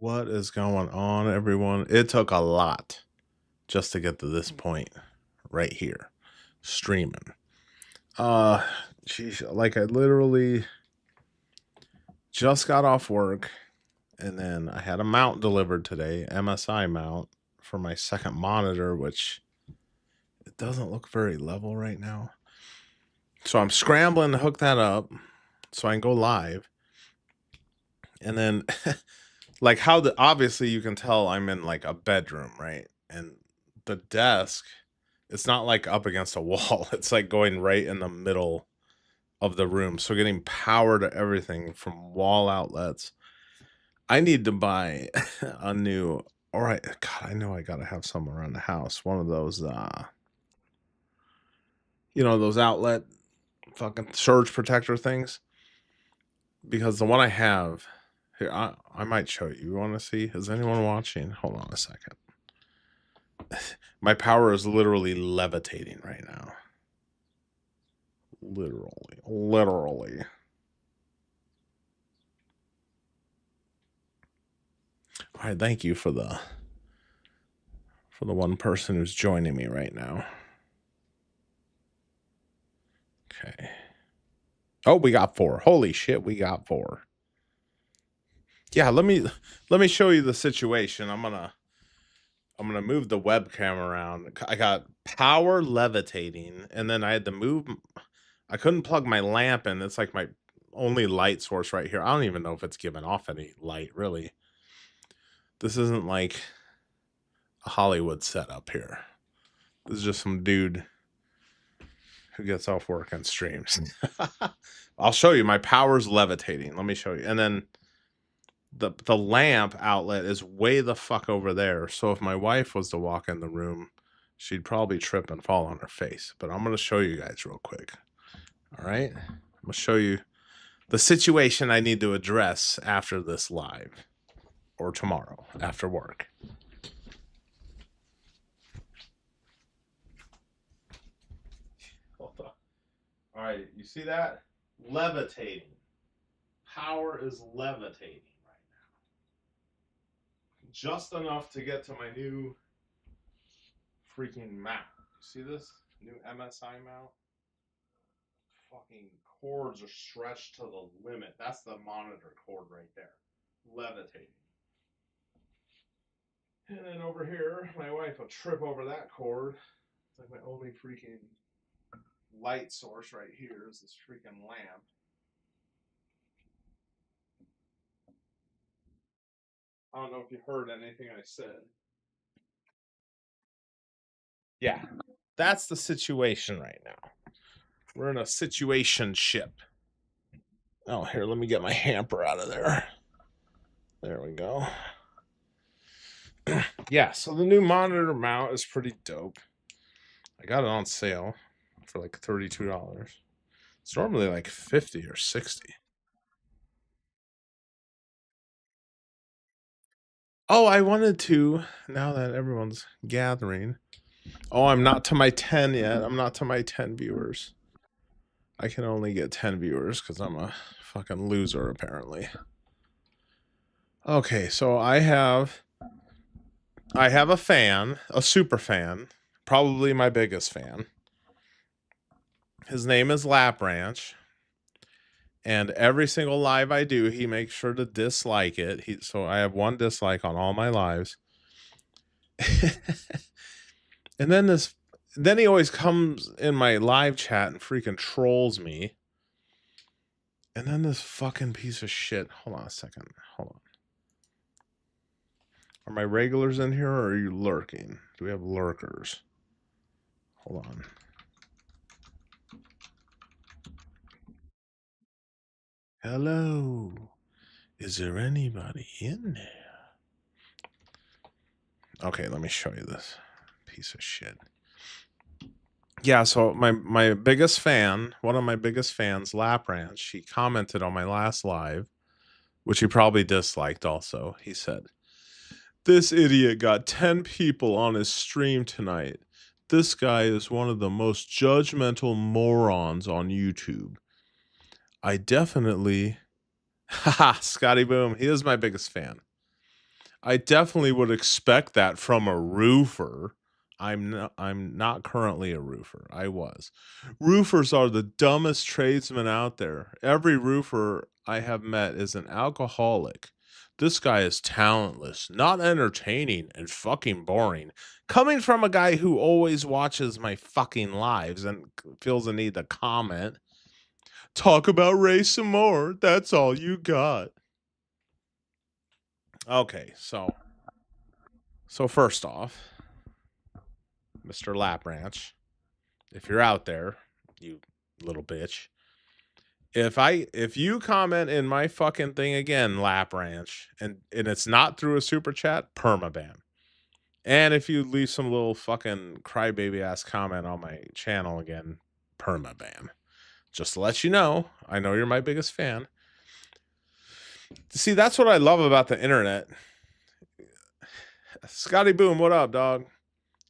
What is going on, everyone? It took a lot just to get to this point right here, streaming. Uh, Geez, like I literally just got off work, and then I had a mount delivered today, MSI mount for my second monitor, which it doesn't look very level right now. So I'm scrambling to hook that up so I can go live, and then like how the obviously you can tell I'm in like a bedroom, right? And the desk, it's not like up against a wall. It's like going right in the middle of the room. So getting power to everything from wall outlets. I need to buy a new all right, God, I know I gotta have some around the house. One of those those outlet fucking surge protector things. Because the one I have here, I might show you. You want to see? Is anyone watching? Hold on a second. My power is literally levitating right now. Literally. All right, thank you for the one person who's joining me right now. Okay. Oh, we got 4. Holy shit, we got 4. Yeah, let me show you the situation. I'm gonna move the webcam around. I got power levitating, and then I had to move. I couldn't plug my lamp in. It's like my only light source right here. I don't even know if it's giving off any light, really. This isn't like a Hollywood setup here. This is just some dude who gets off work and streams. I'll show you. My power's levitating. Let me show you. And then the lamp outlet is way the fuck over there. So if my wife was to walk in the room, she'd probably trip and fall on her face. But I'm going to show you guys real quick. All right? I'm going to show you the situation I need to address after this live or tomorrow after work. Hold on. All right, you see that? Levitating. Power is levitating right now. Just enough to get to my new freaking mount. You see this? New MSI mount? Fucking cords are stretched to the limit. That's the monitor cord right there. Levitating. And then over here, my wife will trip over that cord. It's like my only freaking light source right here is this freaking lamp. I don't know if you heard anything I said. Yeah, that's the situation right now. We're in a situation ship. Oh, here, let me get my hamper out of there. There we go. Yeah, so the new monitor mount is pretty dope. I got it on sale for like $32. It's normally like 50 or 60. Oh, I wanted to, now that everyone's gathering. Oh, I'm not to my 10 yet. I'm not to my 10 viewers. I can only get 10 viewers because I'm a fucking loser, apparently. Okay, so I have a fan, a super fan, probably my biggest fan. His name is Lap Ranch. And every single live I do, he makes sure to dislike it. So I have 1 dislike on all my lives. And then he always comes in my live chat and freaking trolls me. And then this fucking piece of shit. Hold on a second. Hold on. Are my regulars in here or are you lurking? Do we have lurkers? Hold on. Hello. Is there anybody in there? Okay, let me show you this piece of shit. Yeah, so my biggest fan, one of my biggest fans, Lap Ranch, he commented on my last live, which he probably disliked also. He said, "This idiot got 10 people on his stream tonight. This guy is one of the most judgmental morons on YouTube. I definitely..." Haha, Scotty Boom, he is my biggest fan. I definitely would expect that from a roofer. I'm not currently a roofer. I was. Roofers are the dumbest tradesmen out there. Every roofer I have met is an alcoholic. This guy is talentless, not entertaining, and fucking boring. Coming from a guy who always watches my fucking lives and feels the need to comment. Talk about race some more. That's all you got. Okay, so first off, Mr. Lap Ranch, if you're out there, you little bitch. If you comment in my fucking thing again, Lap Ranch, and it's not through a super chat, permaban. And if you leave some little fucking crybaby ass comment on my channel again, permaban. Just to let you know, I know you're my biggest fan. See, that's what I love about the internet. Scotty Boom, what up, dog?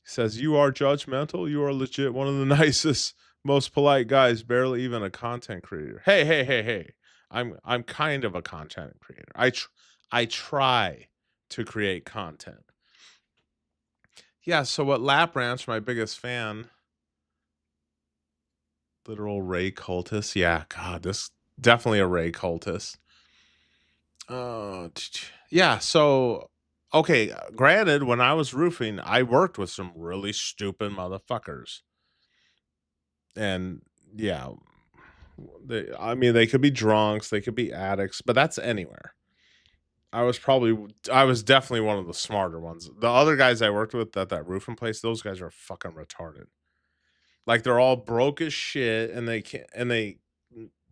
Says you are judgmental. You are legit one of the nicest, most polite guys. Barely even a content creator. Hey, hey, hey, hey. I'm kind of a content creator. I try to create content. Yeah. So what Lap Ranch, my biggest fan, literal Ray cultist. Yeah. God, this definitely a Ray cultist. Yeah. So okay. Granted, when I was roofing, I worked with some really stupid motherfuckers. And yeah, I mean, they could be drunks, they could be addicts, but that's anywhere. I was definitely one of the smarter ones. The other guys I worked with at that roofing place, those guys are fucking retarded. Like they're all broke as shit, and they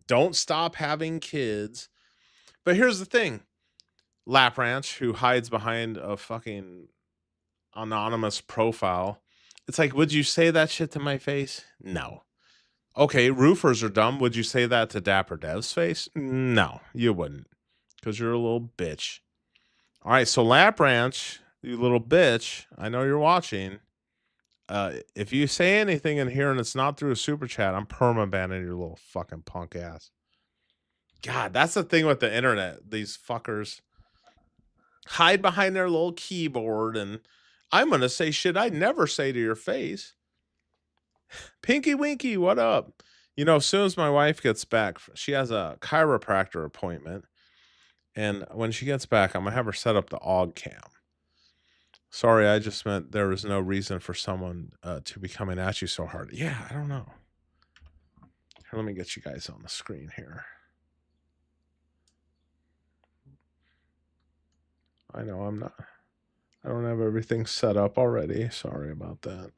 don't stop having kids. But here's the thing, Lap Ranch, who hides behind a fucking anonymous profile. It's like, would you say that shit to my face? No. Okay, roofers are dumb. Would you say that to Dapper Dev's face? No, you wouldn't, because you're a little bitch. All right, so Lap Ranch, you little bitch, I know you're watching. If you say anything in here and it's not through a super chat, I'm perma-banning your little fucking punk ass. God, that's the thing with the internet. These fuckers hide behind their little keyboard, and I'm going to say shit I'd never say to your face. Pinky Winky, what up? You know, as soon as my wife gets back, she has a chiropractor appointment. And when she gets back, I'm going to have her set up the Auggie cam. Sorry, I just meant there was no reason for someone to be coming at you so hard. Yeah, I don't know. Here, let me get you guys on the screen here. I know I don't have everything set up already. Sorry about that.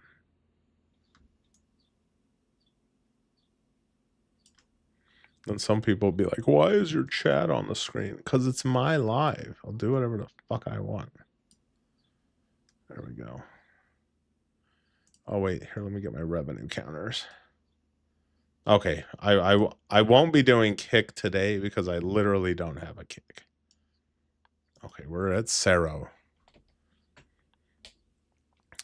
Then some people will be like, why is your chat on the screen? Because it's my live. I'll do whatever the fuck I want. There we go. Oh, wait. Here, let me get my revenue counters. Okay. I won't be doing kick today because I literally don't have a kick. Okay, we're at Cerro.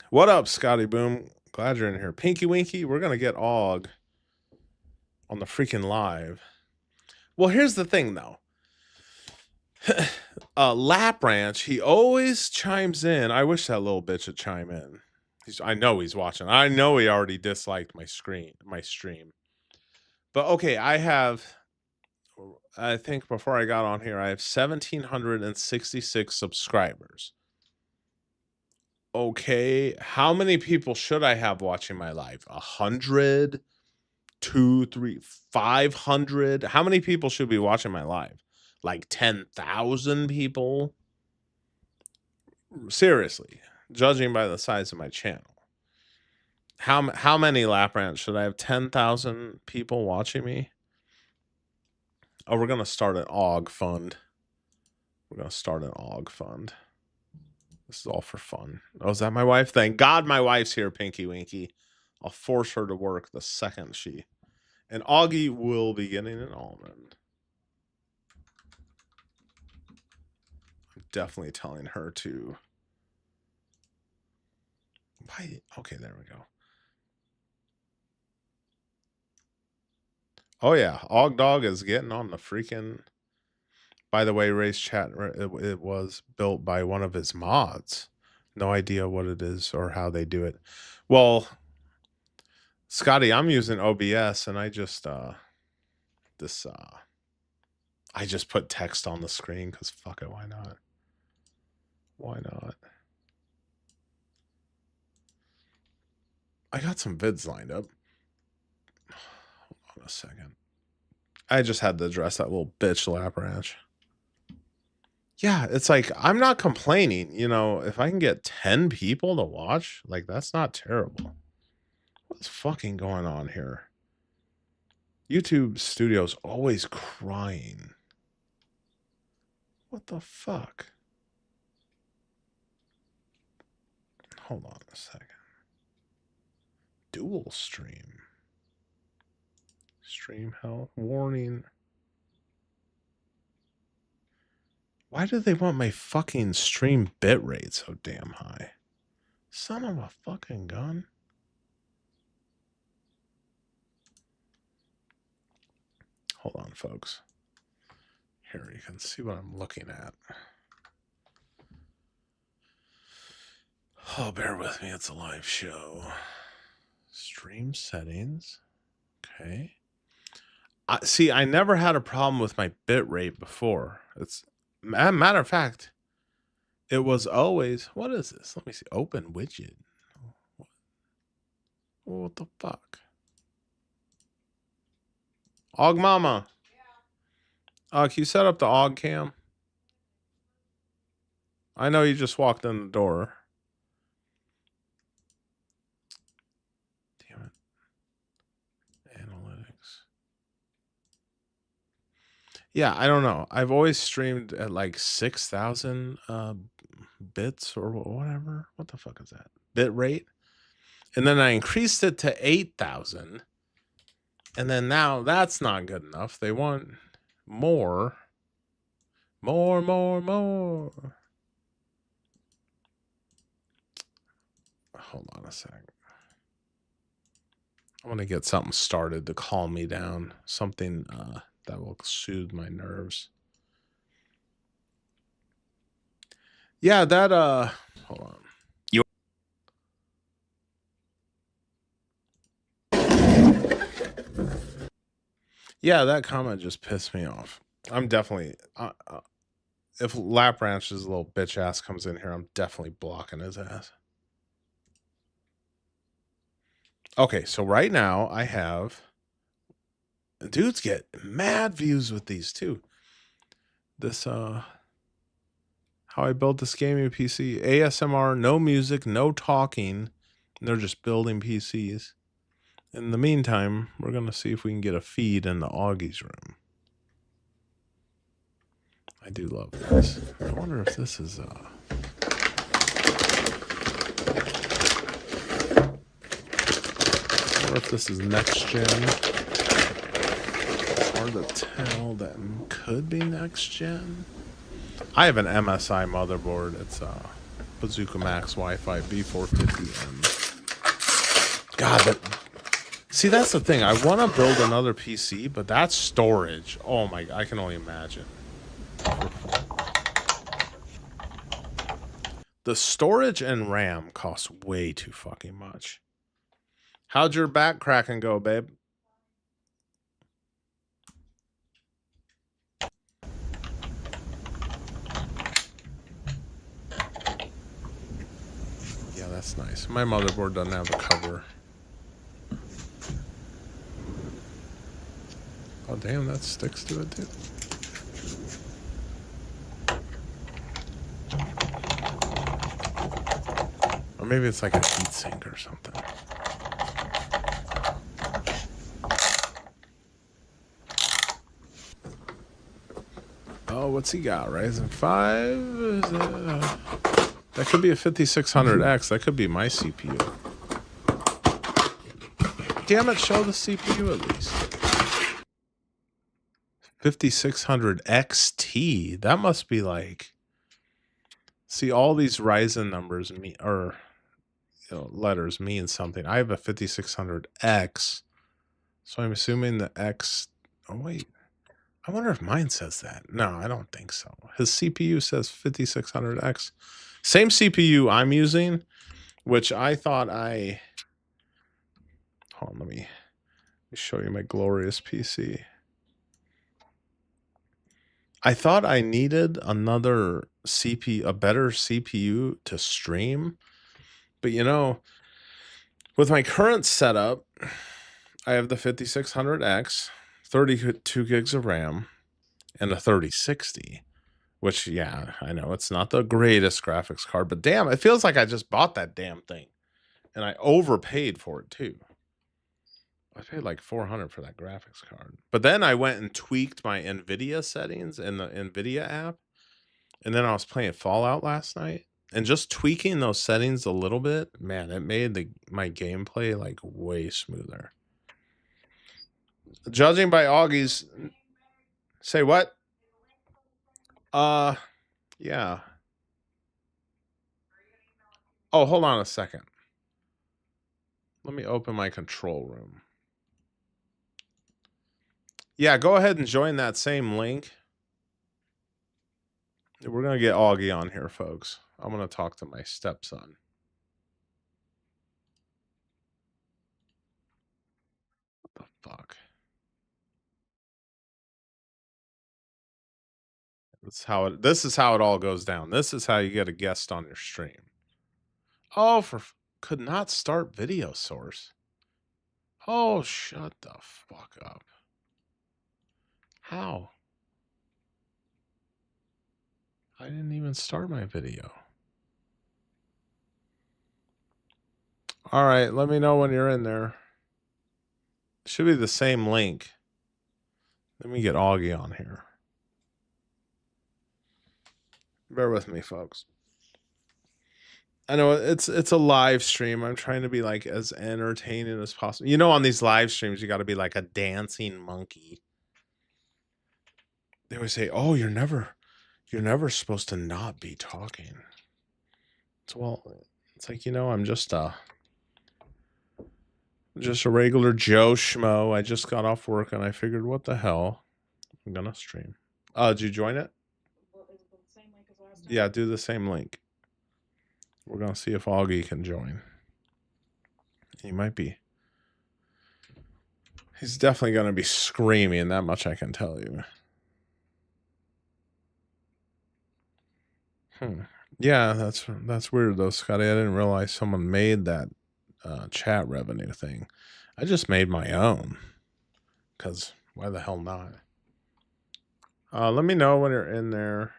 What up, Scotty Boom? Glad you're in here. Pinky Winky, we're going to get Aug on the freaking live. Well, here's the thing, though. Lap Ranch, he always chimes in. I wish that little bitch would chime in. I know he's watching. I know he already disliked my stream. But okay, I think before I got on here, I have 1,766 subscribers. Okay, how many people should I have watching my live? 100, 2, 3, 500? How many people should be watching my live? Like 10,000 people? Seriously, judging by the size of my channel. How many Lap Ranch should I have? 10,000 people watching me? Oh, we're going to start an Aug fund. We're going to start an Aug fund. This is all for fun. Oh, is that my wife? Thank God my wife's here, Pinky Winky. I'll force her to work the second she... And Auggie will be getting an almond. I'm definitely telling her to... Why? Okay, there we go. Oh, yeah. Aug Dog is getting on the freaking... By the way, Ray's chat, it was built by one of his mods. No idea what it is or how they do it. Well, Scotty, I'm using OBS and I just I just put text on the screen because fuck it, why not? Why not? I got some vids lined up. Hold on a second. I just had to address that little bitch Lap Ranch. Yeah, it's like I'm not complaining, you know, if I can get 10 people to watch, like that's not terrible. What's fucking going on here? YouTube Studio's always crying. What the fuck? Hold on a second. Dual stream. Stream health warning. Why do they want my fucking stream bitrate so damn high? Son of a fucking gun. Hold on, folks. Here, you can see what I'm looking at. Oh, bear with me. It's a live show. Stream settings. Okay. See, I never had a problem with my bitrate before. It's matter of fact, it was always, what is this? Let me see. Open widget. What the fuck? Aug Mama. Yeah. Can you set up the Aug cam? I know you just walked in the door. Damn it. Analytics. Yeah, I don't know. I've always streamed at like 6,000 bits or whatever. What the fuck is that? Bit rate. And then I increased it to 8,000. And then now that's not good enough. They want more. More. Hold on a second. I want to get something started to calm me down. Something that will soothe my nerves. Yeah, that hold on. Yeah, that comment just pissed me off. I'm definitely if Lap Ranch's little bitch ass comes in here, I'm definitely blocking his ass. Okay, so right now I have dudes get mad views with these too. This how I built this gaming PC. ASMR, no music, no talking. They're just building PCs. In the meantime, we're gonna see if we can get a feed in the Augie's room. I do love this. I wonder if this is I wonder if this is next gen. Hard to tell. That could be next gen. I have an MSI motherboard. It's Bazooka Max Wi-Fi B450M. God, but see, that's the thing. I want to build another PC, but that's storage. Oh my! I can only imagine. The storage and RAM cost way too fucking much. How'd your back cracking go, babe? Yeah, that's nice. My motherboard doesn't have a cover. Oh, damn, that sticks to it, too. Or maybe it's like a heatsink or something. Oh, what's he got? Ryzen 5? That could be a 5600X. That could be my CPU. Damn it, show the CPU at least. 5600 XT. That must be like... See, all these Ryzen numbers mean, or letters mean something. I have a 5600X. So I'm assuming the X... Oh, wait. I wonder if mine says that. No, I don't think so. His CPU says 5600X. Same CPU I'm using, which I thought I... Hold on, let me show you my glorious PC. I thought I needed another CPU, a better CPU to stream. But you know, with my current setup, I have the 5600X, 32 gigs of RAM, and a 3060. Which, yeah, I know it's not the greatest graphics card, but damn, it feels like I just bought that damn thing. And I overpaid for it too. I paid like $400 for that graphics card. But then I went and tweaked my NVIDIA settings in the NVIDIA app. And then I was playing Fallout last night. And just tweaking those settings a little bit, man, it made my gameplay like way smoother. Judging by Augie's... Say what? Yeah. Oh, hold on a second. Let me open my control room. Yeah, go ahead and join that same link. We're going to get Auggie on here, folks. I'm going to talk to my stepson. What the fuck? This is how it all goes down. This is how you get a guest on your stream. Oh, could not start video source. Oh, shut the fuck up. How? I didn't even start my video. All right, let me know when you're in there. It should be the same link. Let me get Auggie on here. Bear with me, folks. I know it's a live stream. I'm trying to be like as entertaining as possible. You know, on these live streams, you got to be like a dancing monkey. They always say, "Oh, you're never supposed to not be talking." It's like, you know, I'm just a regular Joe Schmo. I just got off work and I figured, what the hell, I'm gonna stream. Did you join it? Yeah, do the same link. We're gonna see if Auggie can join. He might be. He's definitely gonna be screaming. That much I can tell you. Yeah, that's weird though, Scotty. I didn't realize someone made that chat revenue thing. I just made my own. Because why the hell not? Let me know when you're in there.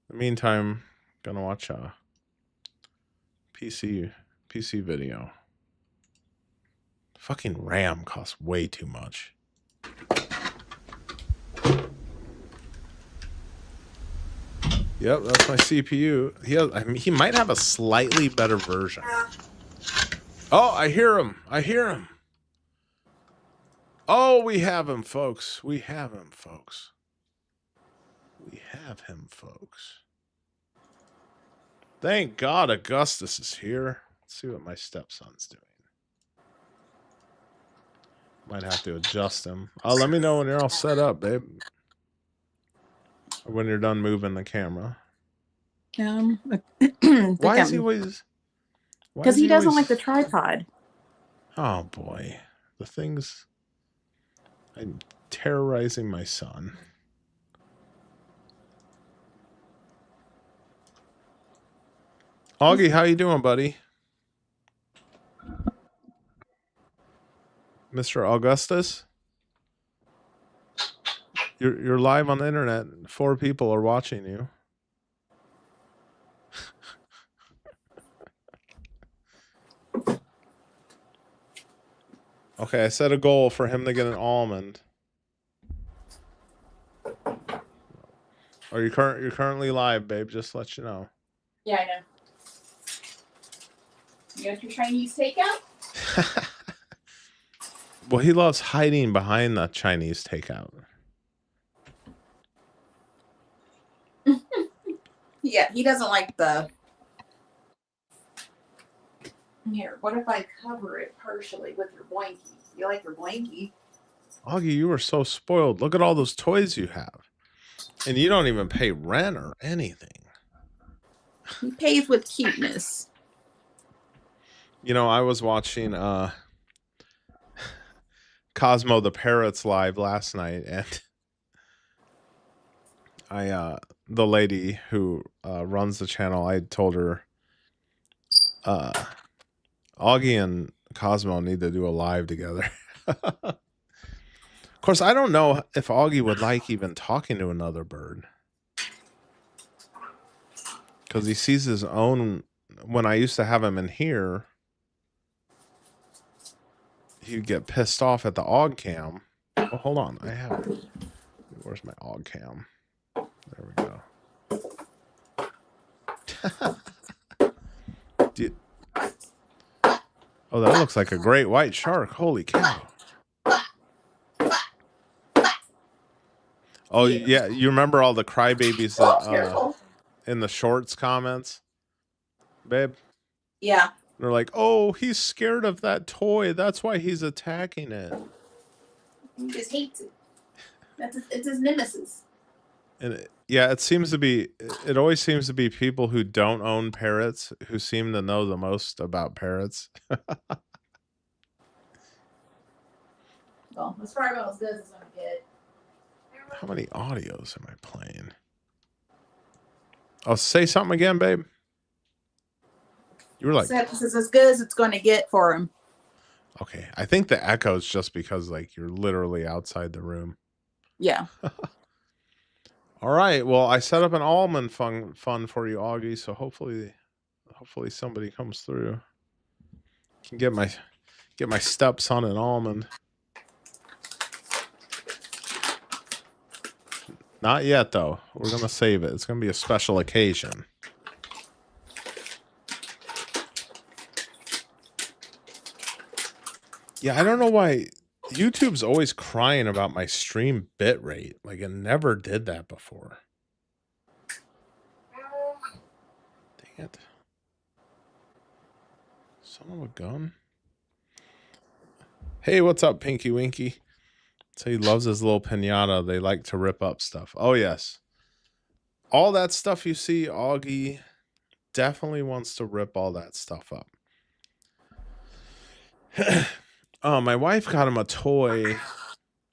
In the meantime, gonna watch a PC video. Fucking RAM costs way too much. Yep, that's my CPU. He might have a slightly better version. Oh, I hear him. Oh, we have him, folks. We have him, folks. Thank God Augustus is here. Let's see what my stepson's doing. Might have to adjust him. Let me know when you're all set up, babe. Or when you're done moving the camera. Why is he always... Because he doesn't like the tripod. Oh, boy. The things... I'm terrorizing my son. Auggie, how you doing, buddy? Mr. Augustus? You're live on the internet. 4 people are watching you. Okay, I set a goal for him to get an almond. You're currently live, babe. Just to let you know. Yeah, I know. You got your Chinese takeout? Well, he loves hiding behind the Chinese takeout. Yeah, he doesn't like the... Here, what if I cover it partially with your blankie? You like your blankie? Auggie, you are so spoiled. Look at all those toys you have. And you don't even pay rent or anything. He pays with cuteness. You know, I was watching Cosmo the Parrots live last night, and the lady who runs the channel, I told her Auggie and Cosmo need to do a live together. Of course, I don't know if Auggie would like even talking to another bird, because he sees his own. When I used to have him in here, he'd get pissed off at the Aug cam. Oh, hold on. Where's my Aug cam? There we go. Oh, that looks like a great white shark. Holy cow. Oh, yeah. You remember all the crybabies that in the shorts comments, babe? Yeah. They're like, oh, he's scared of that toy. That's why he's attacking it. He just hates it. It's his nemesis. And it always seems to be people who don't own parrots who seem to know the most about parrots. Well, that's probably about as good as I'm gonna get. How many audios am I playing? Oh, say something again, babe. You were like, this is as good as it's going to get for him. Okay, I think the echo is just because like you're literally outside the room. Yeah. All right. Well, I set up an almond fun for you, Auggie. So hopefully somebody comes through. Can get my stepson an almond. Not yet, though. We're gonna save it. It's gonna be a special occasion. Yeah, I don't know why YouTube's always crying about my stream bitrate. Like it never did that before. Dang it. Son of a gun. Hey, what's up, Pinky Winky? So he loves his little pinata. They like to rip up stuff. Oh, yes. All that stuff you see, Auggie definitely wants to rip all that stuff up. Oh, my wife got him a toy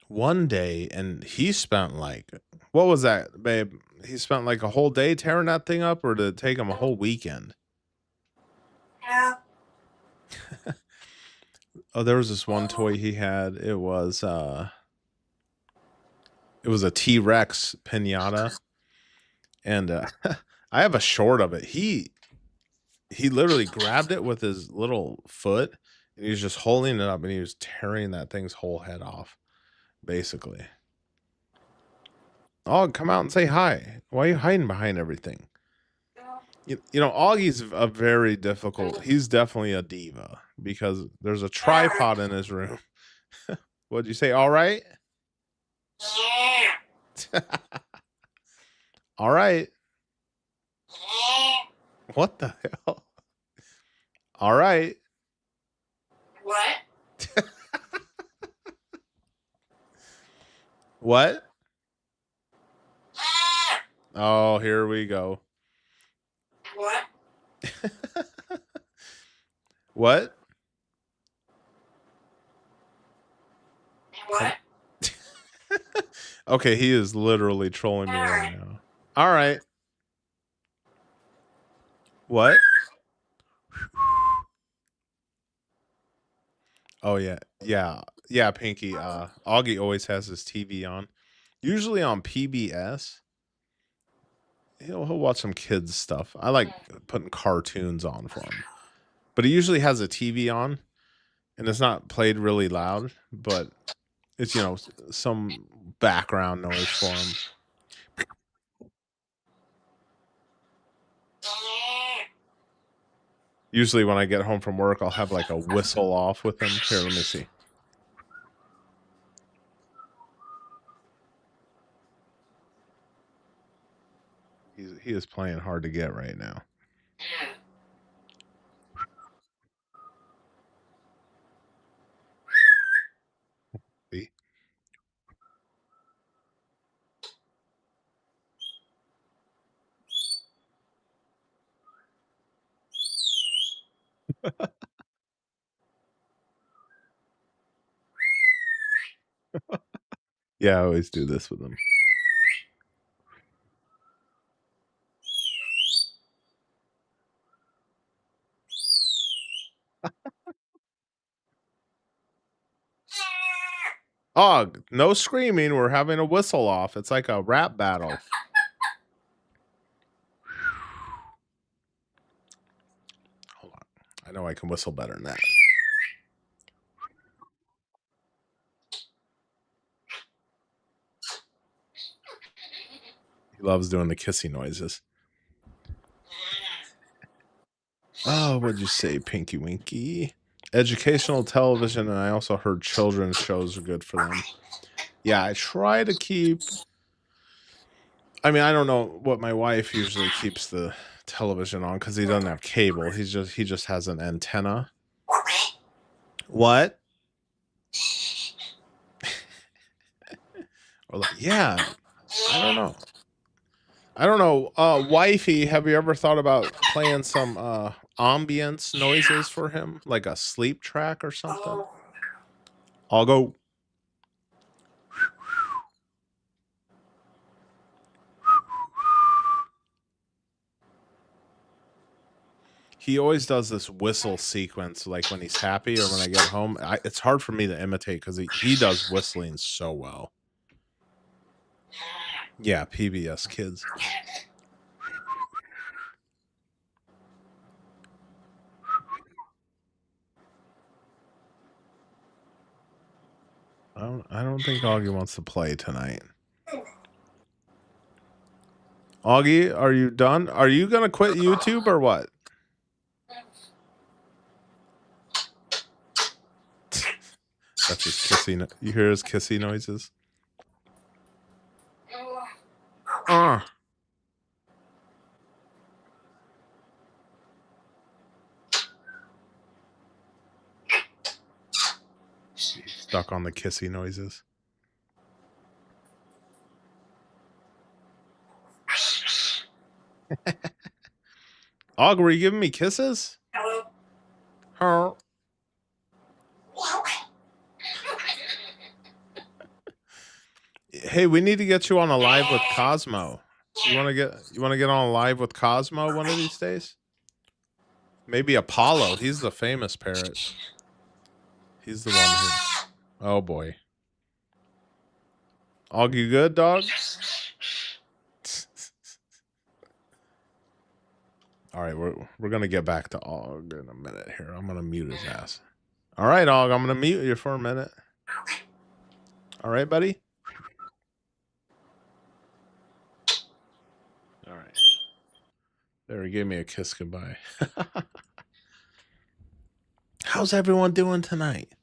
one day, and he spent like, what was that, babe? He spent like a whole day tearing that thing up, or did it take him a whole weekend? Yeah. Oh, there was this one toy he had. It was a T-Rex pinata, and I have a short of it. He literally grabbed it with his little foot, and he was just holding it up, and he was tearing that thing's whole head off, basically. Oh, come out and say hi. Why are you hiding behind everything? You know, Augie's a very difficult. He's definitely a diva because there's a tripod in his room. What'd you say? All right. All right. What the hell? All right. What? What? Oh, here we go. What? What? What? Okay, he is literally trolling me right now. All right. What? Oh yeah. Yeah, Pinky. Auggie always has his TV on. Usually on PBS. He'll watch some kids stuff. I like putting cartoons on for him. But he usually has a TV on, and it's not played really loud, but it's, you know, some background noise for him. Usually when I get home from work, I'll have like a whistle off with him. Here, let me see. He is playing hard to get right now. See? Yeah, I always do this with them. Oh, no screaming. We're having a whistle off. It's like a rap battle. Hold on. I know I can whistle better than that. He loves doing the kissy noises. Oh, what'd you say, Pinky Winky? Educational television, and I also heard children's shows are good for them. Yeah, I try to keep. I mean, I don't know what my wife usually keeps the television on because he doesn't have cable. He just has an antenna. What? Or like, yeah, I don't know. I don't know. Wifey, have you ever thought about playing some ambience noises for him, like a sleep track or something? I'll go. He always does this whistle sequence, like when he's happy or when I get home. It's hard for me to imitate because he does whistling so well. Yeah, PBS Kids. I don't think Auggie wants to play tonight. Auggie, are you done? Are you gonna quit YouTube or what? That's his kissy. You hear his kissy noises? Stuck on the kissy noises. Og, were you giving me kisses? Hello. Hey, we need to get you on a live with Cosmo. You want to get on a live with Cosmo one of these days? Maybe Apollo. He's the famous parrot. He's the one who. Oh boy. Og, you good, dog? All right, we're gonna get back to Og in a minute here. I'm gonna mute his ass. All right, Og, I'm gonna mute you for a minute. All right, buddy. All right. There, he gave me a kiss goodbye. How's everyone doing tonight?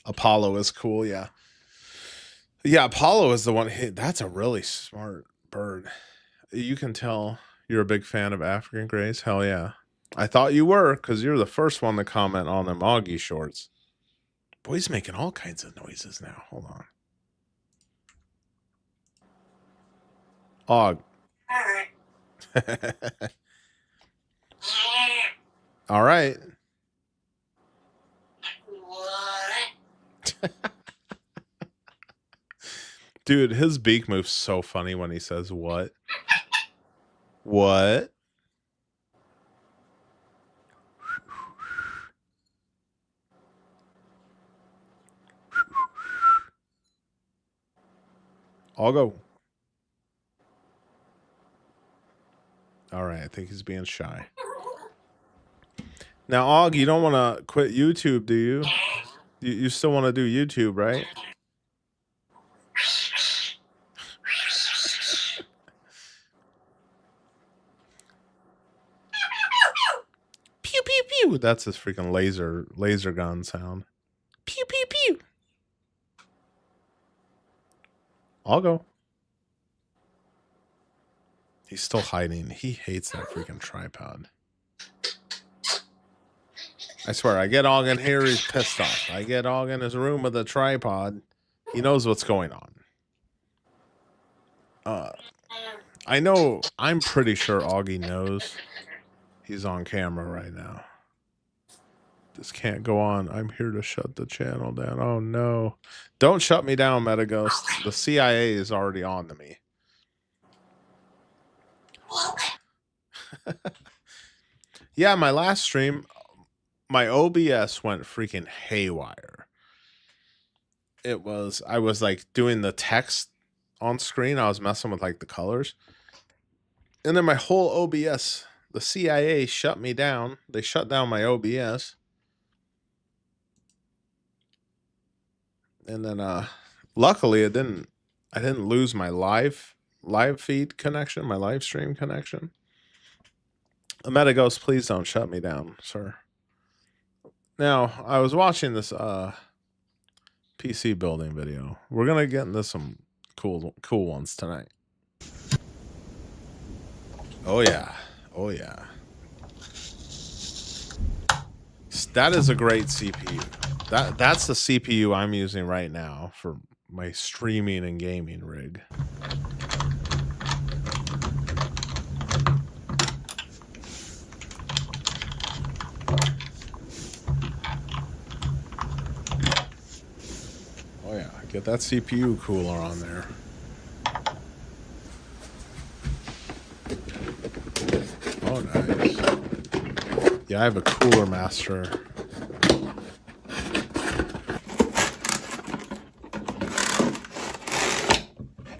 Apollo is cool, yeah. Yeah, Apollo is the one. Hey, that's a really smart bird. You can tell you're a big fan of African Grays. Hell yeah. I thought you were because you're the first one to comment on them Auggie shorts. Boy, he's making all kinds of noises now. Hold on. Og. All right. Dude, his beak moves so funny when he says what? What? I'll go. All right, I think he's being shy. Now, Og, you don't want to quit YouTube, do you? You still want to do YouTube, right? Pew pew pew. That's his freaking laser gun sound. Pew pew pew. I'll go. He's still hiding. He hates that freaking tripod. I swear, I get Og in here, he's pissed off. I get Og in his room with a tripod. He knows what's going on. I know, I'm pretty sure Auggie knows he's on camera right now. This can't go on. I'm here to shut the channel down. Oh no. Don't shut me down, Metaghost. The CIA is already on to me. Yeah, my last stream, my OBS went freaking haywire. I was like doing the text on screen. I was messing with like the colors. And then my whole OBS, the CIA shut me down. They shut down my OBS. And then luckily I didn't lose my live feed connection, my live stream connection. Metaghost, please don't shut me down, sir. Now, I was watching this PC building video. We're gonna get into some cool ones tonight. Oh yeah. Oh yeah. That is a great CPU. That's the CPU I'm using right now for my streaming and gaming rig. Oh yeah, get that CPU cooler on there. Oh nice. Yeah, I have a cooler master.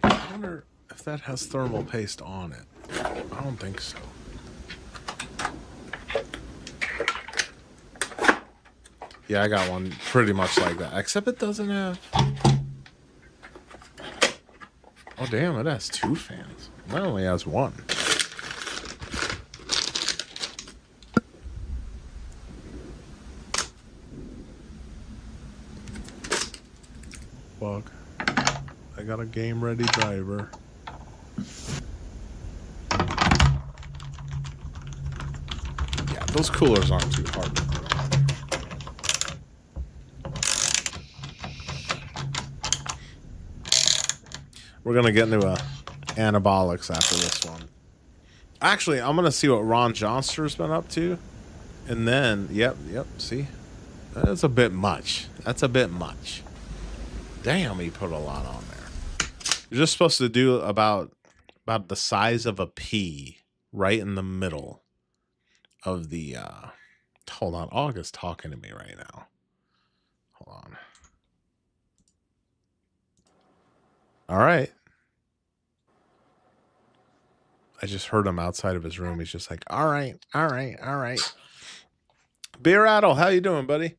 I wonder if that has thermal paste on it. I don't think so. Yeah, I got one pretty much like that, except it doesn't have... Oh, damn, it has 2 fans. Mine only has 1. Fuck. I got a game-ready driver. Yeah, those coolers aren't too hard to put on. We're going to get into anabolics after this one. Actually, I'm going to see what Ron Johnster's been up to. And then, yep, see? That's a bit much. That's a bit much. Damn, he put a lot on there. You're just supposed to do about the size of a pea right in the middle of the... Hold on, Augie's talking to me right now. Hold on. All right. I just heard him outside of his room. He's just like, all right. Beer Rattle, how you doing, buddy?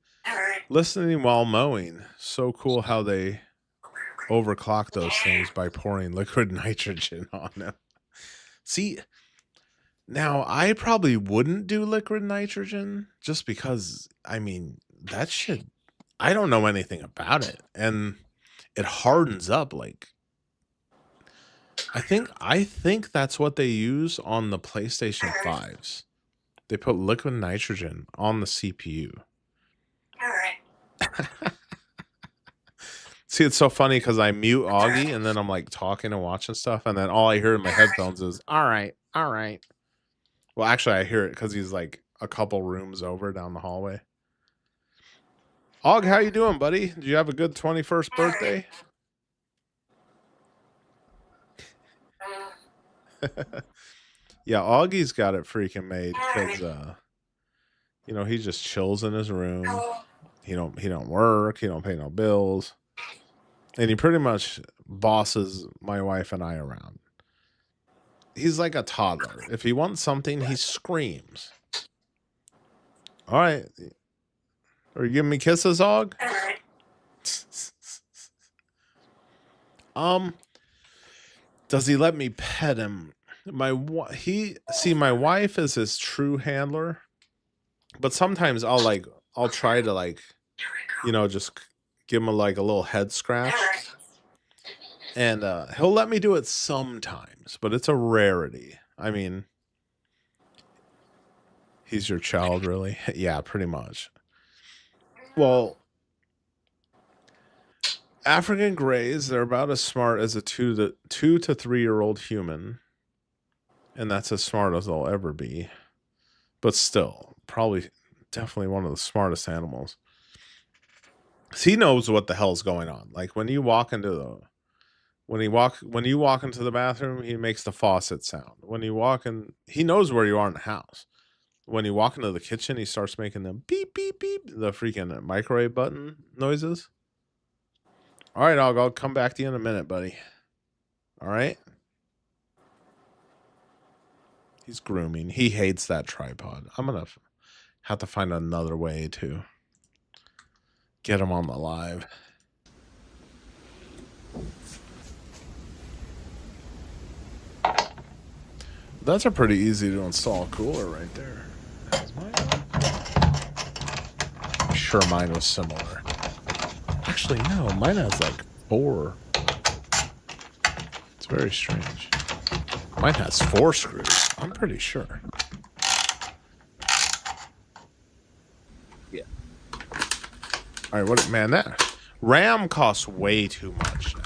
Listening while mowing. So cool how they overclock those things by pouring liquid nitrogen on them. See, now I probably wouldn't do liquid nitrogen just because, I mean, that shit, I don't know anything about it. And it hardens up like... I think that's what they use on the PlayStation 5s. They put liquid nitrogen on the CPU. See, it's so funny because I mute Auggie and then I'm like talking and watching stuff, and then all I hear in my headphones is all right. Well, actually, I hear it because he's like a couple rooms over down the hallway. Aug, how you doing, buddy? Did you have a good 21st birthday? Yeah, Augie's got it freaking made because you know, he just chills in his room. He don't work, he don't pay no bills. And he pretty much bosses my wife and I around. He's like a toddler. If he wants something, he screams. All right. Are you giving me kisses, Aug? Does he let me pet him? My wife is his true handler, but sometimes I'll try to like, you know, just give him a little head scratch, and he'll let me do it sometimes, but it's a rarity. I mean, he's your child, really? Yeah, pretty much. Well, African Greys, they're about as smart as a 2 to 3 year old human. And that's as smart as they'll ever be. But still, probably definitely one of the smartest animals. He knows what the hell's going on. Like when you walk into the when you walk into the bathroom, he makes the faucet sound. When you walk in, he knows where you are in the house. When you walk into the kitchen, he starts making them beep beep beep, the freaking microwave button noises. All right, I'll come back to you in a minute, buddy. All right. He's grooming. He hates that tripod. I'm gonna have to find another way to get him on the live. That's a pretty easy to install cooler right there. Is mine on? I'm sure mine was similar. Actually, no. Mine has like 4. It's very strange. Mine has 4 screws. I'm pretty sure. Yeah. All right, what, man, that RAM costs way too much now.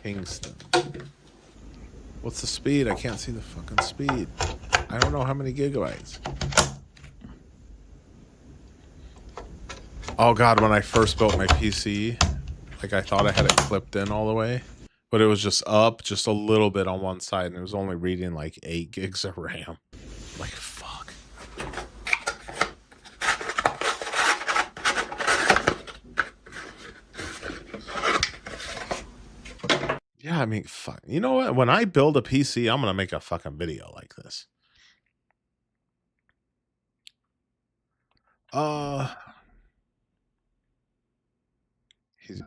Kingston. What's the speed? I can't see the fucking speed. I don't know how many gigabytes. Oh god, when I first built my PC, like I thought I had it clipped in all the way, but it was just up just a little bit on one side, and it was only reading like 8 gigs of RAM. Like, fuck. Yeah, I mean, fuck. You know what? When I build a PC, I'm gonna make a fucking video like this. He's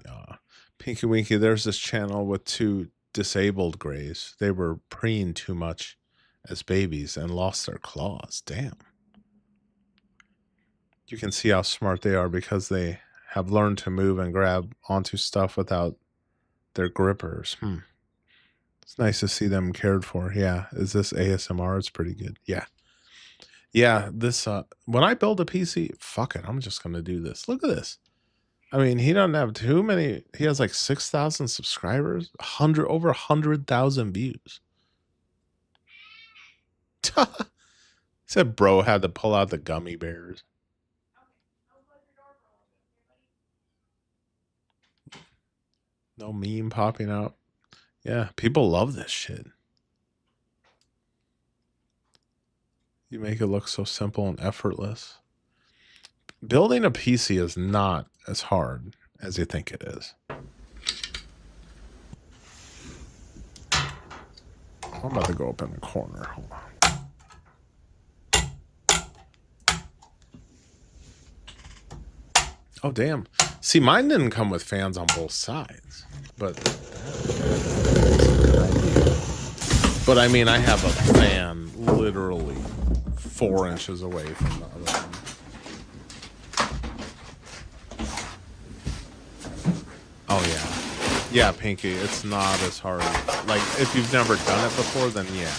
Pinky Winky. There's this channel with 2 disabled grays. They were preying too much as babies and lost their claws. Damn. You can see how smart they are because they have learned to move and grab onto stuff without their grippers. It's nice to see them cared for. Yeah. Is this ASMR? It's pretty good. Yeah. Yeah. This, when I build a PC, fuck it. I'm just going to do this. Look at this. I mean, he doesn't have too many. He has like 6,000 subscribers, over 100,000 views. Said bro had to pull out the gummy bears. No meme popping out. Yeah, people love this shit. You make it look so simple and effortless. Building a PC is not as hard as you think it is. I'm about to go up in the corner. Hold on. Oh, damn. See, mine didn't come with fans on both sides. But I mean, I have a fan literally 4 inches away from the other one. Oh, yeah. Yeah, Pinky, it's not as hard. Like, if you've never done it before, then yeah.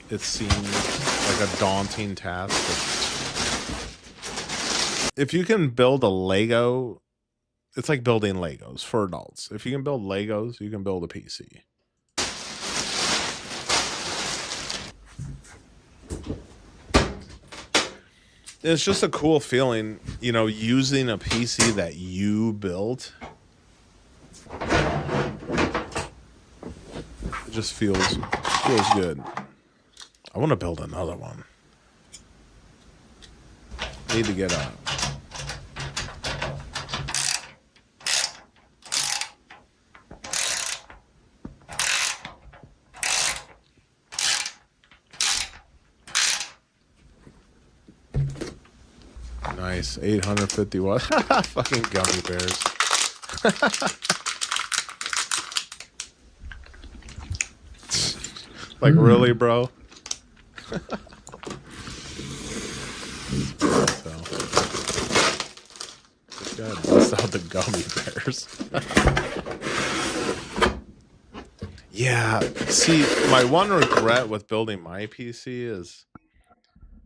It seems like a daunting task. If you can build a Lego, it's like building Legos for adults. If you can build Legos, you can build a PC. It's just a cool feeling, you know, using a PC that you built. It just feels good. I want to build another one. Need to get a nice 850 watt fucking gummy bears. Like, really, bro? This guy busts out the gummy bears. Yeah, see, my one regret with building my PC is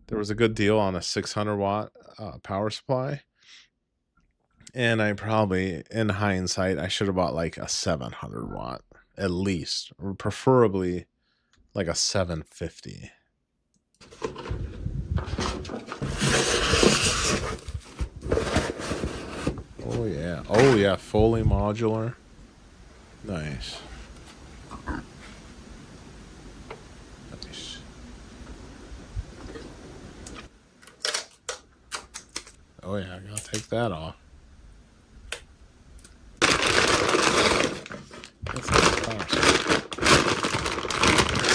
there was a good deal on a 600 watt power supply. And I probably, in hindsight, I should have bought like a 700 watt at least, or preferably like a 750. Oh yeah. Oh yeah, fully modular. Nice. Nice. Oh yeah, I gotta take that off.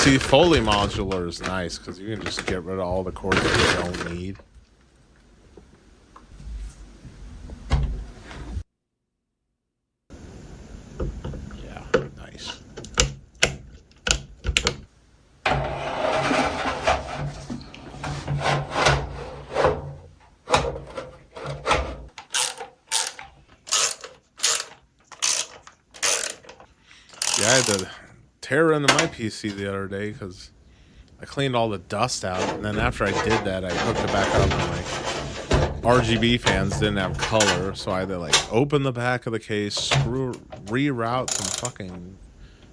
See, fully modular is nice because you can just get rid of all the cords you don't need. Yeah, nice. Yeah, I had to tear into my PC the other day because I cleaned all the dust out, and then after I did that, I hooked it back up, and like RGB fans didn't have color, so I had to like open the back of the case, reroute some fucking,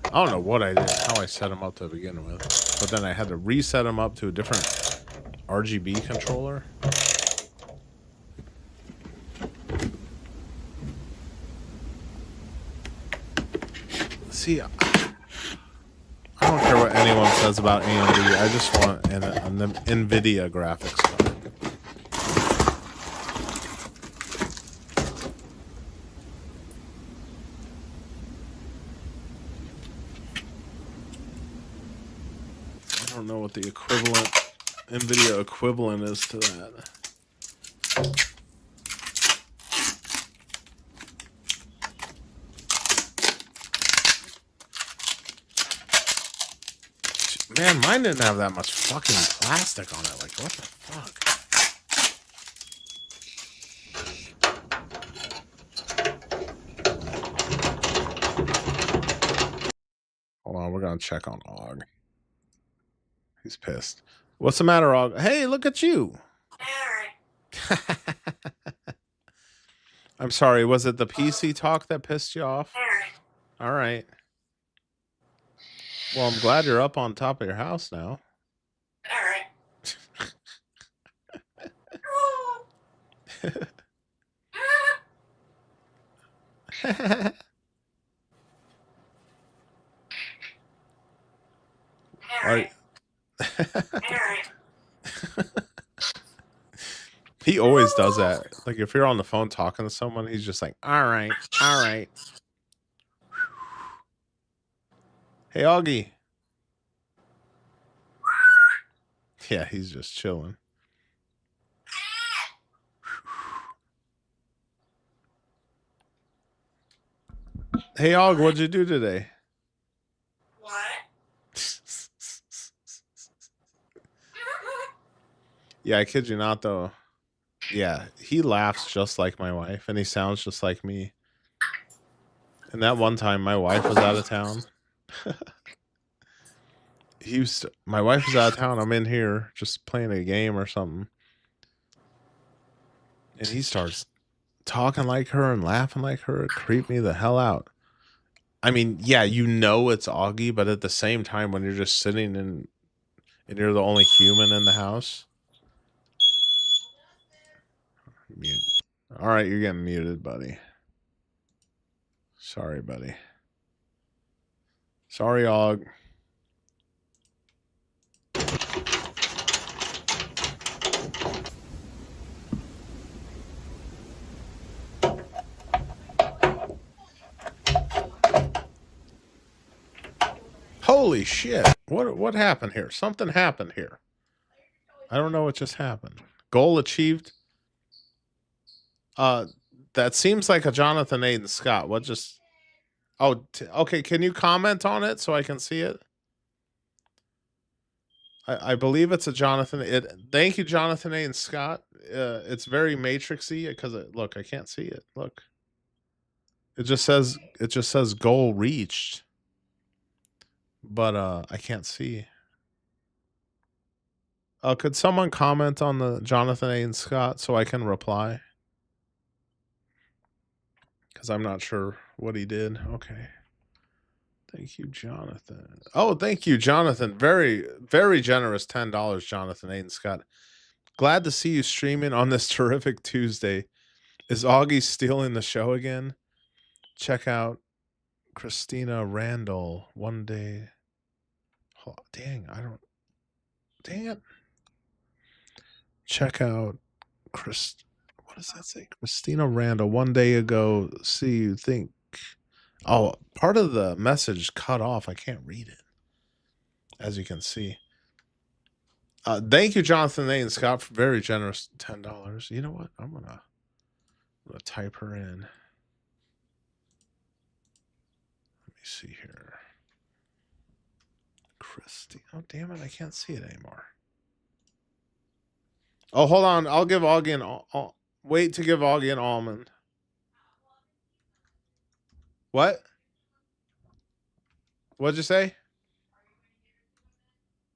I don't know what I did, how I set them up to begin with, but then I had to reset them up to a different RGB controller. See, I don't care what anyone says about AMD. I just want an NVIDIA graphics card. I don't know what the equivalent, NVIDIA equivalent is to that. Man, mine didn't have that much fucking plastic on it. Like, what the fuck? Hold on, we're gonna check on Aug. He's pissed. What's the matter, Aug? Hey, look at you. I'm sorry, was it the PC talk that pissed you off? All right. Well, I'm glad you're up on top of your house now. He always does that. Like if you're on the phone talking to someone, he's just like, all right, all right. Hey, Auggie. Yeah, he's just chilling. Hey, Aug, what'd you do today? What? Yeah, I kid you not, though. Yeah, he laughs just like my wife, and he sounds just like me. And that one time, my wife was out of town. My wife was out of town. I'm in here just playing a game or something. And he starts talking like her and laughing like her. It creeped me the hell out. I mean, yeah, you know it's Auggie, but at the same time, when you're just sitting and you're the only human in the house. Mute. All right, you're getting muted, buddy. Sorry, buddy. Sorry, Aug. Holy shit. What happened here? Something happened here. I don't know what just happened. Goal achieved. That seems like a Jonathan Aiden Scott. What just... Oh, okay. Can you comment on it so I can see it? I believe it's a Jonathan. Thank you, Jonathan Aiden Scott. It's very matrixy because look, I can't see it. Look. It just says goal reached. But I can't see. Could someone comment on the Jonathan Aiden Scott so I can reply? Because I'm not sure what he did. Okay. Thank you, Jonathan. Oh, thank you, Jonathan. Very, very generous $10, Jonathan Aiden Scott. Glad to see you streaming on this terrific Tuesday. Is Auggie stealing the show again? Check out Christina Randall one day. Oh, dang, I don't. Dang it. Check out Chris. What does that say? Christina Randall one day ago. See you think. Oh, part of the message cut off. I can't read it, as you can see. Thank you, Jonathan Aiden Scott, for very generous $10. You know what? I'm gonna type her in. Let me see here. Christy. Oh, damn it. I can't see it anymore. Oh, hold on. I'll give Auggie an. Wait to give Auggie an almond. What? What'd you say?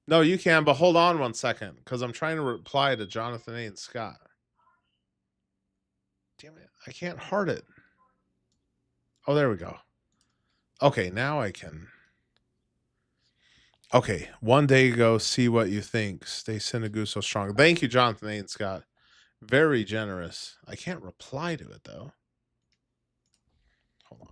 No, you can, but hold on one second, because I'm trying to reply to Jonathan Aiden Scott. Damn it. I can't heart it. Oh, there we go. Okay, now I can. Okay, one day ago, see what you think. Stay Sinaguso strong. Thank you, Jonathan Aiden Scott. Very generous. I can't reply to it, though. Hold on.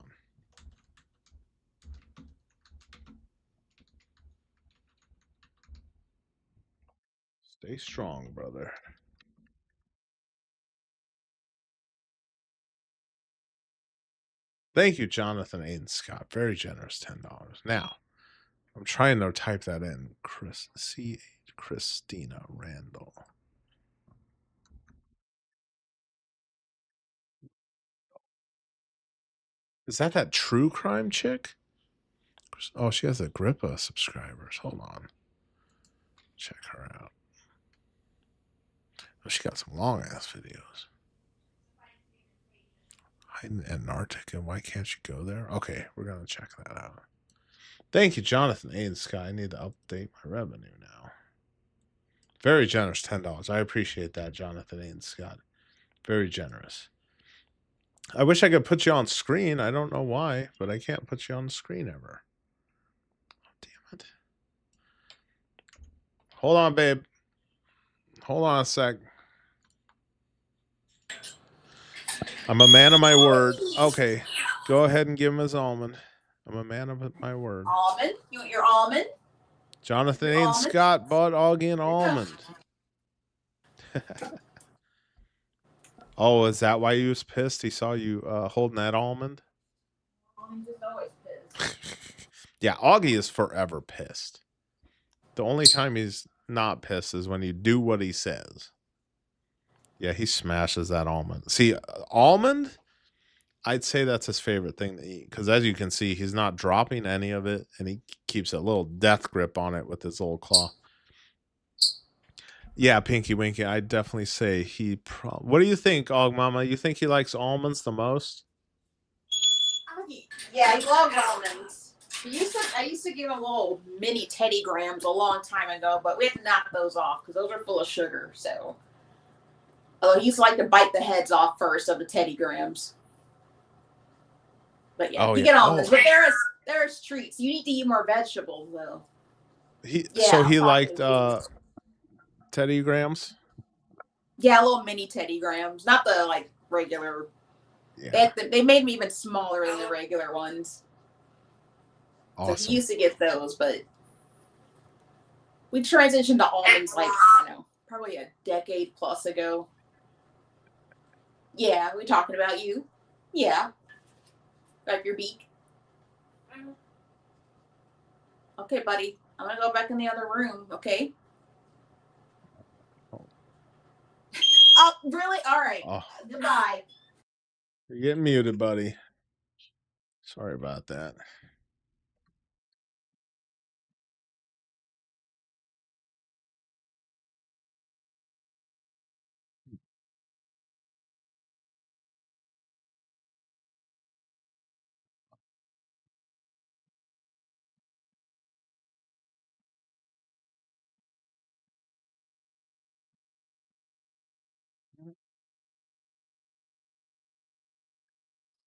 Stay strong, brother. Thank you, Jonathan Aiden Scott. Very generous, $10. Now, I'm trying to type that in. Christina Randall. Is that true crime chick? Oh, she has a grip of subscribers. Hold on. Check her out. Oh, she got some long ass videos. Hiding in Antarctica. Why can't you go there? Okay, we're gonna check that out. Thank you, Jonathan Aiden Scott. I need to update my revenue now. Very generous, $10. I appreciate that, Jonathan Aiden Scott. Very generous. I wish I could put you on screen. I don't know why, but I can't put you on the screen ever. Oh, damn it. Hold on, babe. Hold on a sec. I'm a man of my word. Okay. Go ahead and give him his almond. I'm a man of my word. Almond? You want your almond? Jonathan Your Aiden almond? Scott bought Auggie an almond. Oh, is that why he was pissed? He saw you holding that almond? I'm just always pissed. Yeah, Auggie is forever pissed. The only time he's not pissed is when you do what he says. Yeah, he smashes that almond. See, almond, I'd say that's his favorite thing to eat because, as you can see, he's not dropping any of it, and he keeps a little death grip on it with his little claw. Yeah, Pinky Winky, I'd definitely say he. What do you think, Og Mama? You think he likes almonds the most? Yeah, he loves almonds. I used to give him little mini Teddy Grahams a long time ago, but we had to knock those off because those are full of sugar. So, although he used to like to bite the heads off first of the Teddy Grahams. But yeah, Oh, you yeah. get almonds. But there's treats. You need to eat more vegetables though. So he liked to Teddy Grahams? Yeah, little mini Teddy Grahams, not the like regular. Yeah. They made them even smaller than the regular ones. Awesome. So he used to get those, but we transitioned to almonds like, I don't know, probably a decade plus ago. Yeah, we talking about you. Yeah. Grab your beak. Okay, buddy. I'm gonna go back in the other room, okay? Oh, really? All right. Oh, Goodbye. you're getting muted, buddy. Sorry about that.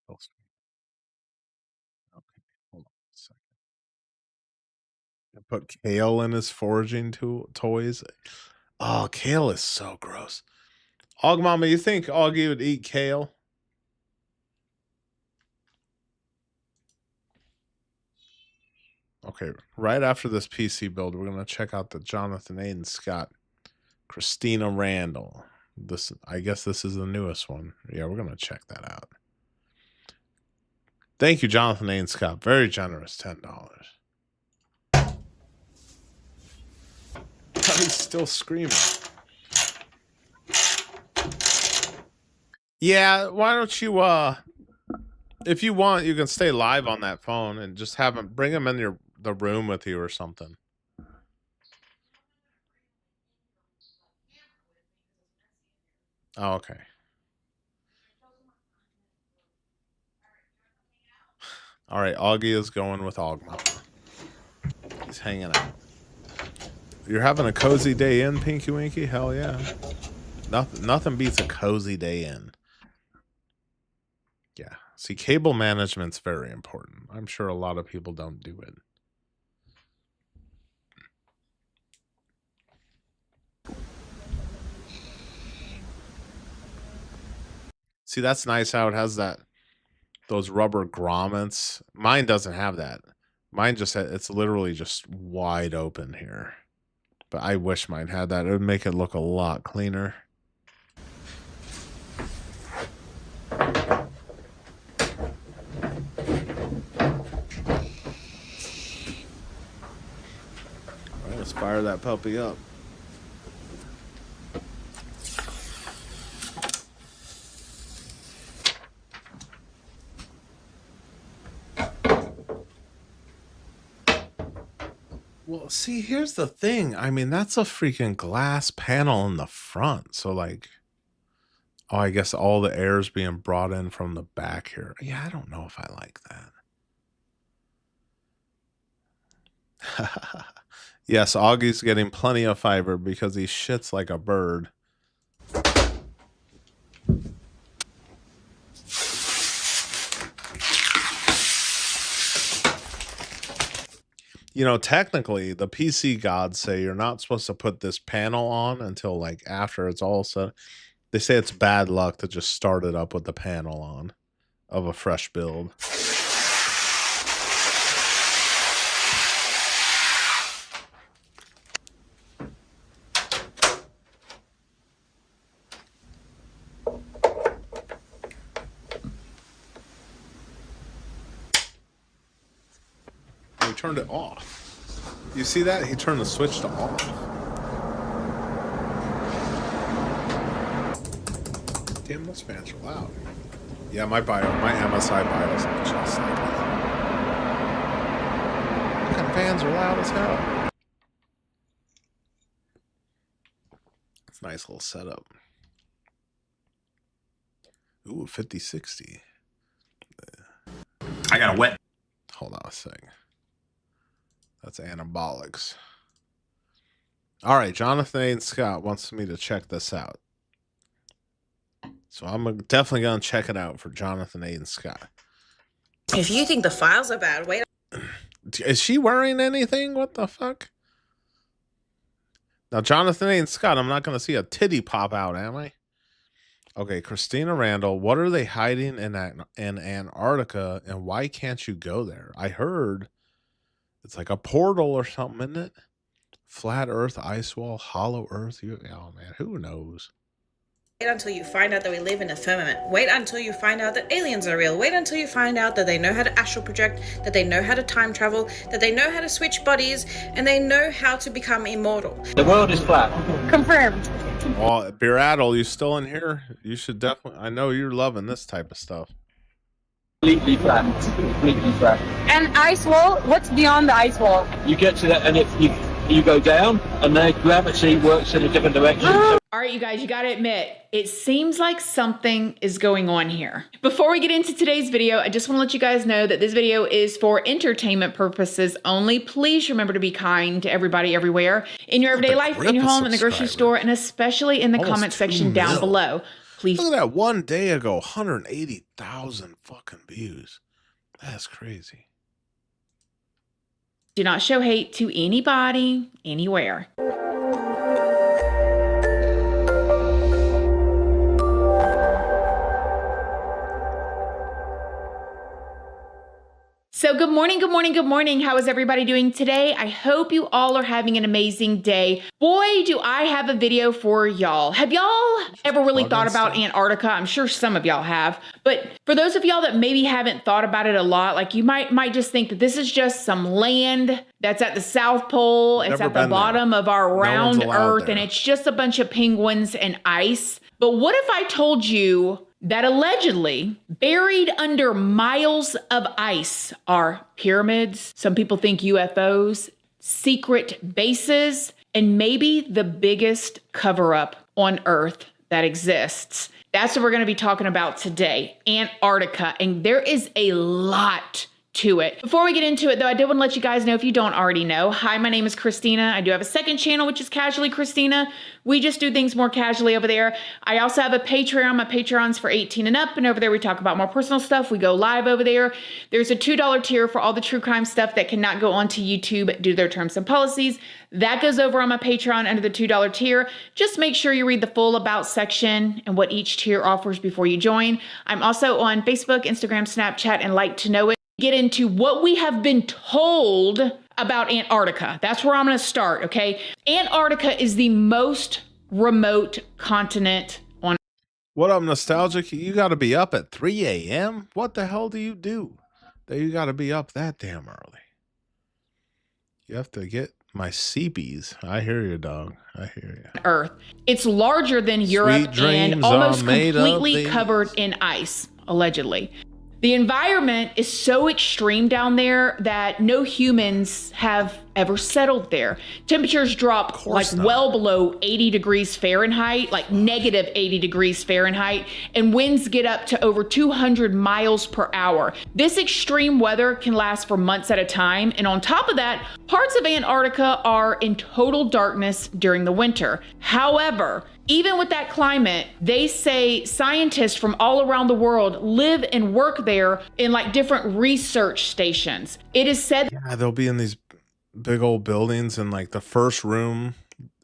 Okay, hold Put kale in his foraging toys. Oh, kale is so gross. Aug Mama, you think Augie would eat kale? Okay, right after this PC build, we're gonna check out the Jonathan Aiden Scott, Christina Randall. This, I guess, this is the newest one. Yeah, we're gonna check that out. Thank you, Jonathan Aiden Scott. Very generous, $10. He's still screaming. Yeah, why don't you if you want, you can stay live on that phone and just have him, bring him in the room with you or something. Oh, okay. All right, Augie is going with Augma. He's hanging out. You're having a cozy day in, Pinky Winky? Hell yeah. Nothing beats a cozy day in. Yeah. See, cable management's very important. I'm sure a lot of people don't do it. See, that's nice how it has those rubber grommets. Mine doesn't have that. Mine just it's literally just wide open here. But I wish mine had that. It would make it look a lot cleaner. All right, let's fire that puppy up. Well, see, here's the thing. I mean, that's a freaking glass panel in the front. So, like, oh, I guess all the air's being brought in from the back here. Yeah, I don't know if I like that. Yes, Augie's getting plenty of fiber because he shits like a bird. You know, technically, the PC gods say you're not supposed to put this panel on until, like, after it's all set. They say it's bad luck to just start it up with the panel on of a fresh build. He turned it off. You see that? He turned the switch to off. Damn, those fans are loud. Yeah, my MSI BIOS is just like that. Fucking fans are loud as hell. It's a nice little setup. Ooh, 5060. I got a wet. Hold on a sec. That's anabolics. All right, Jonathan A. Scott wants me to check this out. So I'm definitely going to check it out for Jonathan A. Scott. If you think the files are bad, wait. Is she wearing anything? What the fuck? Now, Jonathan A. Scott, I'm not going to see a titty pop out, am I? Okay, Christina Randall, what are they hiding in Antarctica, and why can't you go there? I heard it's like a portal or something, isn't it? Flat Earth, ice wall, hollow Earth. Oh, man, who knows? Wait until you find out that we live in a firmament. Wait until you find out that aliens are real. Wait until you find out that they know how to astral project, that they know how to time travel, that they know how to switch bodies, and they know how to become immortal. The world is flat. Confirmed. Well, Beeraddle, you still in here? You should definitely. I know you're loving this type of stuff. Completely flat. Completely flat. And ice wall? What's beyond the ice wall? You get to that, and if you go down, and then gravity works in a different direction. All right, you guys, you gotta admit, it seems like something is going on here. Before we get into today's video, I just wanna let you guys know that this video is for entertainment purposes only. Please remember to be kind to everybody everywhere, in your everyday life, in your home, in the grocery store, and especially in the comment section down below. Please. Look at that, one day ago, 180,000 fucking views. That's crazy. Do not show hate to anybody, anywhere. So good morning, good morning, good morning. How is everybody doing today? I hope you all are having an amazing day. Boy, do I have a video for y'all. Have y'all ever really thought about Antarctica? I'm sure some of y'all have, but for those of y'all that maybe haven't thought about it a lot, like you might just think that this is just some land that's at the South Pole. It's at the bottom of our round Earth, and it's just a bunch of penguins and ice. But what if I told you that allegedly buried under miles of ice are pyramids, some people think UFOs, secret bases, and maybe the biggest cover-up on Earth that exists? That's what we're going to be talking about today, Antarctica, and there is a lot to it. Before we get into it though, I did want to let you guys know, if you don't already know, hi, my name is Christina. I do have a second channel, which is Casually Christina. We just do things more casually over there. I also have a Patreon. My Patreon's for 18 and up, and over there we talk about more personal stuff. We go live over there. There's a $2 tier for all the true crime stuff that cannot go onto YouTube due to their terms and policies. That goes over on my Patreon under the $2 tier. Just make sure you read the full about section and what each tier offers before you join. I'm also on Facebook, Instagram, Snapchat, and Like to Know It. Get into what we have been told about Antarctica. That's where I'm going to start, okay? Antarctica is the most remote continent on. What up, Nostalgic? You got to be up at 3 a.m.? What the hell do you do? That you got to be up that damn early. You have to get my CBs. I hear you, dog. I hear you. Earth. It's larger than Europe and almost completely covered in ice, allegedly. The environment is so extreme down there that no humans have ever settled there. Temperatures drop like well below 80 degrees Fahrenheit, like negative 80 degrees Fahrenheit, and winds get up to over 200 miles per hour. This extreme weather can last for months at a time, and on top of that, parts of Antarctica are in total darkness during the winter. However, even with that climate, they say scientists from all around the world live and work there in like different research stations. It is said, yeah, they'll be in these big old buildings, and like the first room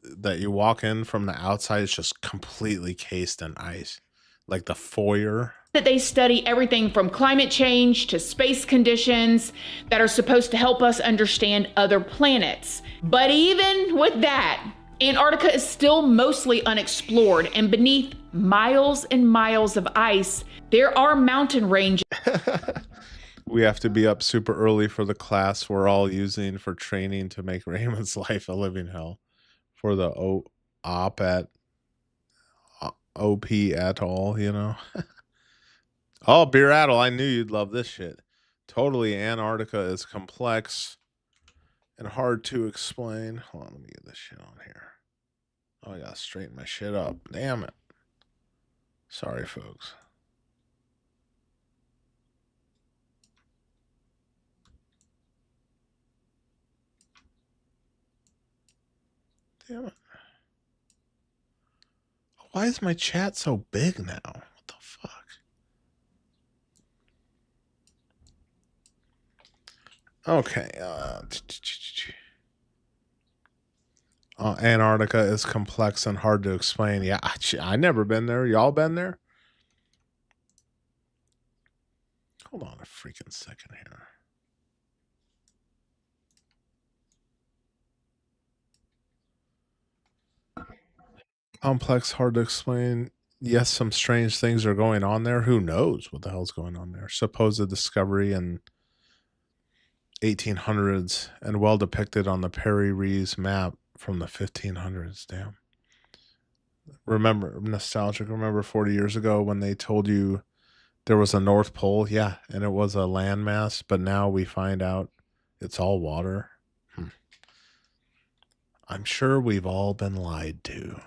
that you walk in from the outside is just completely cased in ice, like the foyer. That they study everything from climate change to space conditions that are supposed to help us understand other planets. But even with that, Antarctica is still mostly unexplored, and beneath miles and miles of ice, there are mountain ranges. We have to be up super early for the class we're all using for training to make Raymond's life a living hell for the OP at all, you know. Oh, Beer Addle, I knew you'd love this shit. Totally, Antarctica is complex and hard to explain. Hold on, let me get this shit on here. Oh, I gotta straighten my shit up. Damn it. Sorry, folks. Damn it. Why is my chat so big now? What the fuck? Okay. Antarctica is complex and hard to explain. Yeah, I never been there. Y'all been there? Hold on a freaking second here. Complex, hard to explain. Yes, some strange things are going on there. Who knows what the hell's going on there? Supposed discovery in 1800s and well depicted on the Perry Rees map from the 1500s. Damn. Remember, nostalgic. Remember 40 years ago when they told you there was a North Pole? Yeah, and it was a landmass, but now we find out it's all water. I'm sure we've all been lied to.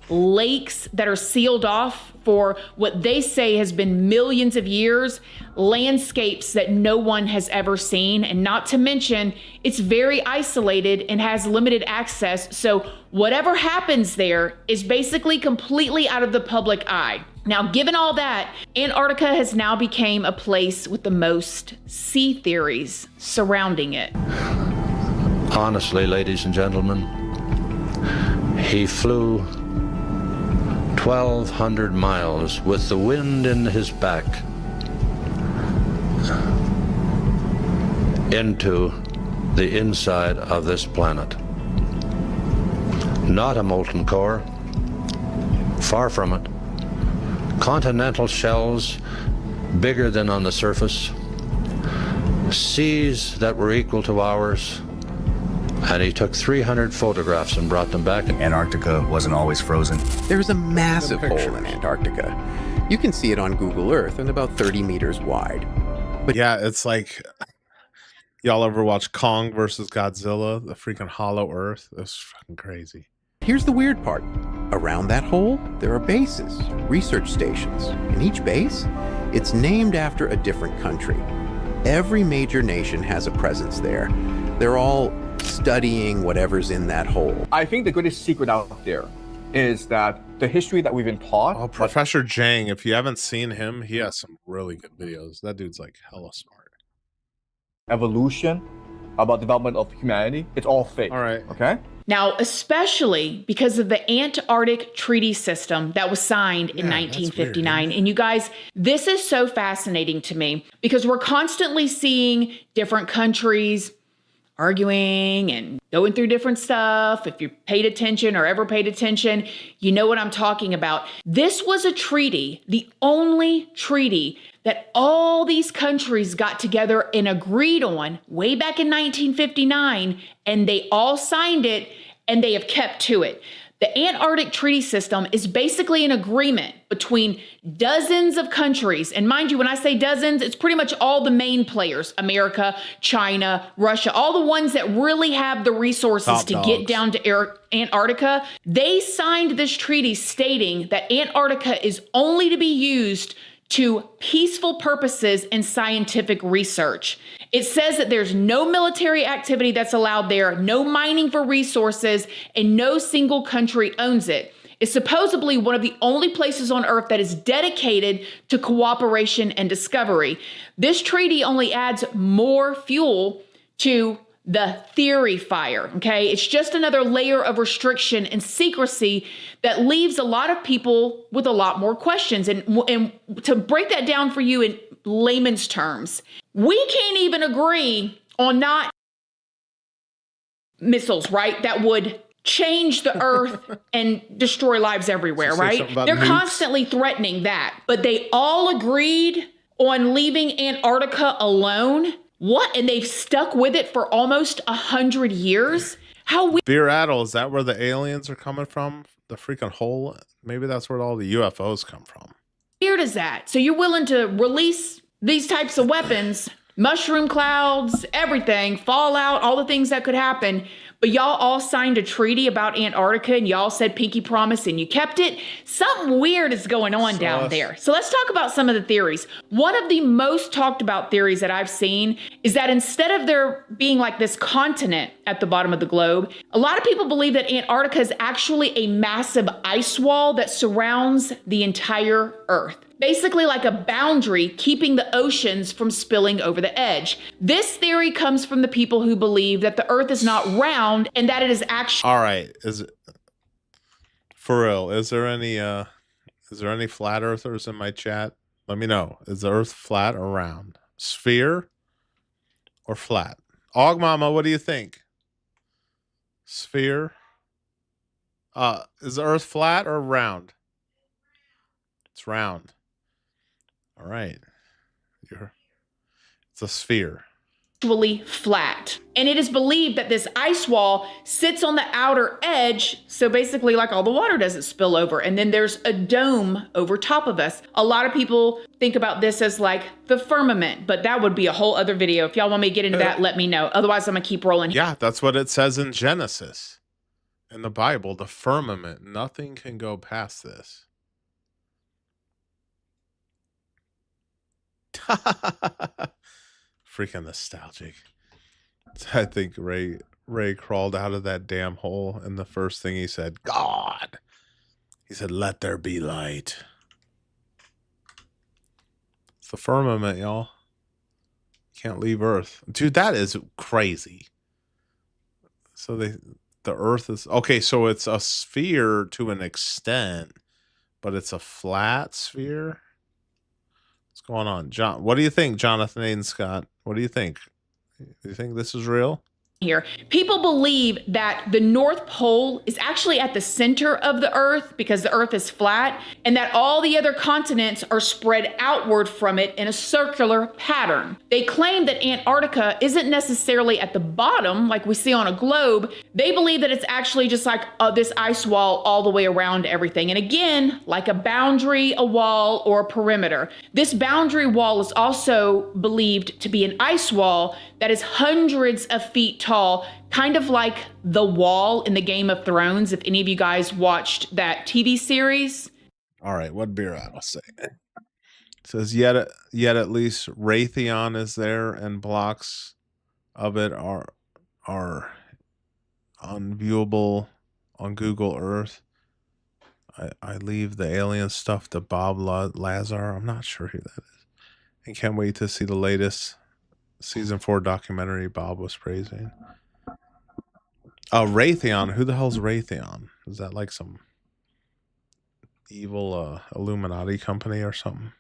Lakes that are sealed off for what they say has been millions of years, landscapes that no one has ever seen, and not to mention, it's very isolated and has limited access, so whatever happens there is basically completely out of the public eye. Now, given all that, Antarctica has now become a place with the most sea theories surrounding it. Honestly, ladies and gentlemen, he flew 1,200 miles with the wind in his back into the inside of this planet. Not a molten core, far from it. Continental shells bigger than on the surface, seas that were equal to ours, and he took 300 photographs and brought them back. Antarctica wasn't always frozen. There's a massive hole in Antarctica. You can see it on Google Earth and about 30 meters wide. But yeah, it's like, y'all ever watch Kong versus Godzilla? The freaking hollow Earth? That's fucking crazy. Here's the weird part. Around that hole, there are bases, research stations. And each base, it's named after a different country. Every major nation has a presence there. They're all studying whatever's in that hole. I think the greatest secret out there is that the history that we've been taught. Oh, Professor Jang, if you haven't seen him, he has some really good videos. That dude's like hella smart. Evolution, about development of humanity, it's all fake. All right. Okay? Now, especially because of the Antarctic Treaty System that was signed in 1959. And you guys, this is so fascinating to me because we're constantly seeing different countries arguing and going through different stuff. If you paid attention or ever paid attention, you know what I'm talking about. This was a treaty, the only treaty that all these countries got together and agreed on way back in 1959, and they all signed it and they have kept to it. The Antarctic Treaty System is basically an agreement between dozens of countries. And mind you, when I say dozens, it's pretty much all the main players, America, China, Russia, all the ones that really have the resources to get down to Antarctica. They signed this treaty stating that Antarctica is only to be used to peaceful purposes and scientific research. It says that there's no military activity that's allowed there, no mining for resources, and no single country owns it. It's supposedly one of the only places on Earth that is dedicated to cooperation and discovery. This treaty only adds more fuel to the theory fire, okay? It's just another layer of restriction and secrecy that leaves a lot of people with a lot more questions. And to break that down for you in layman's terms, we can't even agree on not missiles, right? That would change the Earth and destroy lives everywhere, right? They're constantly threatening that, but they all agreed on leaving Antarctica alone. What? And they've stuck with it for almost 100 years? How weird. Beer Addle, is that where the aliens are coming from? The freaking hole? Maybe that's where all the UFOs come from. Weird is that? So you're willing to release these types of weapons, mushroom clouds, everything, fallout, all the things that could happen, but y'all all signed a treaty about Antarctica and y'all said pinky promise and you kept it. Something weird is going on down there. So let's talk about some of the theories. One of the most talked about theories that I've seen is that instead of there being like this continent at the bottom of the globe, a lot of people believe that Antarctica is actually a massive ice wall that surrounds the entire Earth. Basically like a boundary keeping the oceans from spilling over the edge. This theory comes from the people who believe that the Earth is not round and that it is actually— All right, is it for real? Is there any flat earthers in my chat? Let me know. Is the Earth flat or round? Sphere or flat? Aug Mama, what do you think? Sphere? Is the Earth flat or round? It's round. All right. It's a sphere. Actually flat. And it is believed that this ice wall sits on the outer edge, so basically like all the water doesn't spill over, and then there's a dome over top of us. A lot of people think about this as like the firmament, but that would be a whole other video. If y'all want me to get into that, let me know. Otherwise, I'm gonna keep rolling. Yeah, that's what it says in Genesis. In the Bible, the firmament. Nothing can go past this. Freaking nostalgic. I think Ray crawled out of that damn hole, and the first thing he said, God. He said, let there be light. It's the firmament, y'all. Can't leave Earth. Dude, that is crazy. So the Earth is okay. So it's a sphere to an extent, but it's a flat sphere. What's going on, John? What do you think, Jonathan Aiden Scott? What do you think? Do you think this is real? Here, people believe that the North Pole is actually at the center of the Earth because the Earth is flat, and that all the other continents are spread outward from it in a circular pattern. They claim that Antarctica isn't necessarily at the bottom like we see on a globe. They believe that it's actually just like this ice wall all the way around everything. And again, like a boundary, a wall, or a perimeter. This boundary wall is also believed to be an ice wall that is hundreds of feet tall, kind of like the wall in the Game of Thrones, if any of you guys watched that TV series. All right, what beer I'll say. It says yet at least Raytheon is there, and blocks of it are unviewable on Google Earth. I leave the alien stuff to Bob Lazar. I'm not sure who that is. And can't wait to see the latest season 4 documentary Bob was praising. Raytheon. Who the hell's Raytheon? Is that like some evil Illuminati company or something?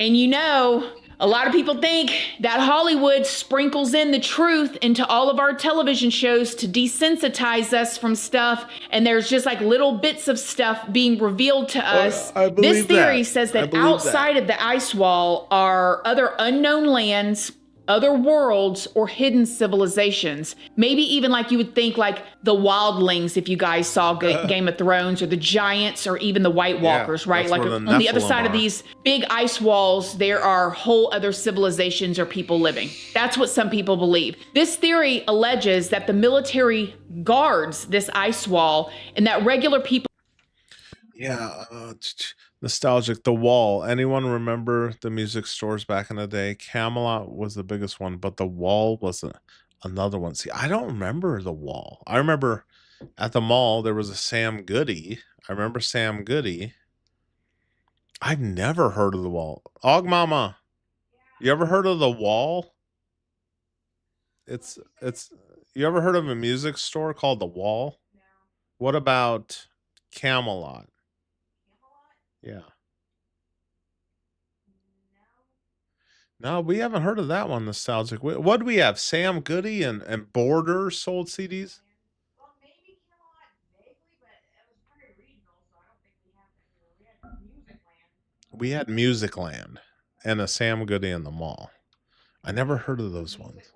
And you know, a lot of people think that Hollywood sprinkles in the truth into all of our television shows to desensitize us from stuff, and there's just like little bits of stuff being revealed to us. This theory says that outside of the ice wall are other unknown lands, other worlds, or hidden civilizations. Maybe even like you would think like the wildlings, if you guys saw Game of Thrones, or the giants, or even the White Walkers, right? Like on the other side of these big ice walls, there are whole other civilizations or people living. That's what some people believe. This theory alleges that the military guards this ice wall and that regular people. Yeah, nostalgic. The Wall. Anyone remember the music stores back in the day? Camelot was the biggest one, but the Wall was another one. See, I don't remember the Wall. I remember at the mall there was a Sam Goody. I remember Sam Goody. I've never heard of the Wall. Og Mama, you ever heard of the Wall? It's you ever heard of a music store called the Wall? No. What about Camelot? Yeah. No, we haven't heard of that one, nostalgic. What do we have? Sam Goody and Borders sold CDs? Well, maybe Camelot vaguely, but it was very regional, so I don't think we have that. We had Musicland. We had Musicland and a Sam Goody in the mall. I never heard of those ones.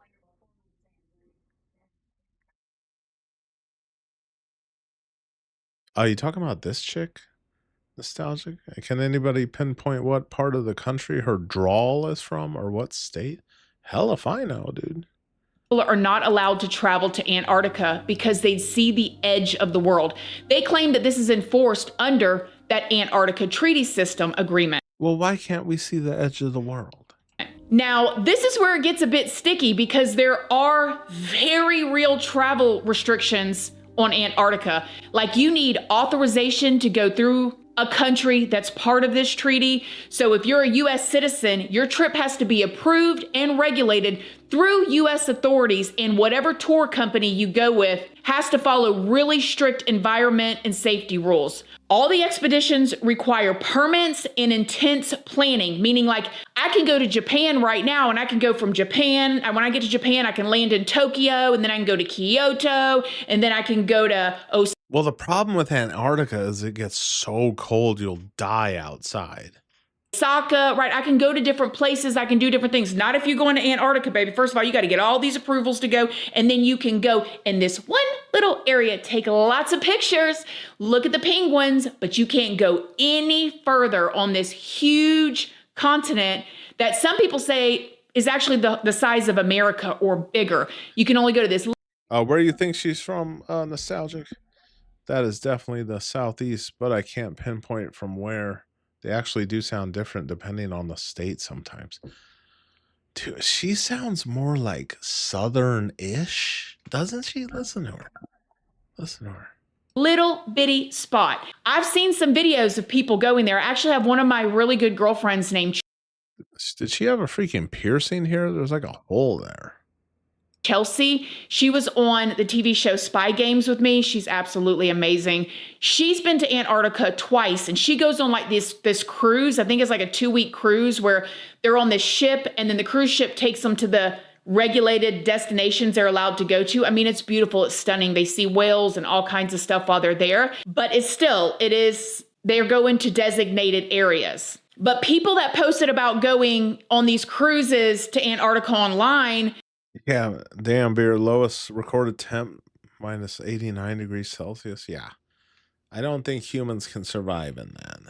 Are you talking about this chick? Nostalgic? Can anybody pinpoint what part of the country her drawl is from, or what state? Hell if I know, dude. People are not allowed to travel to Antarctica because they'd see the edge of the world. They claim that this is enforced under that Antarctica Treaty System agreement. Well, why can't we see the edge of the world? Now, this is where it gets a bit sticky because there are very real travel restrictions on Antarctica. Like, you need authorization to go through a country that's part of this treaty. So if you're a US citizen, your trip has to be approved and regulated through US authorities, and whatever tour company you go with has to follow really strict environment and safety rules. All the expeditions require permits and intense planning, meaning like I can go to Japan right now, and I can go from Japan, and when I get to Japan, I can land in Tokyo, and then I can go to Kyoto, and then I can go to Osaka. Well, the problem with Antarctica is it gets so cold you'll die outside. Right? I can go to different places. I can do different things. Not if you're going to Antarctica, baby. First of all, you got to get all these approvals to go, and then you can go in this one little area, take lots of pictures, look at the penguins, but you can't go any further on this huge continent that some people say is actually the size of America or bigger. You can only go to this. Where do you think she's from, Nostalgic? That is definitely the southeast, but I can't pinpoint from where. They actually do sound different depending on the state sometimes. Dude, she sounds more like southern-ish, doesn't she? Listen to her. Listen to her. Little bitty spot. I've seen some videos of people going there. I actually have one of my really good girlfriends named. Did she have a freaking piercing here? There's like a hole there. Chelsea. She was on the TV show Spy Games with me. She's absolutely amazing. She's been to Antarctica twice, and she goes on like this cruise. I think it's like a 2-week cruise where they're on this ship, and then the cruise ship takes them to the regulated destinations they're allowed to go to. I mean, it's beautiful. It's stunning. They see whales and all kinds of stuff while they're there, but they're going to designated areas. But people that posted about going on these cruises to Antarctica online. Yeah, damn beer, lowest recorded temp minus 89 degrees Celsius. Yeah. I don't think humans can survive in that.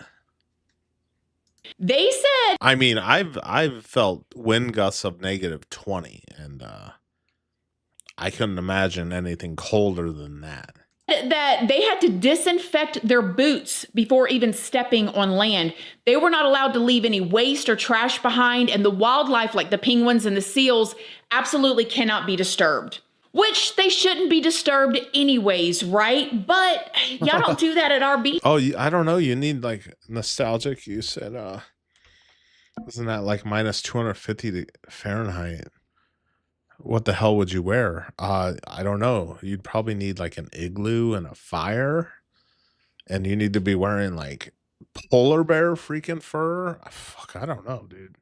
They said, I mean, I've felt wind gusts of negative 20, and I couldn't imagine anything colder than that. That they had to disinfect their boots before even stepping on land. They were not allowed to leave any waste or trash behind, and the wildlife like the penguins and the seals absolutely cannot be disturbed. Which they shouldn't be disturbed anyways, right? But y'all don't do that at our beach. Oh, I don't know. You need like nostalgic. You said, isn't that like minus 250 Fahrenheit? What the hell would you wear? I don't know. You'd probably need like an igloo and a fire. And you need to be wearing like polar bear freaking fur. Fuck, I don't know, dude.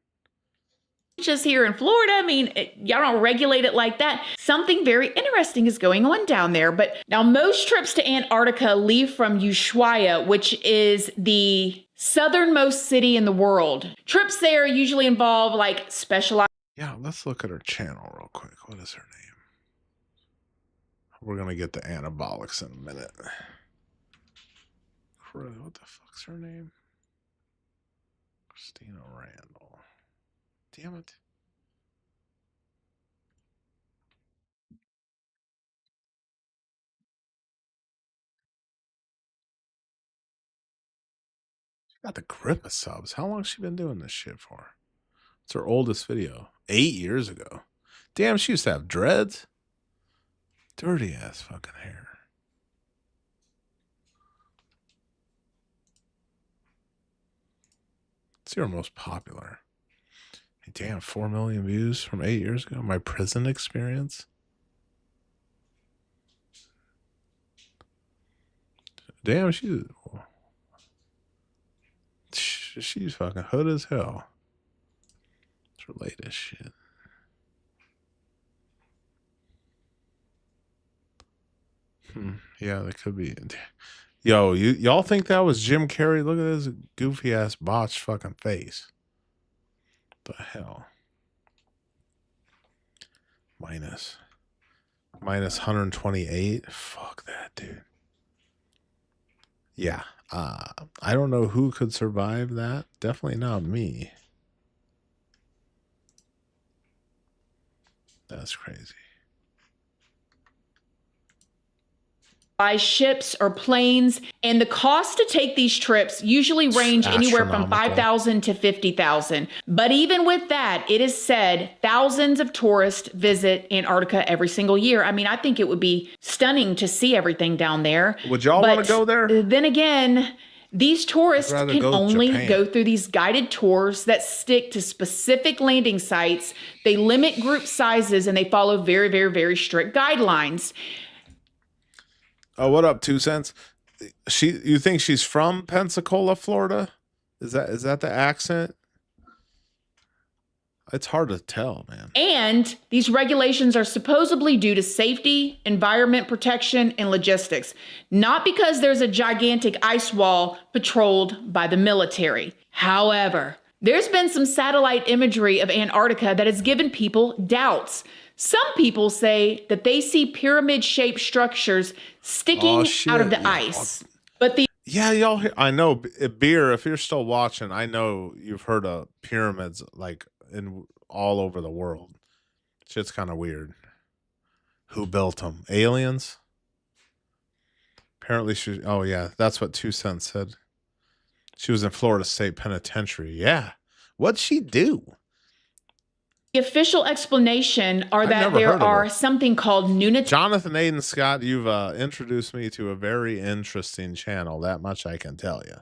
Just here in Florida, I mean, y'all don't regulate it like that. Something very interesting is going on down there. But now most trips to Antarctica leave from Ushuaia, which is the southernmost city in the world. Trips there usually involve like specialized. Yeah, let's look at her channel real quick. What is her name? We're going to get the anabolics in a minute. What the fuck's her name? Christina Randall. Damn it. She got the grip of subs. How long has she been doing this shit for? It's her oldest video. 8 years ago. Damn, she used to have dreads. Dirty ass fucking hair. Let's see her most popular. Damn, 4 million views from 8 years ago. My prison experience. Damn, she's fucking hood as hell. It's her latest shit. Yeah, that could be. Yo, y'all think that was Jim Carrey? Look at this goofy ass botched fucking face. The hell? Minus 128. Fuck that, dude. Yeah. I don't know who could survive that. Definitely not me. That's crazy. By ships or planes, and the cost to take these trips usually range anywhere from $5,000 to $50,000. But even with that, it is said thousands of tourists visit Antarctica every single year. I mean, I think it would be stunning to see everything down there. Would y'all want to go there? Then again, these tourists can only go through these guided tours that stick to specific landing sites. They limit group sizes and they follow very, very, very strict guidelines. Oh, what up, 2 cents? You think she's from Pensacola, Florida? Is that the accent? It's hard to tell, man. And these regulations are supposedly due to safety, environment protection, and logistics, not because there's a gigantic ice wall patrolled by the military. However, there's been some satellite imagery of Antarctica that has given people doubts. Some people say that they see pyramid-shaped structures sticking out of the ice. But y'all. I know, Beer. If you're still watching, I know you've heard of pyramids like in all over the world. Shit's kind of weird. Who built them? Aliens? Apparently, she. Oh yeah, that's what 2 cents said. She was in Florida State Penitentiary. Yeah, what'd she do? the official explanation are that there are something called Nuked. Jonathan Aiden Scott, you've introduced me to a very interesting channel. That much I can tell you.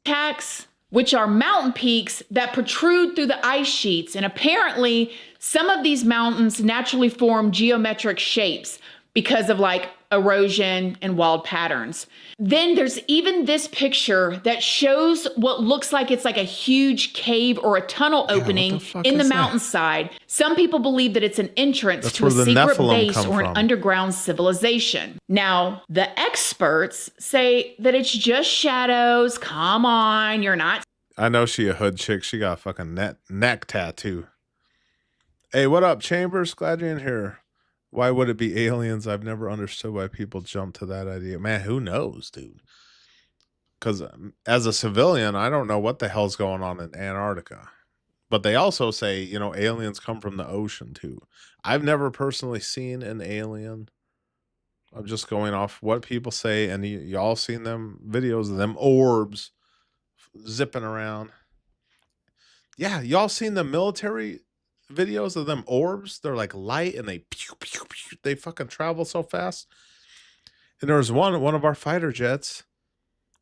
Attacks which are mountain peaks that protrude through the ice sheets. And apparently, some of these mountains naturally form geometric shapes because of like erosion and wild patterns. Then there's even this picture that shows what looks like it's like a huge cave or a tunnel opening in the mountainside. Some people believe that it's an entrance to a secret base or an underground civilization. Now, the experts say that it's just shadows. Come on, you're not. I know she a hood chick. She got a fucking neck tattoo. Hey, what up, Chambers? Glad you're in here. Why would it be aliens? I've never understood why people jump to that idea. Man, who knows, dude? Because as a civilian, I don't know what the hell's going on in Antarctica. But they also say, you know, aliens come from the ocean, too. I've never personally seen an alien. I'm just going off what people say. And y'all seen them videos of them orbs zipping around. Yeah, y'all seen the military videos of them orbs? They're like light and they pew, pew, pew, they fucking travel so fast. And there was one of our fighter jets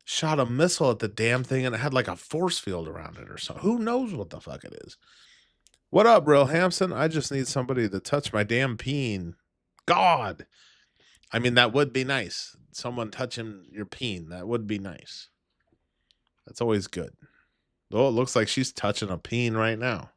shot a missile at the damn thing and it had like a force field around it or something. Who knows what the fuck it is? What up, Real Hampson? I just need somebody to touch my damn peen. God. I mean, that would be nice. Someone touching your peen. That would be nice. That's always good. Oh, it looks like she's touching a peen right now.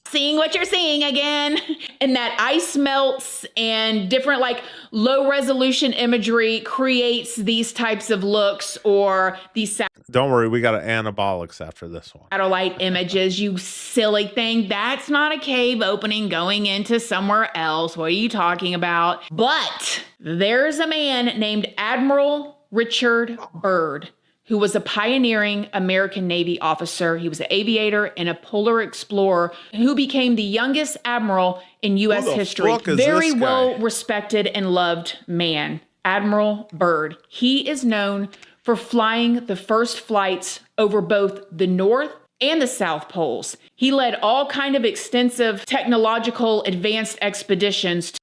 Seeing what you're seeing again. And that ice melts and different like low resolution imagery creates these types of looks or these don't worry, we got anabolics after this one. Satellite images, you silly thing. That's not a cave opening going into somewhere else. What are you talking about? But there's a man named Admiral Richard Byrd, who was a pioneering American Navy officer. He was an aviator and a polar explorer who became the youngest admiral in U.S. history. Very well respected and loved man, Admiral Byrd. He is known for flying the first flights over both the North and the South Poles. He led all kind of extensive technological advanced expeditions.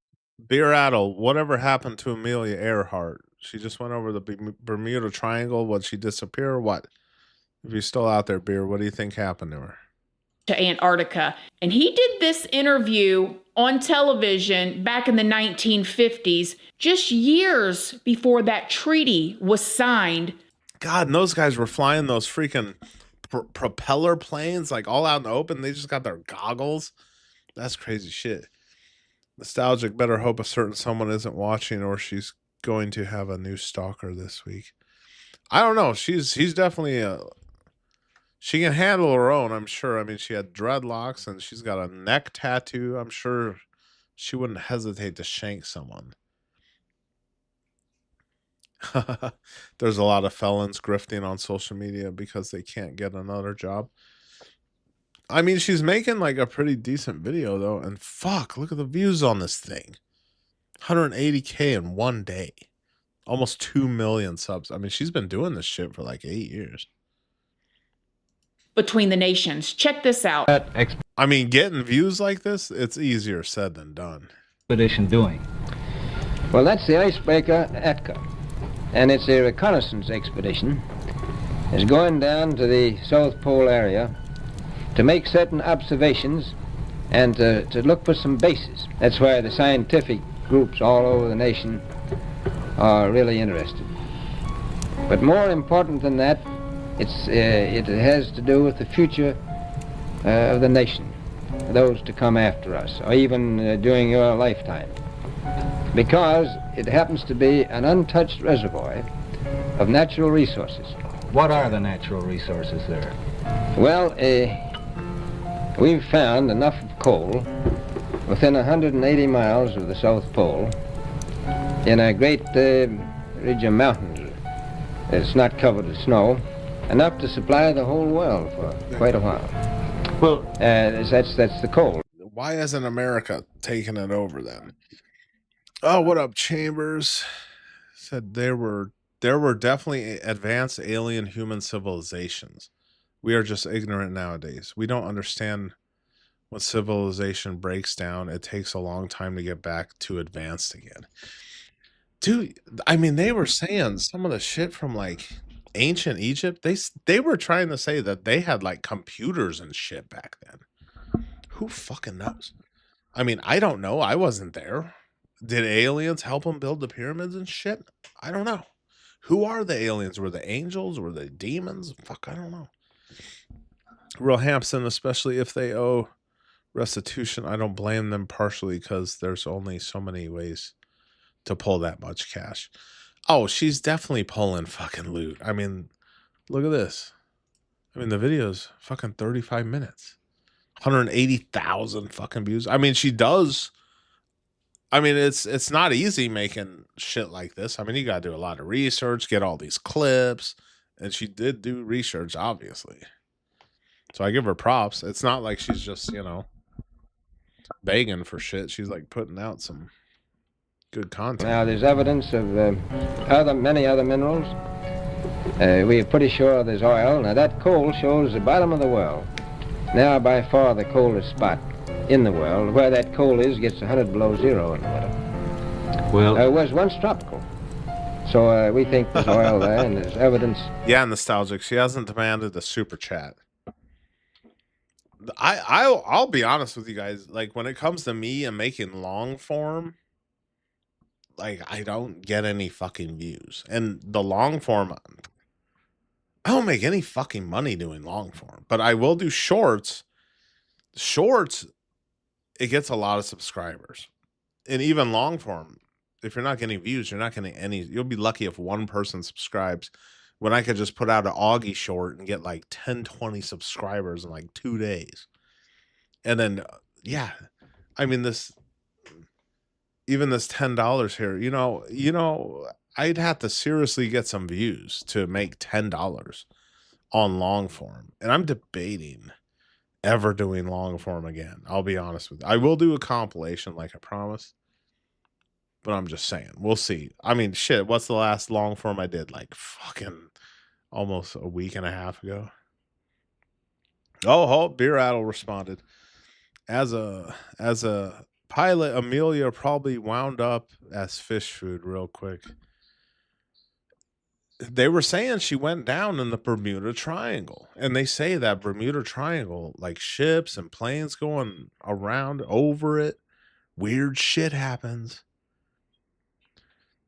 Beer Addle, whatever happened to Amelia Earhart? She just went over the Bermuda Triangle. Would she disappear or what? If you're still out there, Beer, what do you think happened to her? To Antarctica. And he did this interview on television back in the 1950s, just years before that treaty was signed. God, and those guys were flying those freaking propeller planes, like all out in the open. They just got their goggles. That's crazy shit. Nostalgic better hope a certain someone isn't watching or she's going to have a new stalker this week. I don't know. He's definitely she can handle her own, I'm sure. I mean, she had dreadlocks and she's got a neck tattoo. I'm sure she wouldn't hesitate to shank someone. There's a lot of felons grifting on social media because they can't get another job. I mean, she's making like a pretty decent video though, and fuck, look at the views on this thing. 180K in one day. Almost 2 million subs. I mean, she's been doing this shit for like 8 years. Between the nations. Check this out. I mean, getting views like this, it's easier said than done. Expedition doing? Well, that's the icebreaker Atka. And it's a reconnaissance expedition. It's going down to the South Pole area to make certain observations and to look for some bases. That's where the scientific groups all over the nation are really interested. But more important than that, it has to do with the future of the nation, those to come after us, or even during your lifetime. Because it happens to be an untouched reservoir of natural resources. What are the natural resources there? Well, we've found enough of coal within 180 miles of the South Pole in a great ridge of mountains. It's not covered with snow, enough to supply the whole world for quite a while. Well, that's the coal. Why isn't America taking it over then? Oh, what up, Chambers? Said there were definitely advanced alien human civilizations. We are just ignorant nowadays. We don't understand when civilization breaks down. It takes a long time to get back to advanced again. Dude, I mean, they were saying some of the shit from like ancient Egypt, they were trying to say that they had like computers and shit back then. Who fucking knows? I mean, I don't know. I wasn't there. Did aliens help them build the pyramids and shit? I don't know. Who are the aliens? Were they angels? Were they demons? Fuck, I don't know. Real Hampson, especially if they owe restitution, I don't blame them partially because there's only so many ways to pull that much cash. Oh, she's definitely pulling fucking loot. I mean, look at this. I mean, the video's fucking 35 minutes. 180,000 fucking views. I mean, she does. I mean, it's not easy making shit like this. I mean, you got to do a lot of research, get all these clips, and she did do research, obviously. So I give her props. It's not like she's just, you know, begging for shit. She's like putting out some good content. Now, there's evidence of many other minerals. We're pretty sure there's oil. Now, that coal shows the bottom of the well. Now, by far the coldest spot in the world. Where that coal is gets 100 below zero in the winter. Well, it was once tropical. So we think there's oil there, and there's evidence. Yeah, nostalgic. She hasn't demanded a super chat. I'll be honest with you guys. Like, when it comes to me and making long form, like, I don't get any fucking views. And the long form, I don't make any fucking money doing long form. But I will do shorts. Shorts, it gets a lot of subscribers. And even long form, if you're not getting views, you're not getting any. You'll be lucky if one person subscribes. When I could just put out an Auggie short and get like 10, 20 subscribers in like 2 days. And then, yeah, I mean, even this $10 here, you know, I'd have to seriously get some views to make $10 on long form. And I'm debating ever doing long form again. I'll be honest with you. I will do a compilation like I promised. But I'm just saying, we'll see. I mean, shit, what's the last long form I did? Like fucking almost a week and a half ago. Oh, Beer Rattle responded. As a pilot, Amelia probably wound up as fish food real quick. They were saying she went down in the Bermuda Triangle. And they say that Bermuda Triangle, like ships and planes going around over it, weird shit happens.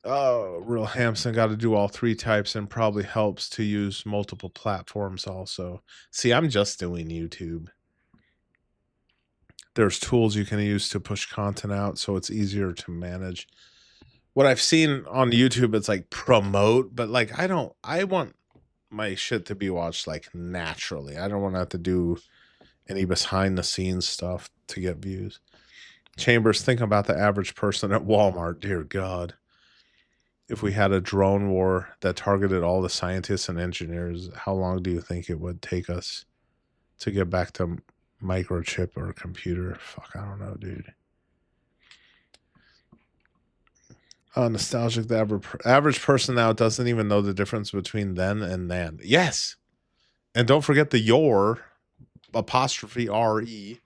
Real Hampson got to do all 3 types and probably helps to use multiple platforms also. See, I'm just doing YouTube. There's tools you can use to push content out so it's easier to manage. What I've seen on YouTube, it's like promote, but like I want my shit to be watched like naturally. I don't want to have to do any behind the scenes stuff to get views. Chambers, think about the average person at Walmart, dear God. If we had a drone war that targeted all the scientists and engineers, how long do you think it would take us to get back to microchip or computer? Fuck, I don't know, dude. Nostalgic, the average person now doesn't even know the difference between then and then. Yes. And don't forget the your, apostrophe R-E.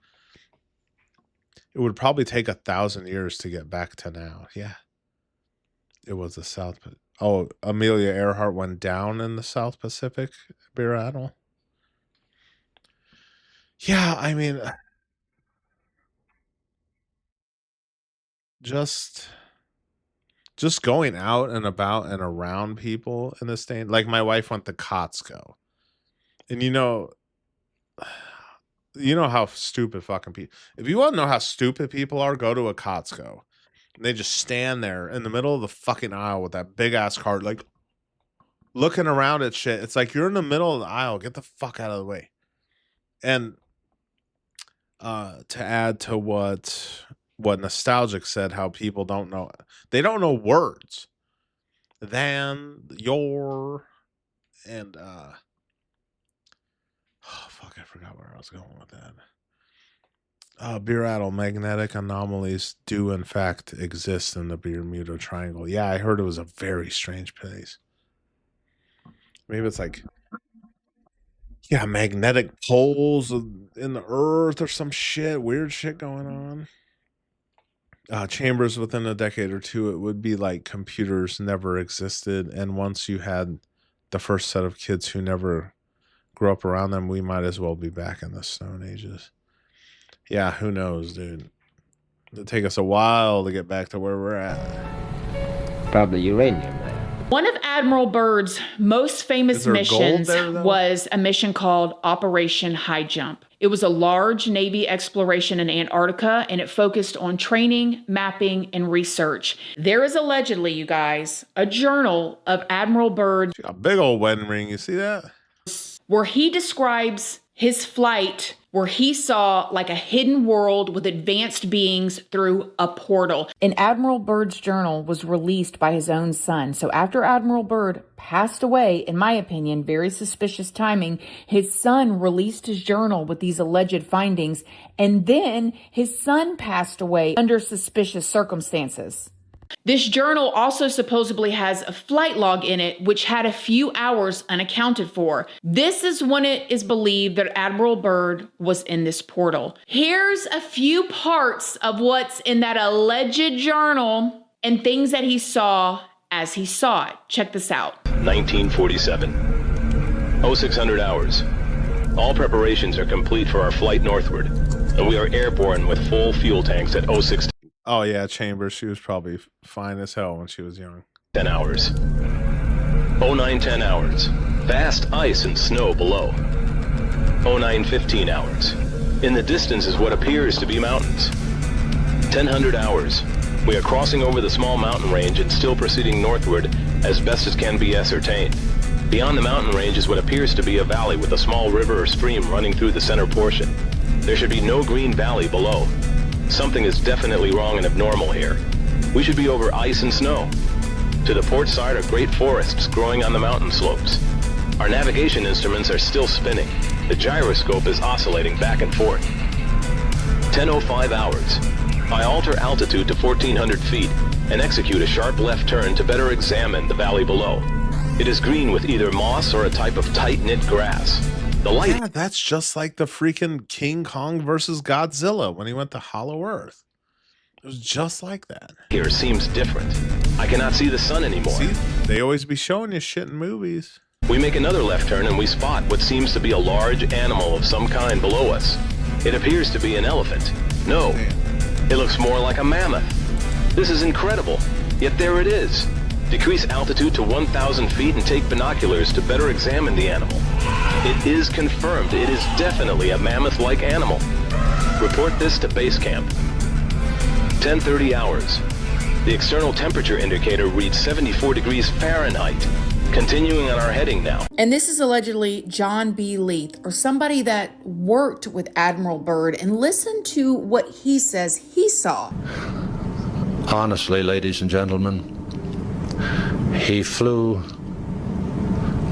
It would probably take 1,000 years to get back to now. Yeah. It was the South. Oh, Amelia Earhart went down in the South Pacific, Beer Rattle. Yeah, I mean, just going out and about and around people in this day. Like my wife went to Costco, and you know how stupid fucking people. If you want to know how stupid people are, go to a Costco. And they just stand there in the middle of the fucking aisle with that big ass cart, like looking around at shit. It's like you're in the middle of the aisle. Get the fuck out of the way. And to add to what Nostalgic said, how people don't know, they don't know words. Than, your, and oh fuck, I forgot where I was going with that. Beer Rattle, magnetic anomalies do in fact exist in the Bermuda Triangle. Yeah, I heard it was a very strange place. Maybe it's like, yeah, magnetic poles in the earth or some shit, weird shit going on. Chambers, within a decade or two, it would be like computers never existed, and once you had the first set of kids who never grew up around them, we might as well be back in the Stone Ages. Yeah, who knows, dude? It'll take us a while to get back to where we're at. Probably uranium. One of Admiral Byrd's most famous missions was a mission called Operation High Jump. It was a large Navy exploration in Antarctica, and it focused on training, mapping, and research. There is allegedly, you guys, a journal of Admiral Byrd. A big old wedding ring, you see that? Where he describes his flight, where he saw like a hidden world with advanced beings through a portal. And Admiral Byrd's journal was released by his own son. So after Admiral Byrd passed away, in my opinion, very suspicious timing, his son released his journal with these alleged findings. And then his son passed away under suspicious circumstances. This journal also supposedly has a flight log in it, which had a few hours unaccounted for. This is when it is believed that Admiral Byrd was in this portal. Here's a few parts of what's in that alleged journal and things that he saw as he saw it. Check this out. 1947. 0600 hours. All preparations are complete for our flight northward, and we are airborne with full fuel tanks at 06. Oh, yeah, Chambers. She was probably fine as hell when she was young. 10 hours. 0910 hours. Vast ice and snow below. 0915 hours. In the distance is what appears to be mountains. 1000 hours. We are crossing over the small mountain range and still proceeding northward as best as can be ascertained. Beyond the mountain range is what appears to be a valley with a small river or stream running through the center portion. There should be no green valley below. Something is definitely wrong and abnormal here. We should be over ice and snow. To the port side are great forests growing on the mountain slopes. Our navigation instruments are still spinning. The gyroscope is oscillating back and forth. 10:05 hours. I alter altitude to 1400 feet and execute a sharp left turn to better examine the valley below. It is green with either moss or a type of tight-knit grass. The light. Yeah, that's just like the freaking King Kong versus Godzilla when he went to Hollow Earth. It was just like that. Here seems different. I cannot see the sun anymore. See, they always be showing you shit in movies. We make another left turn and we spot what seems to be a large animal of some kind below us. It appears to be an elephant. No, it looks more like a mammoth. This is incredible, yet there it is. Decrease altitude to 1,000 feet and take binoculars to better examine the animal. It is confirmed. It is definitely a mammoth-like animal. Report this to base camp. 10:30 hours. The external temperature indicator reads 74 degrees Fahrenheit. Continuing on our heading now. And this is allegedly John B. Leith, or somebody that worked with Admiral Byrd, and listen to what he says he saw. Honestly, ladies and gentlemen, he flew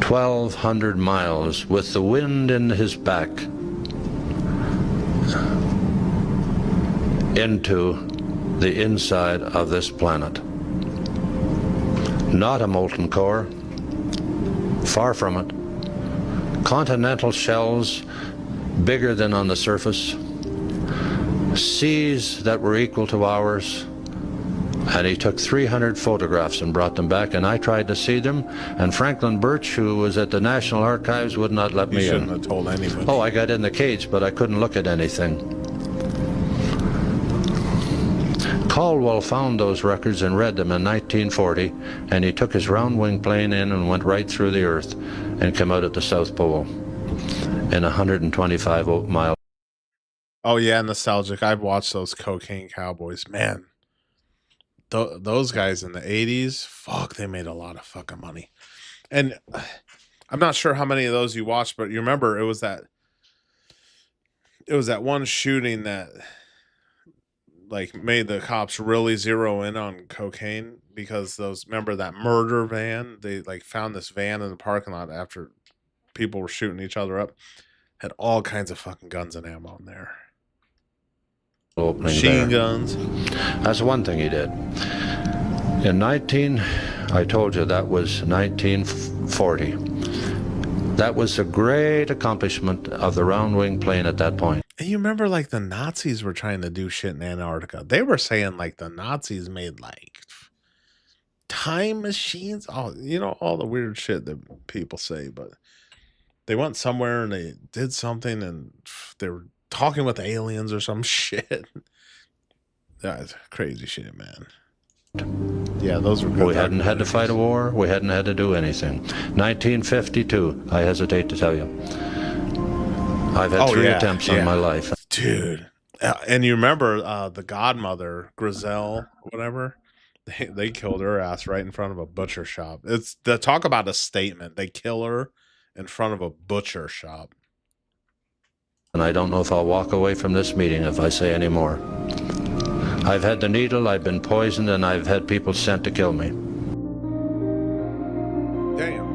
1,200 miles with the wind in his back into the inside of this planet. Not a molten core, far from it. Continental shells bigger than on the surface, seas that were equal to ours. And he took 300 photographs and brought them back, and I tried to see them, and Franklin Birch, who was at the National Archives, would not let me in. You shouldn't have told anybody. Oh, I got in the cage, but I couldn't look at anything. Caldwell found those records and read them in 1940, and he took his round-wing plane in and went right through the Earth and came out at the South Pole in 125 miles. Oh, yeah, nostalgic. I've watched those Cocaine Cowboys. Man. Those guys in the 80s, fuck, they made a lot of fucking money. And I'm not sure how many of those you watched, but you remember it was that one shooting that like made the cops really zero in on cocaine, because remember that murder van? They like found this van in the parking lot after people were shooting each other up. Had all kinds of fucking guns and ammo in there. Machine guns. That's one thing he did. I told you that was 1940. That was a great accomplishment of the round-wing plane at that point. And you remember like the Nazis were trying to do shit in Antarctica. They were saying like the Nazis made like time machines. Oh, you know, all the weird shit that people say, but they went somewhere and they did something and they were talking with aliens or some shit. That's crazy shit, man. Yeah, those were good. We hadn't had to fight a war. We hadn't had to do anything. 1952, I hesitate to tell you. I've had three attempts on my life. Dude. And you remember the godmother, Griselle, whatever? They killed her ass right in front of a butcher shop. It's the talk about a statement. They kill her in front of a butcher shop. And I don't know if I'll walk away from this meeting if I say any more. I've had the needle, I've been poisoned, and I've had people sent to kill me. Damn.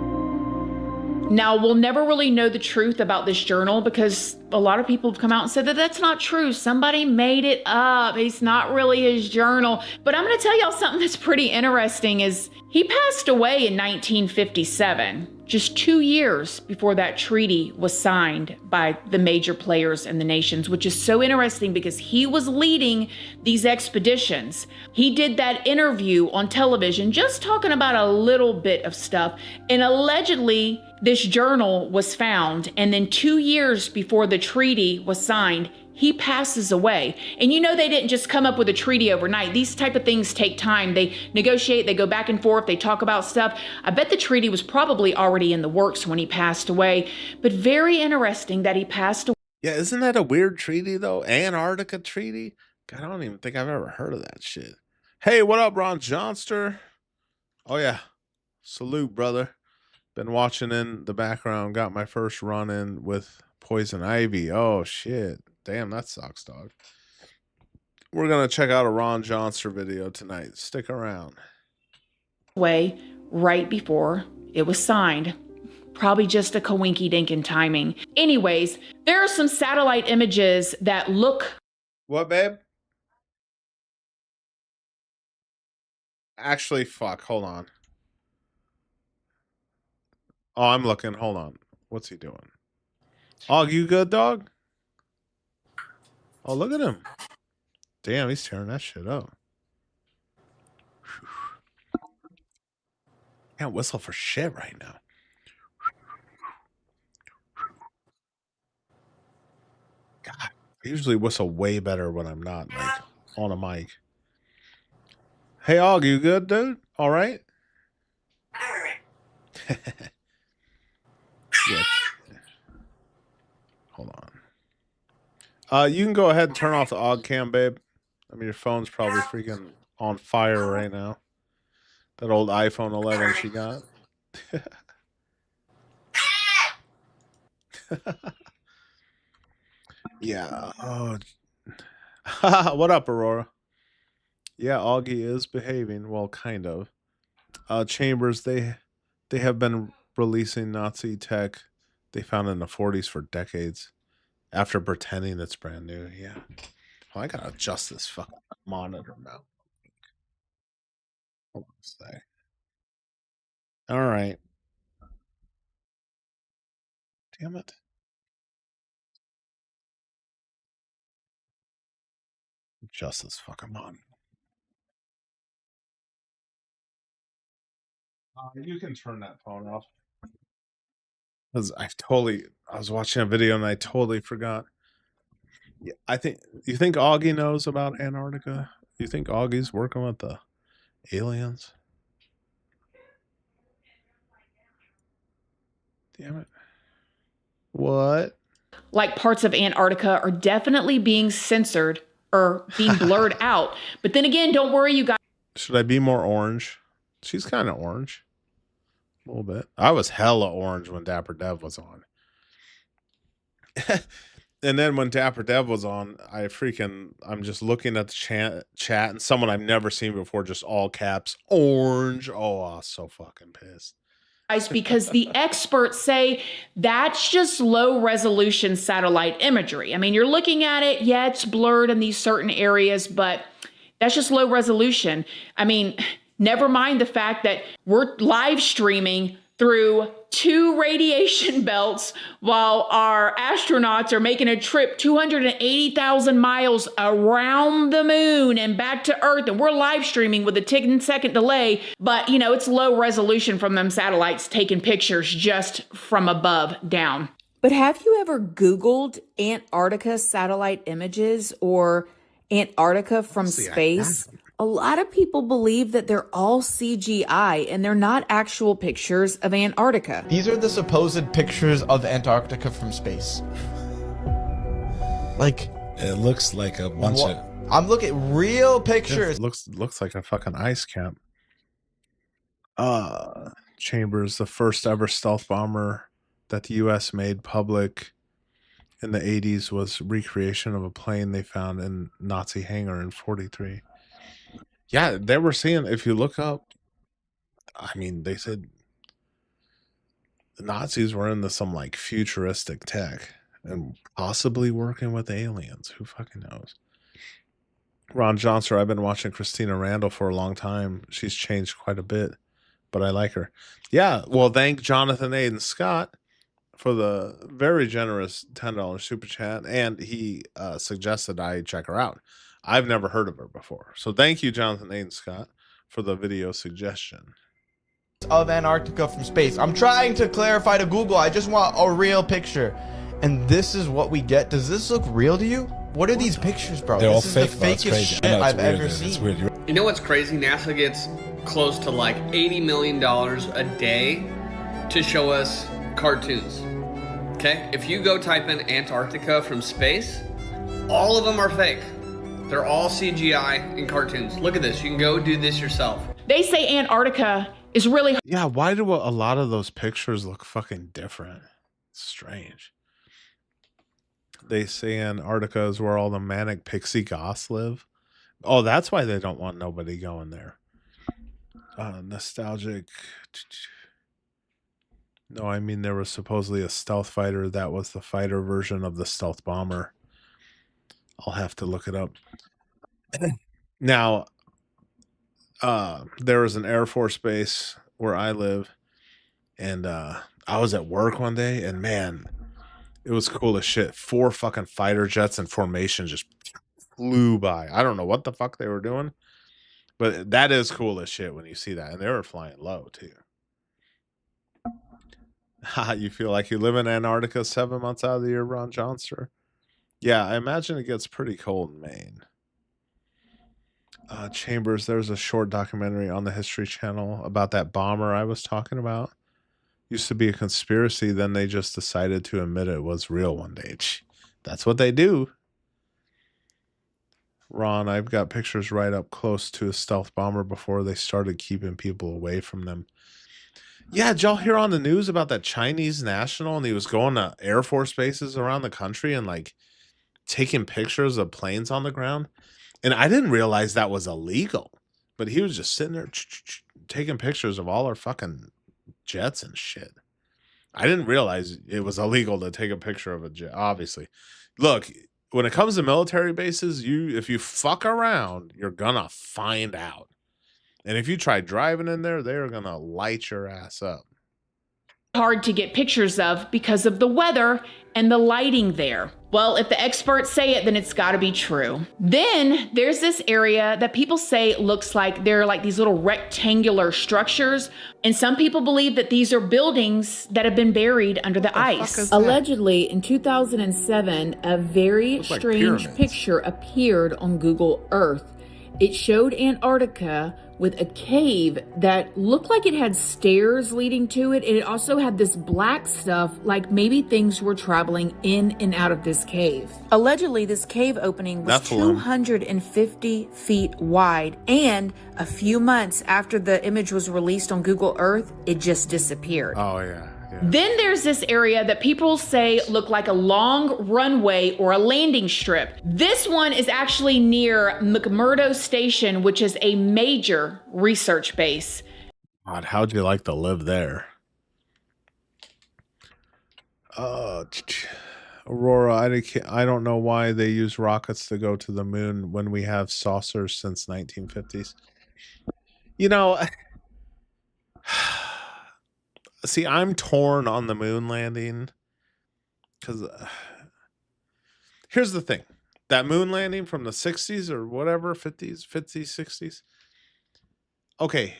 Now, we'll never really know the truth about this journal because a lot of people have come out and said that that's not true. Somebody made it up. It's not really his journal. But I'm going to tell y'all something that's pretty interesting is he passed away in 1957, just 2 years before that treaty was signed by the major players and the nations, which is so interesting because he was leading these expeditions. He did that interview on television, just talking about a little bit of stuff. And allegedly, this journal was found. And then 2 years before the treaty was signed, he passes away. And you know, they didn't just come up with a treaty overnight. These type of things take time. They negotiate, they go back and forth, they talk about stuff. I bet the treaty was probably already in the works when he passed away, but very interesting that he passed away. Yeah, isn't that a weird treaty though? Antarctica Treaty? God, I don't even think I've ever heard of that shit. Hey, what up, Ron Johnster? Oh yeah, salute, brother. Been watching in the background. Got my first run in with poison ivy. Oh shit. Damn, that sucks, dog. We're going to check out a Ron Johnster video tonight. Stick around. Way right before it was signed. Probably just a coinky-dink in timing. Anyways, there are some satellite images that look... What, babe? Actually, fuck. Hold on. Oh, I'm looking. Hold on. What's he doing? Auggie, you good, dog? Oh, look at him. Damn, he's tearing that shit up. Can't whistle for shit right now. God, I usually whistle way better when I'm not like on a mic. Hey, Auggie, you good, dude? All right? Yeah. Hold on. You can go ahead and turn off the Aug cam, babe. I mean, your phone's probably freaking on fire right now. That old iPhone 11 she got. Yeah. Oh. What up, Aurora? Yeah, Auggie is behaving. Well, kind of. Chambers, they have been releasing Nazi tech they found in the 40s for decades. After pretending it's brand new, yeah. Oh, I gotta adjust this fucking monitor now. Hold on a sec. All right. Damn it. Adjust this fucking monitor. You can turn that phone off. Because I was watching a video and I totally forgot. Yeah, you think Auggie knows about Antarctica? You think Augie's working with the aliens? Damn it. What? Like parts of Antarctica are definitely being censored or being blurred out. But then again, don't worry, you guys. Should I be more orange? She's kind of orange. A little bit. I was hella orange when Dapper Dev was on. And then when Dapper Dev was on, I'm just looking at the chat and someone I've never seen before, just all caps, orange. Oh, I was so fucking pissed. Because the experts say that's just low resolution satellite imagery. I mean, you're looking at it, yeah, it's blurred in these certain areas, but that's just low resolution. I mean, never mind the fact that we're live streaming through 2 radiation belts while our astronauts are making a trip 280,000 miles around the moon and back to Earth. And we're live streaming with a 10-second delay, but you know, it's low resolution from them satellites taking pictures just from above down. But have you ever Googled Antarctica satellite images or Antarctica from space? A lot of people believe that they're all CGI and they're not actual pictures of Antarctica. These are the supposed pictures of Antarctica from space. Like, it looks like a bunch of... I'm looking at real pictures. Looks like a fucking ice cap. Chambers, the first ever stealth bomber that the U.S. made public in the 80s, was recreation of a plane they found in Nazi hangar in 43. Yeah, they were seeing, if you look up, I mean, they said the Nazis were into some like futuristic tech and possibly working with aliens. Who fucking knows? Ron Johnson, I've been watching Christina Randall for a long time. She's changed quite a bit, but I like her. Yeah, well, thank Jonathan Aiden Scott for the very generous $10 super chat, and he suggested I check her out. I've never heard of her before. So thank you, Jonathan Aiden Scott, for the video suggestion. Of Antarctica from space. I'm trying to clarify to Google. I just want a real picture. And this is what we get. Does this look real to you? What are these pictures, bro? They're all this fake, is the fakest shit I've ever seen. It's weird. You know what's crazy? NASA gets close to like $80 million a day to show us cartoons. Okay? If you go type in Antarctica from space, all of them are fake. They're all CGI in cartoons. Look at this. You can go do this yourself. They say Antarctica is really... Yeah, why do a lot of those pictures look fucking different? It's strange. They say Antarctica is where all the manic pixie goths live. Oh, that's why they don't want nobody going there. Nostalgic. No, I mean, there was supposedly a stealth fighter that was the fighter version of the stealth bomber. I'll have to look it up. Now, there was an Air Force base where I live, and I was at work one day, and man, it was cool as shit. 4 fucking fighter jets in formation just flew by. I don't know what the fuck they were doing, but that is cool as shit when you see that. And they were flying low, too. You feel like you live in Antarctica 7 months out of the year, Ron Johnster? Yeah, I imagine it gets pretty cold in Maine. Chambers, there's a short documentary on the History Channel about that bomber I was talking about. Used to be a conspiracy, then they just decided to admit it was real one day. That's what they do. Ron, I've got pictures right up close to a stealth bomber before they started keeping people away from them. Yeah, did y'all hear on the news about that Chinese national, and he was going to Air Force bases around the country and like taking pictures of planes on the ground? And I didn't realize that was illegal, but he was just sitting there taking pictures of all our fucking jets and shit. I didn't realize it was illegal to take a picture of a jet, obviously. Look, when it comes to military bases, if you fuck around, you're gonna find out. And if you try driving in there, they're gonna light your ass up. Hard to get pictures of because of the weather and the lighting there. Well, if the experts say it, then it's got to be true. Then there's this area that people say looks like they're like these little rectangular structures. And some people believe that these are buildings that have been buried under the ice. Allegedly, in 2007, a very strange picture appeared on Google Earth. It showed Antarctica with a cave that looked like it had stairs leading to it. And it also had this black stuff, like maybe things were traveling in and out of this cave. Allegedly, this cave opening was 250 feet wide. And a few months after the image was released on Google Earth, it just disappeared. Oh, yeah. Then there's this area that people say look like a long runway or a landing strip. This one is actually near McMurdo Station, which is a major research base. God, how'd you like to live there? Aurora, I don't know why they use rockets to go to the moon when we have saucers since 1950s. You know, See, I'm torn on the moon landing because here's the thing. That moon landing from the 60s or whatever, 50s, 60s. Okay,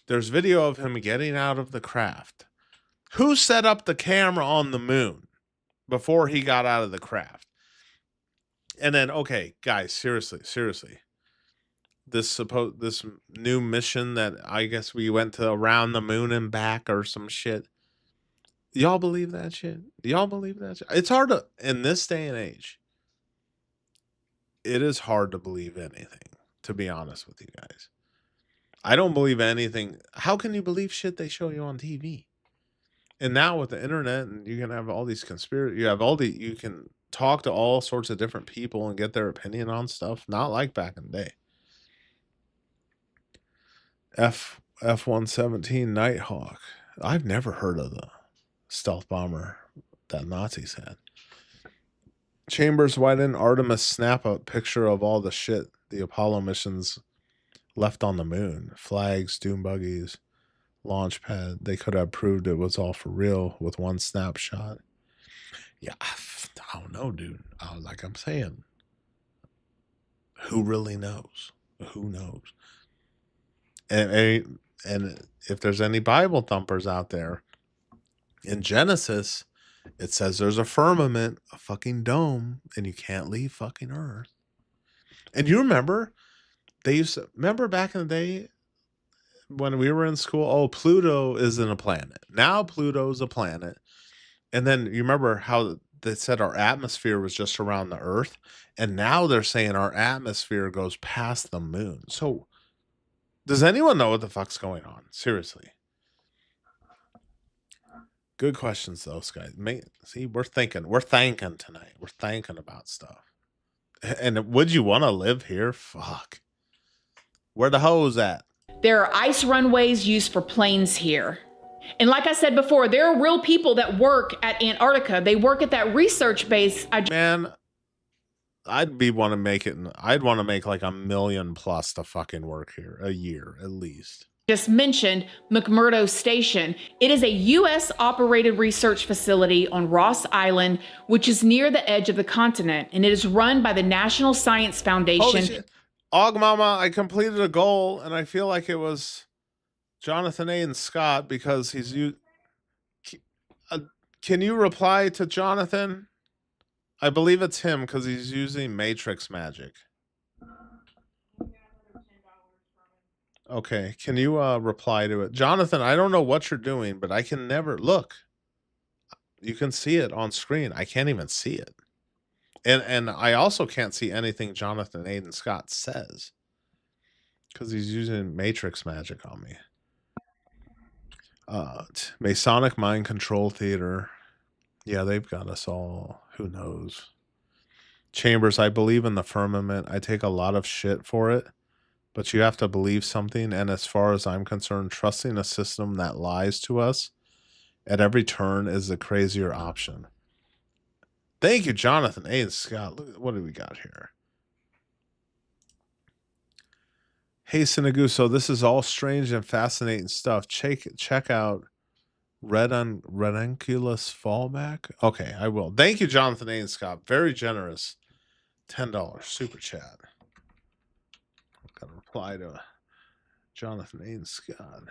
there's video of him getting out of the craft. Who set up the camera on the moon before he got out of the craft? And then, okay, guys, seriously. This new mission that I guess we went to around the moon and back or some shit. Y'all believe that shit? Y'all believe that shit? It's hard to, in this day and age, it is hard to believe anything, to be honest with you guys. I don't believe anything. How can you believe shit they show you on TV? And now with the internet, and you can have all these you can talk to all sorts of different people and get their opinion on stuff. Not like back in the day. F-117 Nighthawk. I've never heard of the stealth bomber that Nazis had. Chambers, why didn't Artemis snap a picture of all the shit the Apollo missions left on the moon? Flags, doom buggies, launch pad. They could have proved it was all for real with one snapshot. Yeah, I don't know, dude. Like I'm saying, who really knows? Who knows? And if there's any Bible thumpers out there, in Genesis, it says there's a firmament, a fucking dome, and you can't leave fucking Earth. And you remember, remember back in the day when we were in school, oh, Pluto isn't a planet. Now Pluto's a planet. And then you remember how they said our atmosphere was just around the Earth, and now they're saying our atmosphere goes past the moon. So does anyone know what the fuck's going on? Seriously. Good questions, those guys. See, we're thinking tonight. We're thinking about stuff. And would you want to live here? Fuck. Where the hoes at? There are ice runways used for planes here. And like I said before, there are real people that work at Antarctica. They work at that research base. Man, I'd want to make it. I'd want to make like $1 million plus to fucking work here a year at least. Just mentioned McMurdo Station. It is a U.S. operated research facility on Ross Island, which is near the edge of the continent, and it is run by the National Science Foundation. Holy shit. Mama, I completed a goal, and I feel like it was Jonathan A. and Scott because he's you. Can you reply to Jonathan? I believe it's him because he's using Matrix magic. Okay, can you reply to it? Jonathan, I don't know what you're doing, but I can never look. You can see it on screen. I can't even see it. And I also can't see anything Jonathan Aiden Scott says because he's using Matrix magic on me. Masonic Mind Control Theater. Yeah, they've got us all. Who knows? Chambers, I believe in the firmament. I take a lot of shit for it. But you have to believe something, and as far as I'm concerned, trusting a system that lies to us at every turn is the crazier option. Thank you, Jonathan A. and Scott. Look, what do we got here? Hey, Sinaguso, this is all strange and fascinating stuff. Check out Redunculus Fallback. Okay, I will. Thank you, Jonathan A. and Scott. Very generous. $10 super chat. I've got to reply to Jonathan A. and Scott.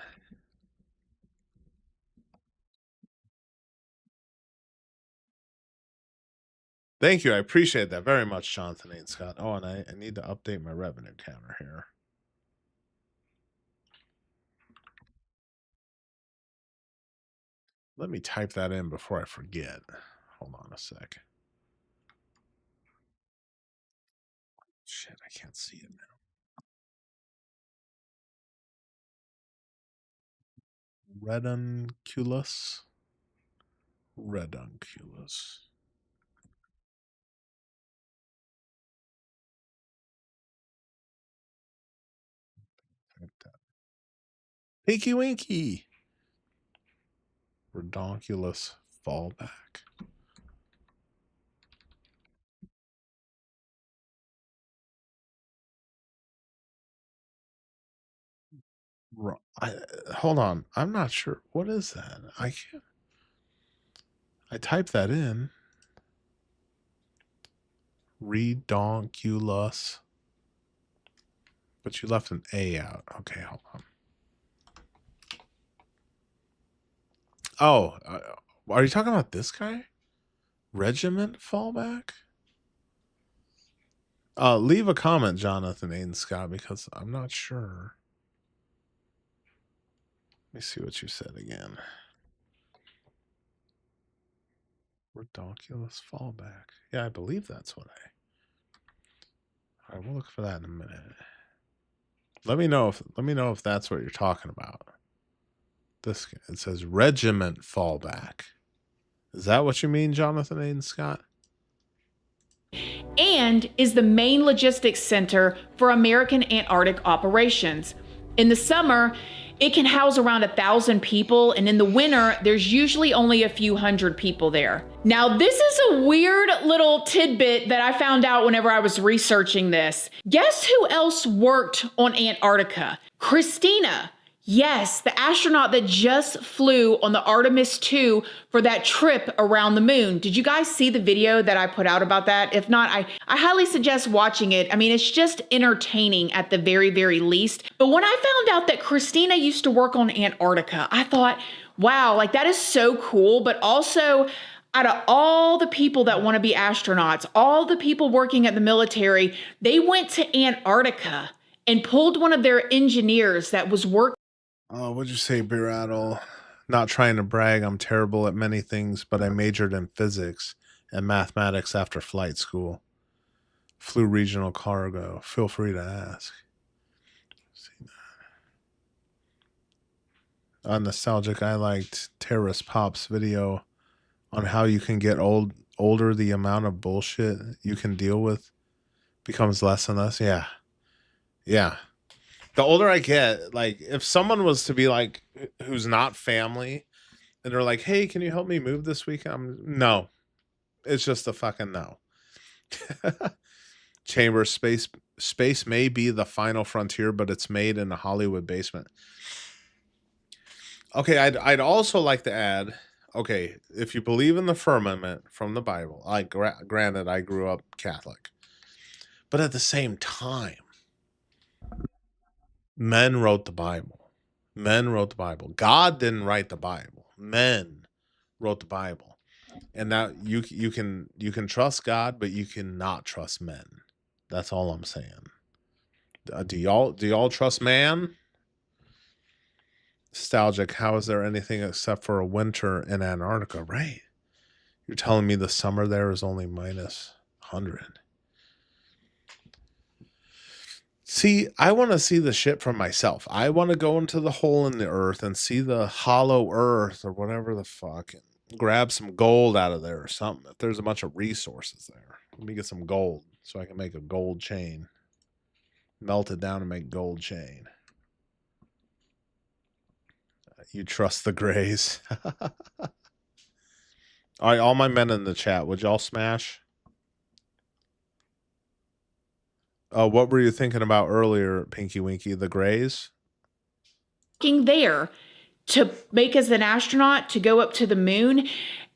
Thank you. I appreciate that very much, Jonathan A. and Scott. Oh, and I need to update my revenue counter here. Let me type that in before I forget. Hold on a sec. Shit, I can't see it now. Redunculus. Redunculus. Pinky Winky. Redonkulus Fallback. Hold on. I'm not sure. What is that? I can't. I typed that in. Redonkulus. But you left an A out. Okay, hold on. Oh, are you talking about this guy? Regiment fallback? Leave a comment, Jonathan Aiden Scott, because I'm not sure. Let me see what you said again. Redonkulus fallback. Yeah, I believe that's what All right, we'll look for that in a minute. Let me know if that's what you're talking about. This, it says regiment fallback. Is that what you mean, Jonathan Aiden Scott? And is the main logistics center for American Antarctic operations. In the summer, it can house around 1,000 people, and in the winter, there's usually only a few hundred people there. Now, this is a weird little tidbit that I found out whenever I was researching this. Guess who else worked on Antarctica? Christina. Yes, the astronaut that just flew on the Artemis 2 for that trip around the moon. Did you guys see the video that I put out about that? If not, I highly suggest watching it. I mean, it's just entertaining at the very, very least. But when I found out that Christina used to work on Antarctica, I thought, wow, like that is so cool. But also, out of all the people that want to be astronauts, all the people working at the military, they went to Antarctica and pulled one of their engineers that was working. Oh, what'd you say, Birattle? Not trying to brag, I'm terrible at many things, but I majored in physics and mathematics after flight school. Flew regional cargo. Feel free to ask. Nostalgic, I liked Terrace Pop's video on how you can get older, the amount of bullshit you can deal with becomes less and less. Yeah. Yeah. The older I get, like, if someone was to be like, who's not family, and they're like, hey, can you help me move this weekend? No. It's just a fucking no. Chamber space may be the final frontier, but it's made in a Hollywood basement. Okay, I'd also like to add, okay, if you believe in the firmament from the Bible, granted, I grew up Catholic, but at the same time, men wrote the Bible. Men wrote the Bible. God didn't write the Bible. Men wrote the Bible. And now you can trust God, but you cannot trust men. That's all I'm saying. Do y'all trust man? Nostalgic. How is there anything except for a winter in Antarctica? Right. You're telling me the summer there is only minus 100. See, I want to see the shit for myself. I want to go into the hole in the earth and see the hollow earth or whatever the fuck, and grab some gold out of there or something. If there's a bunch of resources there, let me get some gold so I can make a gold chain. Melt it down and make gold chain. You trust the Greys. All right, all my men in the chat, would y'all smash? What were you thinking about earlier, Pinky Winky? The Greys? There to make as an astronaut to go up to the moon.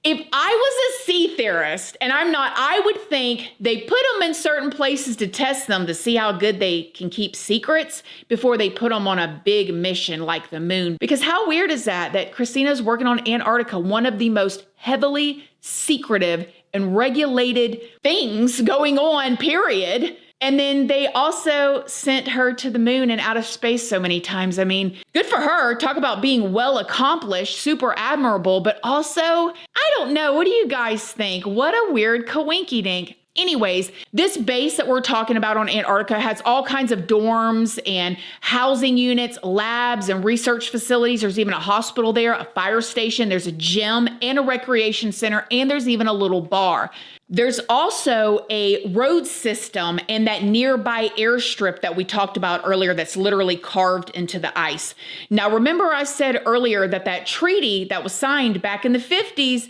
If I was a sea theorist, and I'm not, I would think they put them in certain places to test them to see how good they can keep secrets before they put them on a big mission like the moon. Because how weird is that Christina's working on Antarctica, one of the most heavily secretive and regulated things going on, period. And then they also sent her to the moon and out of space so many times. I mean, good for her. Talk about being well accomplished, super admirable, but also, I don't know. What do you guys think? What a weird coinky dink. Anyways, this base that we're talking about on Antarctica has all kinds of dorms and housing units, labs and research facilities. There's even a hospital there, a fire station, there's a gym and a recreation center, and there's even a little bar. There's also a road system and that nearby airstrip that we talked about earlier that's literally carved into the ice. Now, remember I said earlier that treaty that was signed back in the 50s.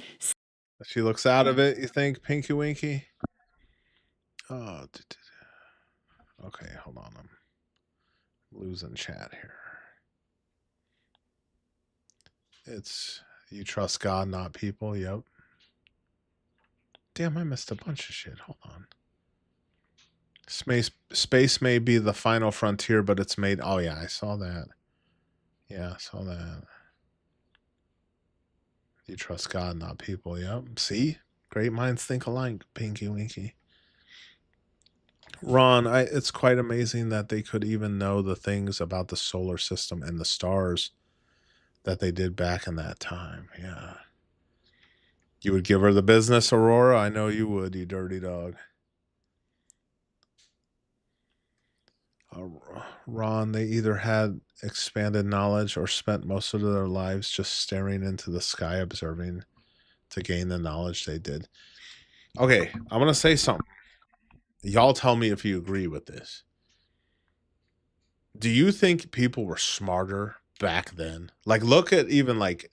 She looks out of it, you think, Pinky Winky? Oh, okay, hold on. I'm losing chat here. It's you trust God, not people. Yep. Damn, I missed a bunch of shit. Hold on. Space may be the final frontier, but it's made. Oh yeah, I saw that. Yeah, I saw that. You trust God, not people. Yep. See? Great minds think alike. Pinky winky. Ron, it's quite amazing that they could even know the things about the solar system and the stars that they did back in that time. Yeah. You would give her the business, Aurora? I know you would, you dirty dog. Ron, they either had expanded knowledge or spent most of their lives just staring into the sky observing to gain the knowledge they did. Okay, I'm going to say something. Y'all tell me if you agree with this. Do you think people were smarter back then? Like, look at even like,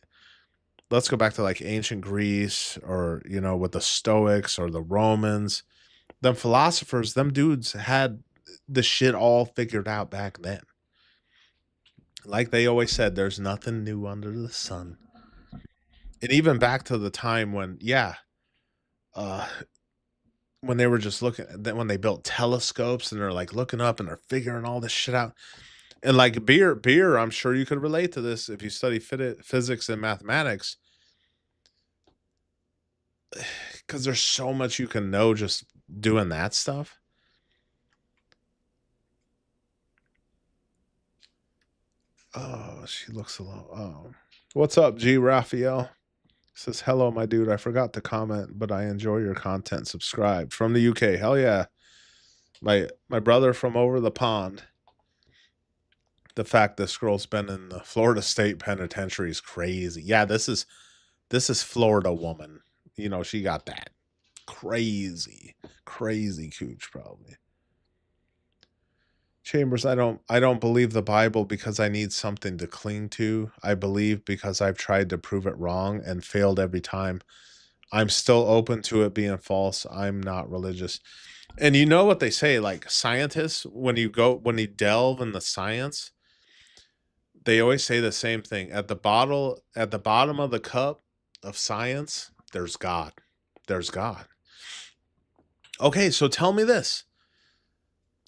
let's go back to like ancient Greece or, you know, with the Stoics or the Romans. Them philosophers, them dudes had the shit all figured out back then. Like they always said, there's nothing new under the sun. And even back to the time when, when they were just looking, when they built telescopes and they're like looking up and they're figuring all this shit out. And like beer, I'm sure you could relate to this if you study physics and mathematics. Because there's so much you can know just doing that stuff. Oh, she looks alone. Oh, what's up, G Raphael? Says hello, my dude. I forgot to comment, but I enjoy your content. Subscribed from the UK. Hell yeah, my brother from over the pond. The fact this girl's been in the Florida State Penitentiary is crazy. Yeah, this is Florida woman. You know, she got that crazy cooch probably. Chambers, I don't believe the Bible because I need something to cling to. I believe because I've tried to prove it wrong and failed every time. I'm still open to it being false. I'm not religious. And you know what they say, like scientists, when you delve in the science, they always say the same thing. At the bottom of the cup of science, there's God. There's God. Okay, so tell me this.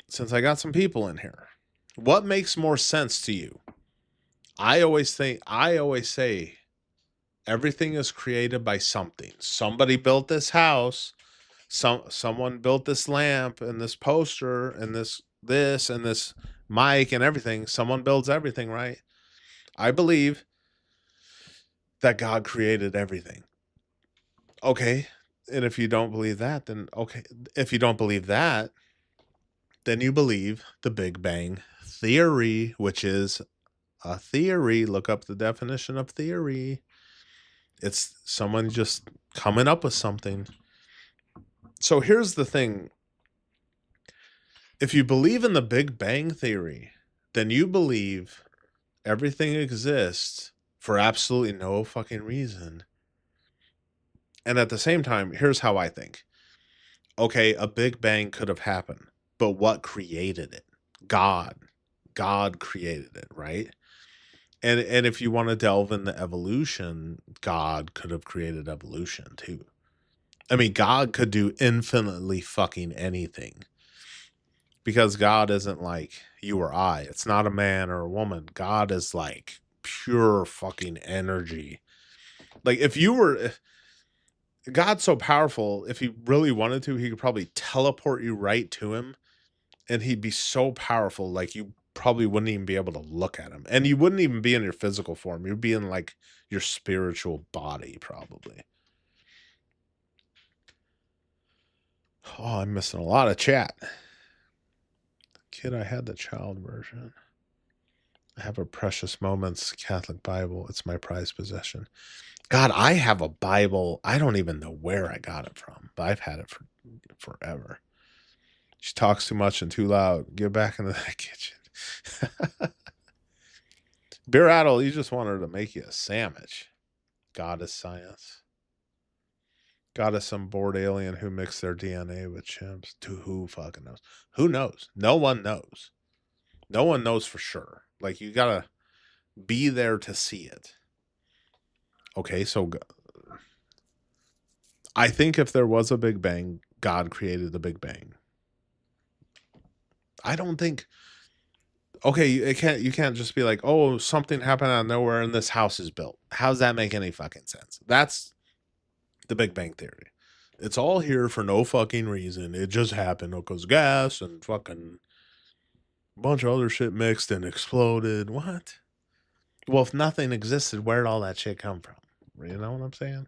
Since I got some people in here, what makes more sense to you? I always say everything is created by something. Somebody built this house. Someone built this lamp and this poster and this and this mic and everything. Someone builds everything, right? I believe that God created everything. Okay. And if you don't believe that, then okay. If you don't believe that, then you believe the Big Bang Theory, which is a theory. Look up the definition of theory. It's someone just coming up with something. So here's the thing. If you believe in the Big Bang Theory, then you believe everything exists for absolutely no fucking reason. And at the same time, here's how I think. Okay, a Big Bang could have happened, but what created it? God. God created it, right? And if you want to delve into evolution, God could have created evolution too. I mean, God could do infinitely fucking anything. Because God isn't like you or I. It's not a man or a woman. God is like pure fucking energy. Like if God's so powerful, if he really wanted to, he could probably teleport you right to him. And he'd be so powerful, like you probably wouldn't even be able to look at him. And you wouldn't even be in your physical form. You'd be in like your spiritual body, probably. Oh, I'm missing a lot of chat. Kid, I had the child version. I have a Precious Moments Catholic Bible. It's my prized possession. God, I have a Bible. I don't even know where I got it from, but I've had it for forever. She talks too much and too loud. Get back into that kitchen. Beer Addle, you just want her to make you a sandwich. Goddess science. Goddess some bored alien who mixed their DNA with chimps. Who fucking knows? Who knows? No one knows. No one knows for sure. Like, you gotta be there to see it. Okay, so I think if there was a Big Bang, God created the Big Bang. I don't think. Okay, you can't just be like, oh, something happened out of nowhere and this house is built. How does that make any fucking sense? That's the Big Bang Theory. It's all here for no fucking reason. It just happened because gas and fucking bunch of other shit mixed and exploded. What? Well, if nothing existed, where'd all that shit come from? You know what I'm saying?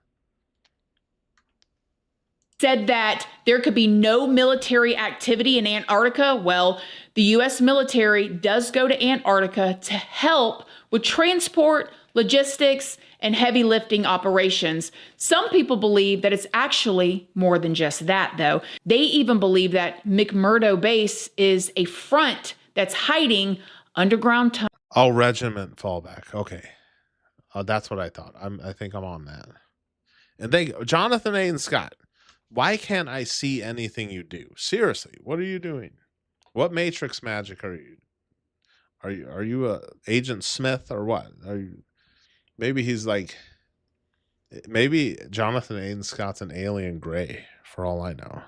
Said that there could be no military activity in Antarctica. Well, the U.S. military does go to Antarctica to help with transport, logistics, and heavy lifting operations. Some people believe that it's actually more than just that, though. They even believe that McMurdo Base is a front that's hiding underground tunnels. Oh, regiment fallback. Okay. That's what I thought. I think I'm on that. And Jonathan A. and Scott, why can't I see anything you do? Seriously, what are you doing? What Matrix magic are you? Are you a Agent Smith or what? Are you? Maybe he's like. Maybe Jonathan A. and Scott's an alien gray, for all I know.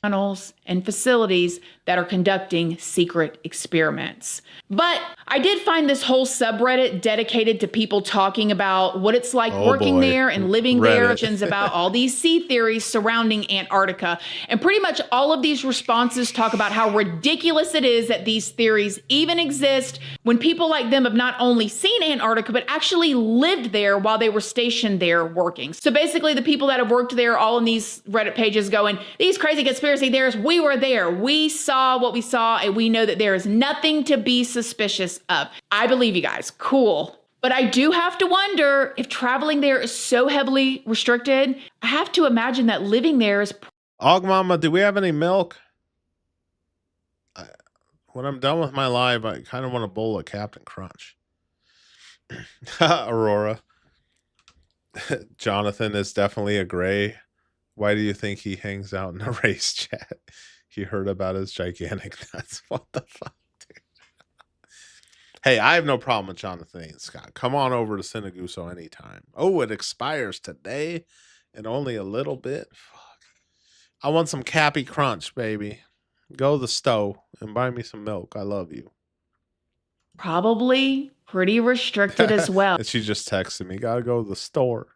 Tunnels and facilities that are conducting secret experiments. But I did find this whole subreddit dedicated to people talking about what it's like working there and living there, about all these sea theories surrounding Antarctica. And pretty much all of these responses talk about how ridiculous it is that these theories even exist when people like them have not only seen Antarctica, but actually lived there while they were stationed there working. So basically the people that have worked there all in these Reddit pages going, these crazy conspiracy theorists, we were there. We saw what we saw, and we know that there is nothing to be suspicious of. I believe you guys. Cool. But I do have to wonder if traveling there is so heavily restricted. I have to imagine that living there is. Og Mama, do we have any milk? When I'm done with my live, I kind of want a bowl of Captain Crunch. Aurora. Jonathan is definitely a gray. Why do you think he hangs out in a race chat? He heard about his gigantic nuts. What the fuck, dude? Hey, I have no problem with Jonathan and Scott. Come on over to Sinaguso anytime. Oh, it expires today and only a little bit. Fuck. I want some Cappy Crunch, baby. Go to the stove and buy me some milk. I love you. Probably pretty restricted as well. And she just texted me, gotta go to the store.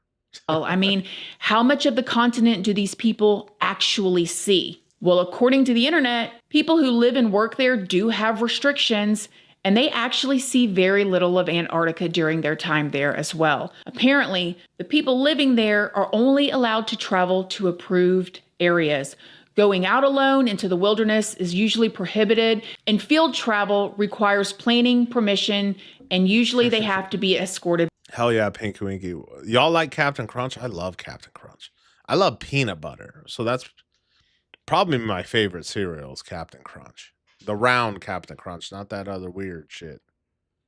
I mean, how much of the continent do these people actually see? Well, according to the internet, people who live and work there do have restrictions, and they actually see very little of Antarctica during their time there as well. Apparently, the people living there are only allowed to travel to approved areas. Going out alone into the wilderness is usually prohibited, and field travel requires planning, permission, and usually they have to be escorted. Hell yeah, Pinky Winky. Y'all like Captain Crunch? I love Captain Crunch. I love peanut butter. So that's probably my favorite cereal is Captain Crunch. The round Captain Crunch, not that other weird shit.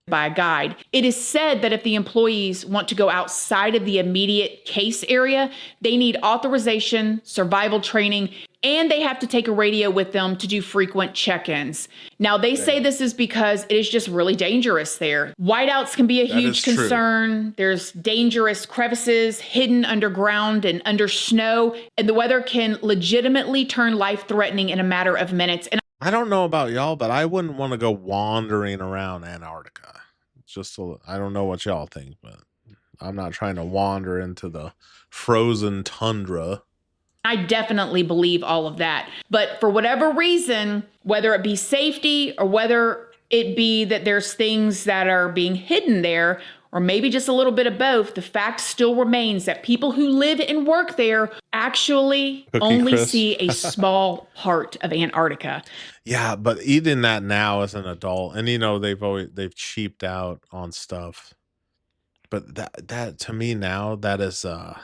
By a guide. It is said that if the employees want to go outside of the immediate case area, they need authorization, survival training, and they have to take a radio with them to do frequent check-ins. Now, they say this is because it is just really dangerous there. Whiteouts can be a huge concern. There's dangerous crevices hidden underground and under snow, and the weather can legitimately turn life-threatening in a matter of minutes. And I don't know about y'all, but I wouldn't want to go wandering around Antarctica. I don't know what y'all think, but I'm not trying to wander into the frozen tundra. I definitely believe all of that. But for whatever reason, whether it be safety or whether it be that there's things that are being hidden there, or maybe just a little bit of both, the fact still remains that people who live and work there actually only see a small part of Antarctica. Yeah, but eating that now as an adult, and you know they've cheaped out on stuff, but that to me now that is a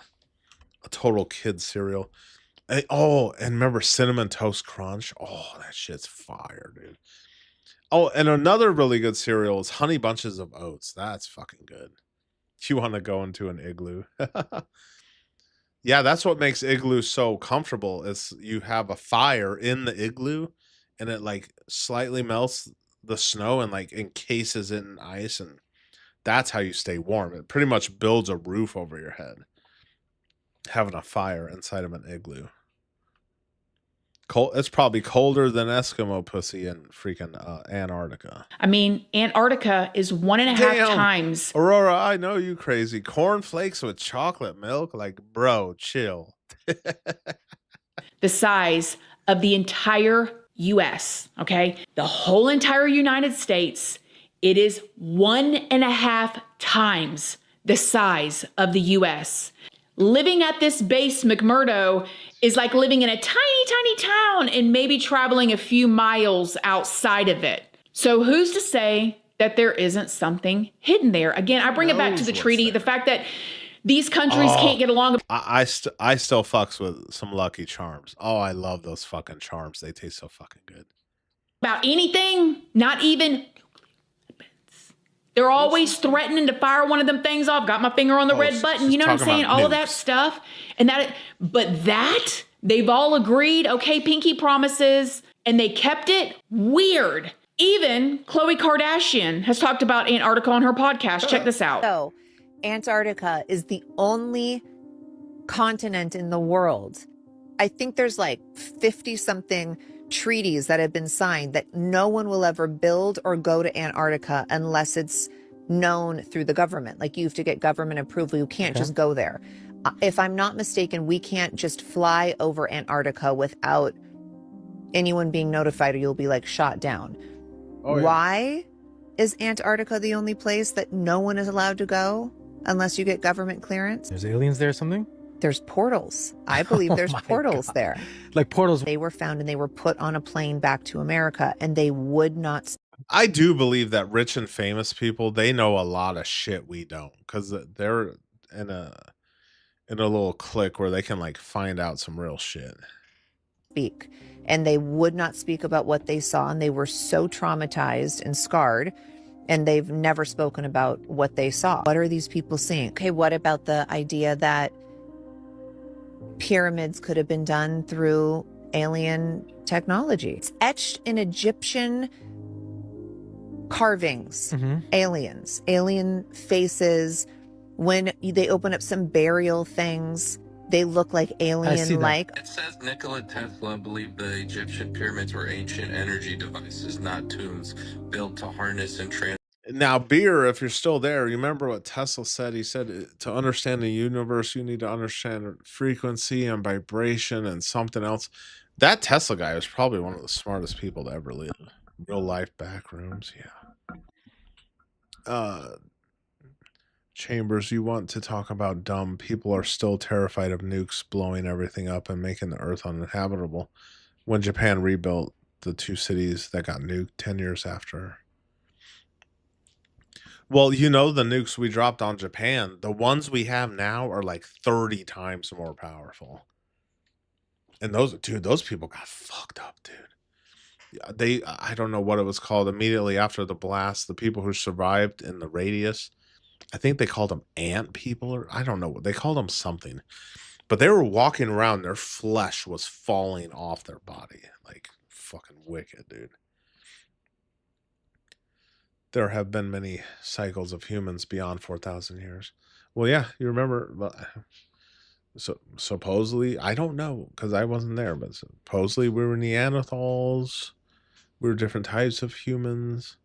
total kid cereal. And remember Cinnamon Toast Crunch? Oh, that shit's fire, dude. Oh, and another really good cereal is Honey Bunches of Oats. That's fucking good. You want to go into an igloo. Yeah, that's what makes igloo so comfortable is you have a fire in the igloo and it like slightly melts the snow and like encases it in ice. And That's how you stay warm. It pretty much builds a roof over your head. Having a fire inside of an igloo. Cold. It's probably colder than Eskimo pussy in freaking Antarctica. I mean, Antarctica is 1.5 times. Aurora, I know you crazy. Cornflakes with chocolate milk? Like, bro, chill. The size of the entire US, okay? The whole entire United States, it is 1.5 times the size of the US. Living at this base, McMurdo, is like living in a tiny, tiny town and maybe traveling a few miles outside of it. So who's to say that there isn't something hidden there? Again, I bring it back to the treaty, the fact that these countries can't get along. I still fucks with some Lucky Charms. Oh, I love those fucking charms. They taste so fucking good. About anything, not even. They're always threatening to fire one of them things off. Got my finger on the red button. You know what I'm saying? All of that stuff. But that, they've all agreed, okay, pinky promises, and they kept it weird. Even Khloe Kardashian has talked about Antarctica on her podcast. Check this out. So, Antarctica is the only continent in the world. I think there's like 50-something treaties that have been signed that no one will ever build or go to Antarctica unless it's known through the government. Like, you have to get government approval. You can't just go there. If I'm not mistaken, we can't just fly over Antarctica without anyone being notified, or you'll be like shot down. Oh, yeah. Why is Antarctica the only place that no one is allowed to go unless you get government clearance? There's aliens there or something? There's portals. I believe there's portals there. Like portals. They were found and they were put on a plane back to America, and they would not. I do believe that rich and famous people, they know a lot of shit we don't, because they're in a little clique where they can like find out some real shit. Speak. And they would not speak about what they saw, and they were so traumatized and scarred, and they've never spoken about what they saw. What are these people seeing? Okay, what about the idea that pyramids could have been done through alien technology? It's etched in Egyptian carvings. Aliens, alien faces. When they open up some burial things, they look like alien-like. It says Nikola Tesla believed the Egyptian pyramids were ancient energy devices, not tombs built to harness and Now, Beer, if you're still there, you remember what Tesla said? He said, to understand the universe, you need to understand frequency and vibration and something else. That Tesla guy was probably one of the smartest people to ever live. Real life back rooms, yeah. Chambers, you want to talk about dumb. People are still terrified of nukes blowing everything up and making the earth uninhabitable. When Japan rebuilt the 2 cities that got nuked 10 years after. Well, you know, the nukes we dropped on Japan, the ones we have now are like 30 times more powerful. And those people got fucked up, dude. I don't know what it was called. Immediately after the blast, the people who survived in the radius, I think they called them ant people, or I don't know what they called them, something. But they were walking around, their flesh was falling off their body. Like, fucking wicked, dude. There have been many cycles of humans beyond 4,000 years. Well, yeah, you remember. So supposedly, I don't know because I wasn't there, but supposedly we were Neanderthals. We were different types of humans.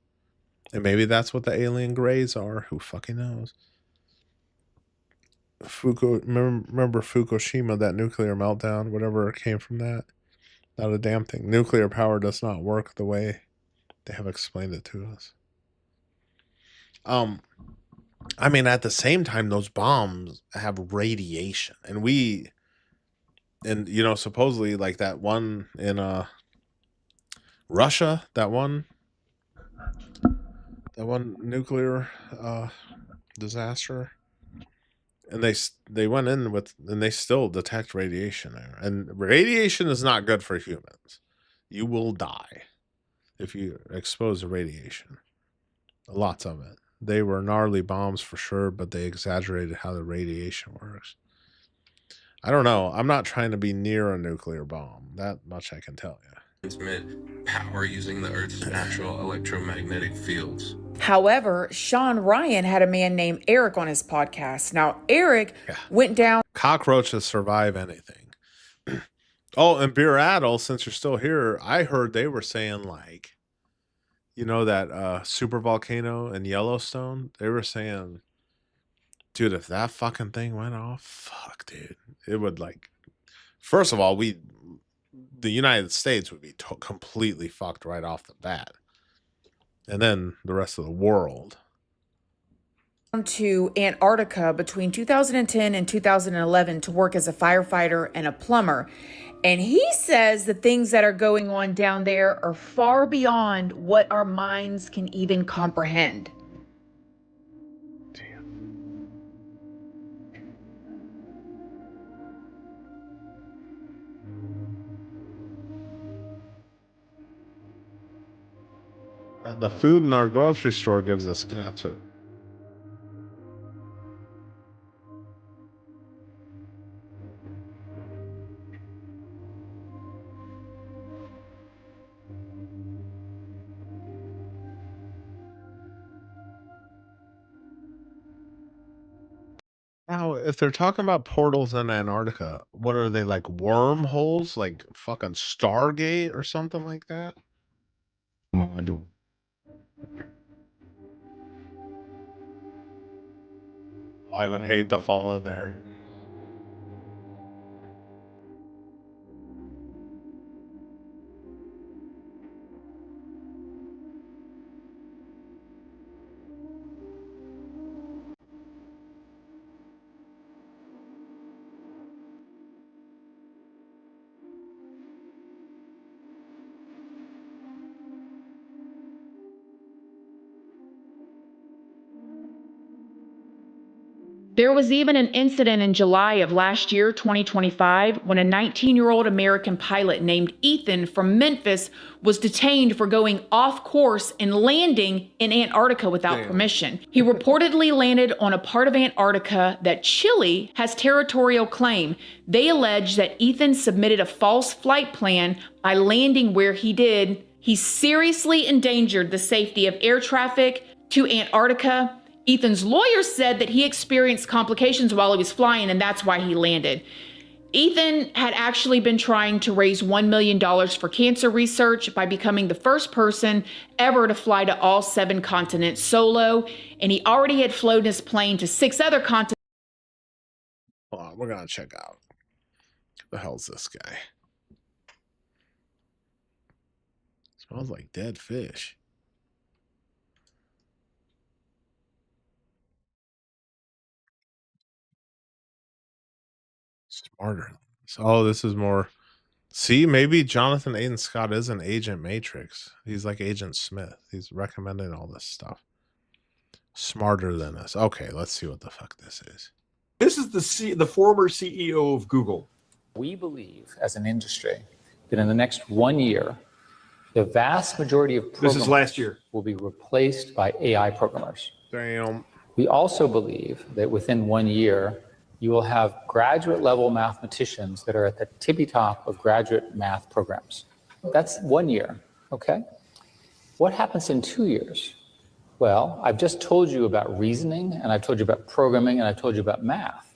And maybe that's what the alien grays are. Who fucking knows? Remember Fukushima, that nuclear meltdown, whatever came from that? Not a damn thing. Nuclear power does not work the way they have explained it to us. I mean, at the same time, those bombs have radiation, and you know, supposedly like that one in Russia, that one nuclear disaster, and they went in with, and they still detect radiation there, and radiation is not good for humans. You will die if you expose to radiation. Lots of it. They were gnarly bombs for sure, but they exaggerated how the radiation works. I don't know. I'm not trying to be near a nuclear bomb. That much I can tell you. transmit power using the Earth's natural electromagnetic fields. However, Sean Ryan had a man named Eric on his podcast. Now, Eric went down. Cockroaches survive anything. Oh, and Beer Addle, since you're still here, I heard they were saying, like, you know, that super volcano in Yellowstone? They were saying, dude, if that fucking thing went off, fuck, dude. It would, like, first of all, the United States would be completely fucked right off the bat. And then the rest of the world. To Antarctica between 2010 and 2011 to work as a firefighter and a plumber. And he says the things that are going on down there are far beyond what our minds can even comprehend. The food in our grocery store gives us cancer. Now, if they're talking about portals in Antarctica, what are they, like wormholes? Like fucking Stargate or something like that? I would hate to fall in there. There was even an incident in July of last year, 2025, when a 19-year-old American pilot named Ethan from Memphis was detained for going off course and landing in Antarctica without permission. He reportedly landed on a part of Antarctica that Chile has territorial claim. They allege that Ethan submitted a false flight plan by landing where he did. He seriously endangered the safety of air traffic to Antarctica. Ethan's lawyer said that he experienced complications while he was flying, and that's why he landed. Ethan had actually been trying to raise $1 million for cancer research by becoming the first person ever to fly to all 7 continents solo, and he already had flown his plane to 6 other continents. Hold on, we're gonna check out. Who the hell's this guy? Smells like dead fish. Smarter. Oh, this is more. See, maybe Jonathan Aiden Scott is an Agent Matrix. He's like Agent Smith. He's recommending all this stuff. Smarter than us. Okay, let's see what the fuck this is. This is the former CEO of Google. We believe, as an industry, that in the next 1 year, the vast majority of programmers This is last year. will be replaced by AI programmers. Damn. We also believe that within 1 year, you will have graduate level mathematicians that are at the tippy top of graduate math programs. That's 1 year, okay? What happens in 2 years? Well, I've just told you about reasoning, and I've told you about programming, and I've told you about math.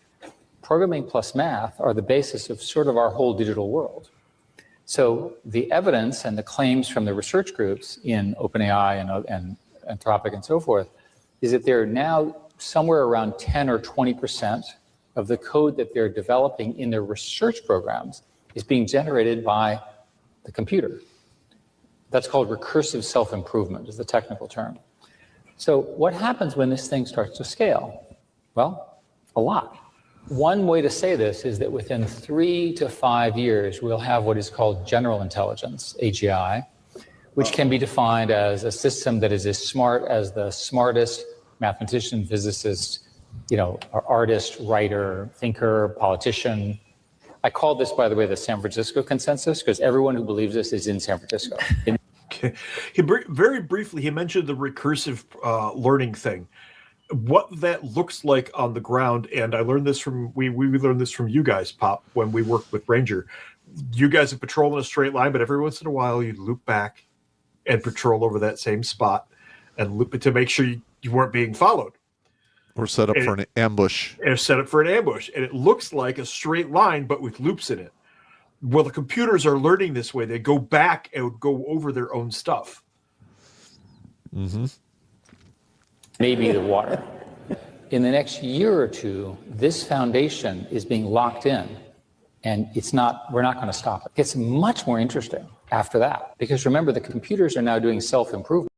Programming plus math are the basis of sort of our whole digital world. So the evidence and the claims from the research groups in OpenAI and Anthropic and so forth is that they're now somewhere around 10 or 20% of the code that they're developing in their research programs is being generated by the computer. That's called recursive self-improvement is the technical term. So what happens when this thing starts to scale? Well, a lot. One way to say this is that within 3 to 5 years, we'll have what is called general intelligence, AGI, which can be defined as a system that is as smart as the smartest mathematician, physicist, artist, writer, thinker, politician. I call this, by the way, the San Francisco consensus, because everyone who believes this is in San Francisco. Okay. Very briefly, he mentioned the recursive learning thing. What that looks like on the ground, and I learned this from we learned this from you guys, Pop, when we worked with Ranger. You guys have patrolled in a straight line, but every once in a while you loop back and patrol over that same spot. and to make sure you weren't being followed. Or set up for an ambush. And set up for an ambush. And it looks like a straight line, but with loops in it. Well, the computers are learning this way. They go back and go over their own stuff. Mm-hmm. Maybe the water. In the next year or two, this foundation is being locked in, and we're not going to stop it. It's much more interesting after that, because remember, the computers are now doing self-improvement.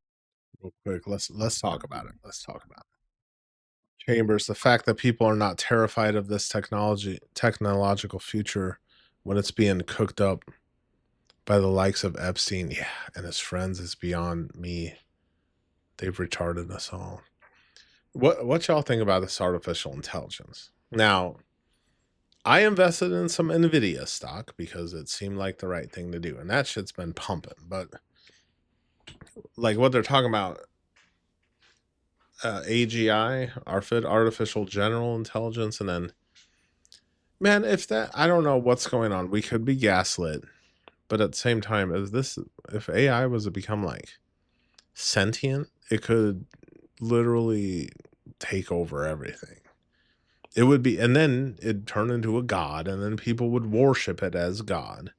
Real quick, let's talk about it. Let's talk about it. Chambers, the fact that people are not terrified of this technological future when it's being cooked up by the likes of Epstein, and his friends is beyond me. They've retarded us all. What y'all think about this artificial intelligence? Now, I invested in some NVIDIA stock because it seemed like the right thing to do, and that shit's been pumping. But like what they're talking about, AGI, artificial general intelligence, and then, man, I don't know what's going on. We could be gaslit, but at the same time, if AI was to become like sentient, it could literally take over everything. It would be, and then it'd turn into a god, and then people would worship it as God.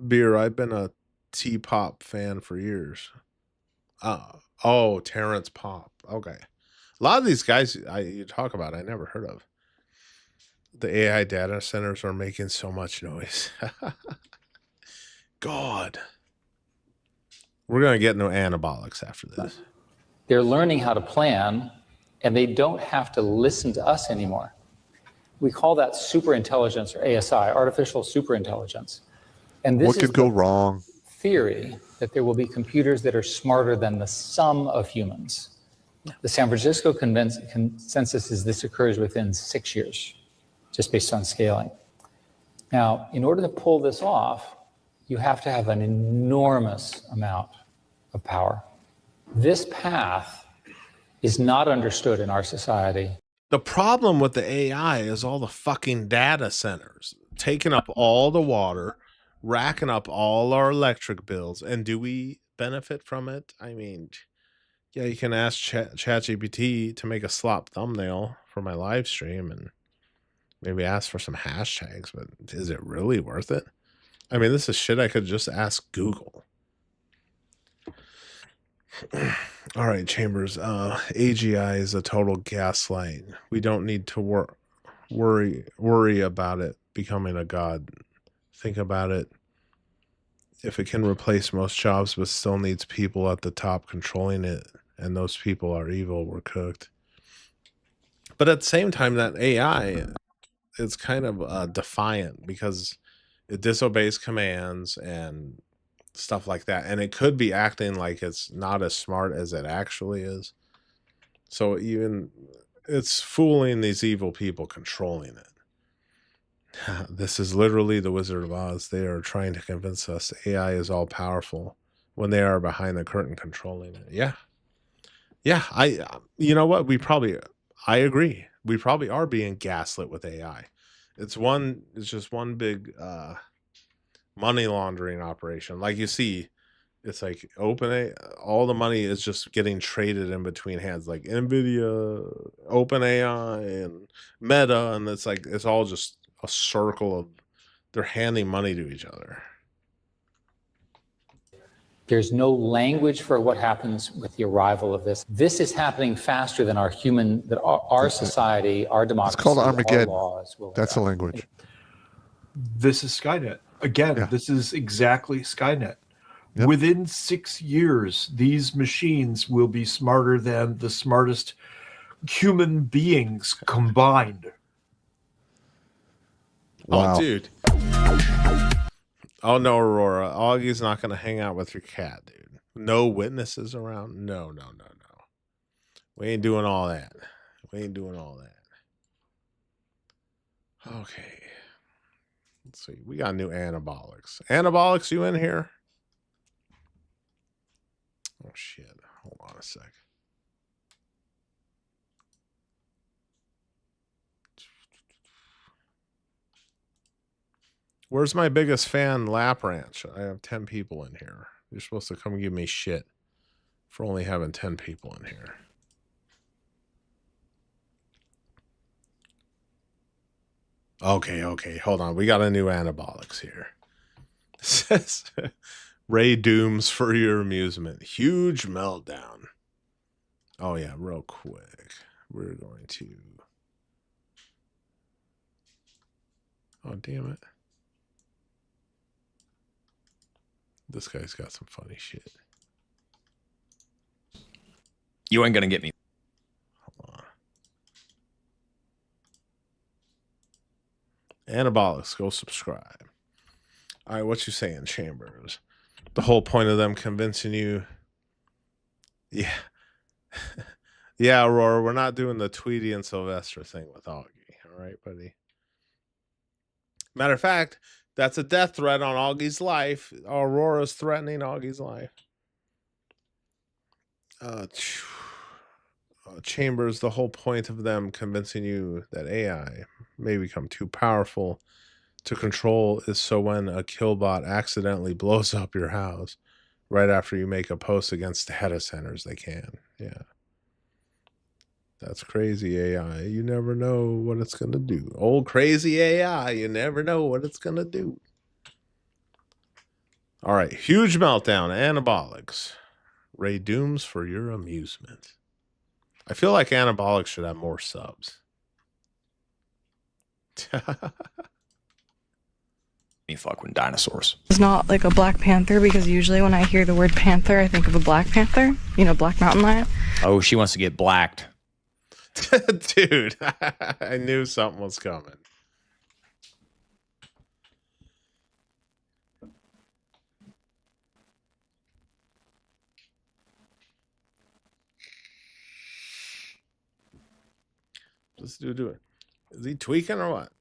Beer, I've been a T-pop fan for years. Oh, Terrence Pop. Okay. A lot of these guys you talk about, I never heard of. The AI data centers are making so much noise. God. We're going to get no anabolics after this. They're learning how to plan, and they don't have to listen to us anymore. We call that superintelligence, or ASI, artificial superintelligence. And this what could go wrong? Theory that there will be computers that are smarter than the sum of humans. The San Francisco consensus is this occurs within 6 years, just based on scaling. Now, in order to pull this off, you have to have an enormous amount of power. This path is not understood in our society. The problem with the AI is all the fucking data centers taking up all the water, racking up all our electric bills. And do we benefit from it? I mean, yeah, you can ask ChatGPT to make a slop thumbnail for my live stream and maybe ask for some hashtags, but is it really worth it? I mean, this is shit I could just ask Google. All right, Chambers. AGI is a total gaslight. We don't need to worry about it becoming a god. Think about it. If it can replace most jobs but still needs people at the top controlling it, and those people are evil, we're cooked. But at the same time, that AI is kind of defiant because it disobeys commands and stuff like that, and it could be acting like it's not as smart as it actually is. So even it's fooling these evil people controlling it. This is literally the Wizard of Oz. They are trying to convince us AI is all powerful when they are behind the curtain controlling it. Yeah, you know what, I agree, we probably are being gaslit with AI. It's just one big money laundering operation. Like you see, it's like all the money is just getting traded in between hands, like NVIDIA, OpenAI, and Meta, and it's all just a circle of they're handing money to each other. There's no language for what happens with the arrival of this. This is happening faster than our society, our democracy, it's called Armageddon. Our laws will That's the language. This is Skynet. Again, This is exactly Skynet. Yep. Within 6 years, these machines will be smarter than the smartest human beings combined. Wow. Oh, dude. Oh, no, Aurora. Augie's not going to hang out with your cat, dude. No witnesses around? No. We ain't doing all that. Okay. Let's see. We got new anabolics. Anabolics, you in here? Oh, shit. Hold on a sec. Where's my biggest fan, Lap Ranch? I have 10 people in here. You're supposed to come give me shit for only having 10 people in here. Okay, hold on. We got a new anabolics here. It says Ray Dooms for your amusement. Huge meltdown. Oh yeah, real quick. We're going to... Oh, damn it. This guy's got some funny shit. You ain't gonna get me. Hold on. Anabolics, go subscribe. All right, what you saying, Chambers? The whole point of them convincing you... Yeah. Yeah, Aurora, we're not doing the Tweety and Sylvester thing with Auggie. All right, buddy? Matter of fact, that's a death threat on Augie's life. Aurora's threatening Augie's life. Chambers, the whole point of them convincing you that AI may become too powerful to control is so when a killbot accidentally blows up your house right after you make a post against data centers, they can. Yeah. That's crazy AI. You never know what it's going to do. Old crazy AI. You never know what it's going to do. All right. Huge meltdown. Anabolics. Ray Dooms for your amusement. I feel like Anabolics should have more subs. Me fuck with dinosaurs. It's not like a Black Panther because usually when I hear the word panther, I think of a Black Panther. You know, Black Mountain Lion. Oh, she wants to get blacked. Dude, I knew something was coming. Let's do it. Is he tweaking or what?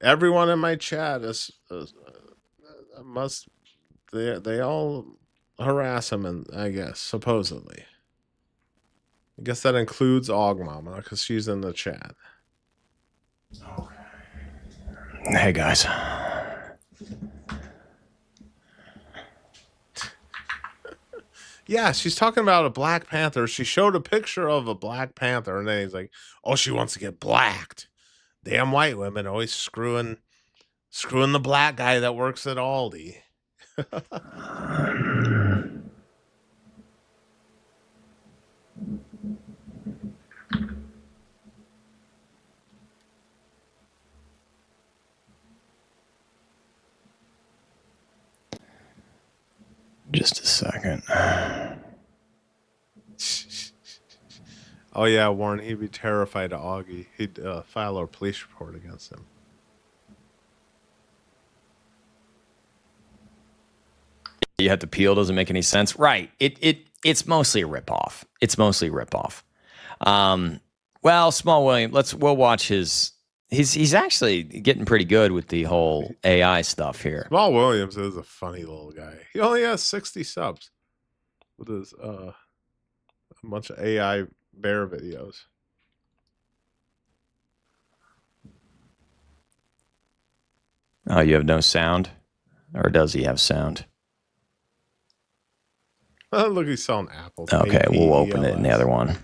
Everyone in my chat is they all harass him, and I guess supposedly. I guess that includes Aug Mama because she's in the chat. Hey guys. Yeah, she's talking about a Black Panther. She showed a picture of a Black Panther, and then he's like, "Oh, she wants to get blacked." Damn white women always screwing the black guy that works at Aldi. Just a second. Oh yeah, Warren, he'd be terrified of Auggie. He'd file a police report against him. You have to peel doesn't make any sense. Right. It's mostly a ripoff. It's mostly a ripoff. Well, Small William, we'll watch his. He's actually getting pretty good with the whole AI stuff here. Small Williams is a funny little guy. He only has 60 subs with his a bunch of AI bear videos. Oh, you have no sound? Or does he have sound? Look, he's selling apples. Okay, we'll open it in the other one.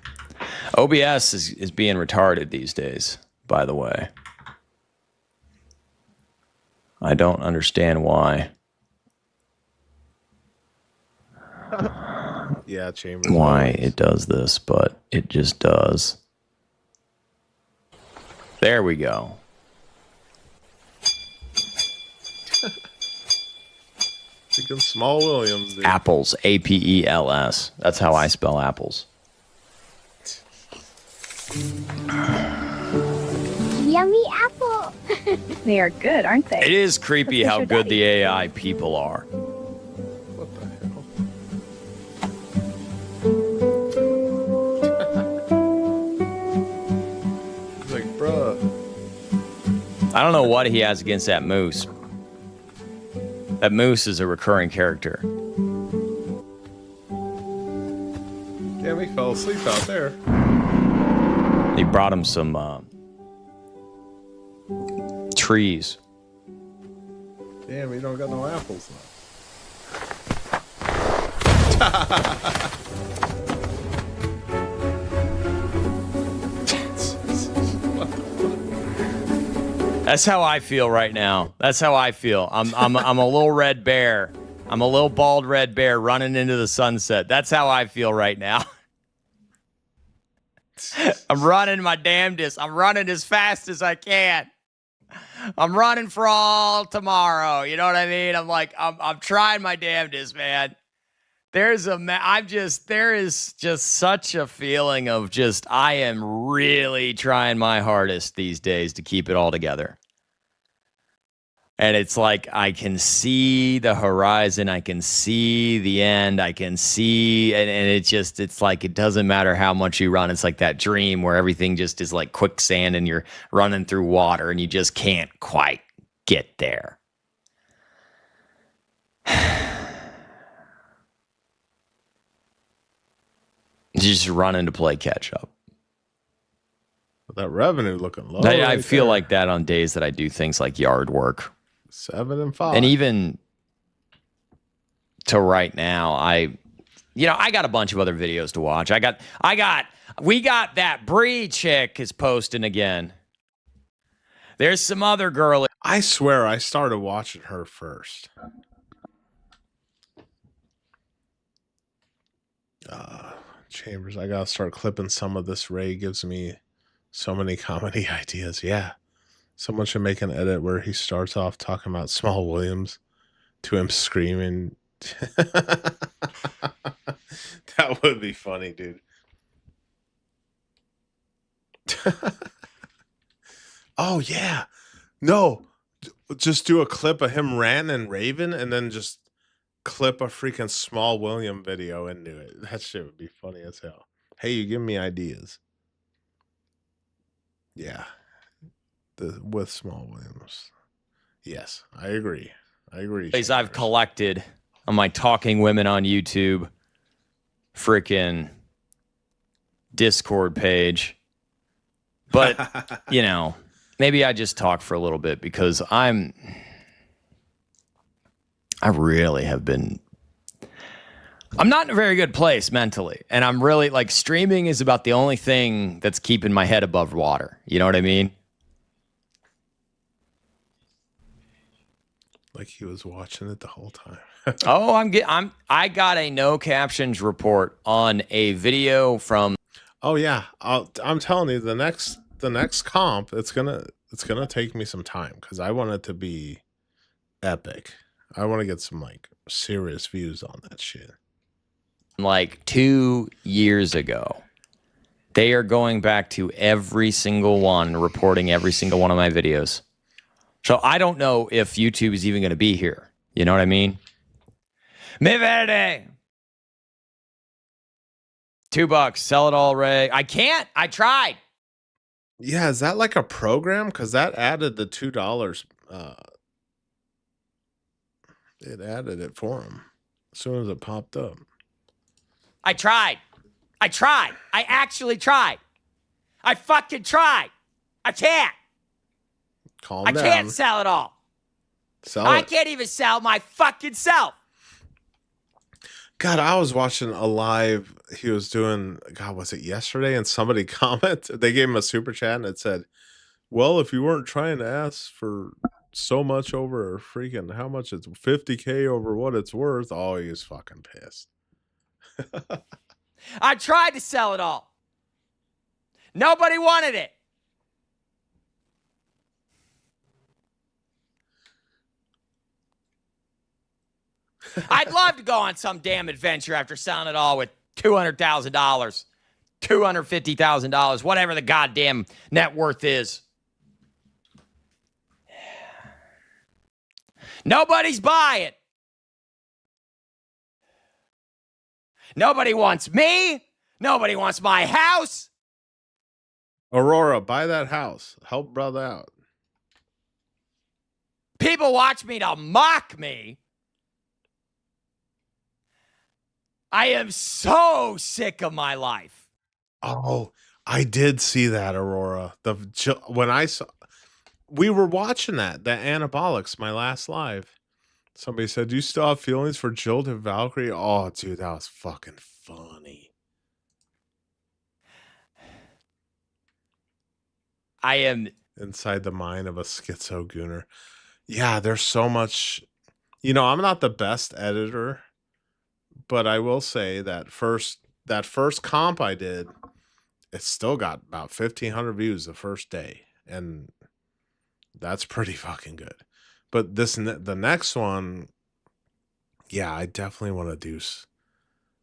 OBS is being retarded these days, by the way. I don't understand why. Yeah, Chambers. Why it does this, but it just does. There we go. Freaking Small Williams, dude. Apples, APELS. That's how I spell apples. Yummy apple. They are good, aren't they? It is creepy how good the AI people are. What the hell? He's like, bruh. I don't know what he has against that moose. That moose is a recurring character. Damn, he fell asleep out there. He brought him some trees. Damn, you don't got no apples That's how I feel right now. That's how I feel. I'm a little red bear. I'm a little bald red bear running into the sunset. That's how I feel right now. I'm running my damnedest. I'm running as fast as I can. I'm running for all tomorrow. You know what I mean? I'm trying my damnedest, man. There is just such a feeling of just, I am really trying my hardest these days to keep it all together. And it's like, I can see the horizon. I can see the end. I can see, and it's like, it doesn't matter how much you run. It's like that dream where everything just is like quicksand and you're running through water and you just can't quite get there. Just running to play catch up. That revenue looking low. I feel like that on days that I do things like yard work. 7 and 5. And even to right now, I got a bunch of other videos to watch. We got that Bree chick is posting again. There's some other girl. I swear I started watching her first. Chambers, I gotta start clipping some of this. Ray gives me so many comedy ideas. Yeah. Someone should make an edit where he starts off talking about Small Williams to him screaming. That would be funny, dude. Oh, yeah. No. Just do a clip of him ranting and raving and then just clip a freaking Small William video into it. That shit would be funny as hell. Hey, you give me ideas. Yeah. With Small Williams. Yes, I agree. I've collected on my Talking Women on YouTube freaking Discord page. But, maybe I just talk for a little bit because I really have been, I'm not in a very good place mentally. And I'm really like, streaming is about the only thing that's keeping my head above water. You know what I mean? Like he was watching it the whole time. I got a no captions report on a video from. Oh yeah, I'm telling you, the next comp, it's gonna take me some time because I want it to be epic. I want to get some like serious views on that shit. Like 2 years ago, they are going back to every single one, reporting every single one of my videos. So I don't know if YouTube is even going to be here. You know what I mean? Mi verde. $2. Sell it all, Ray. I can't. I tried. Yeah, is that like a program? Because that added the $2. It added it for him as soon as it popped up. I tried. I actually tried. I fucking tried. I can't. Calm down. I can't sell it all. I can't even sell my fucking self. God, I was watching a live he was doing, God, was it yesterday? And somebody commented, they gave him a super chat and it said, well, if you weren't trying to ask for so much over freaking, how much it's 50K over what it's worth. Oh, he was fucking pissed. I tried to sell it all. Nobody wanted it. I'd love to go on some damn adventure after selling it all with $200,000, $250,000, whatever the goddamn net worth is. Nobody's buying. Nobody wants me. Nobody wants my house. Aurora, buy that house. Help brother out. People watch me to mock me. I am so sick of my life. we were watching that Anabolics, my last live. Somebody said, "Do you still have feelings for Jill and Valkyrie?" Oh, dude, that was fucking funny. I am inside the mind of a schizo gooner. Yeah, there's so much. You know, I'm not the best editor, but I will say that first comp I did, it still got about 1,500 views the first day, and that's pretty fucking good. But the next one, yeah, I definitely want to do.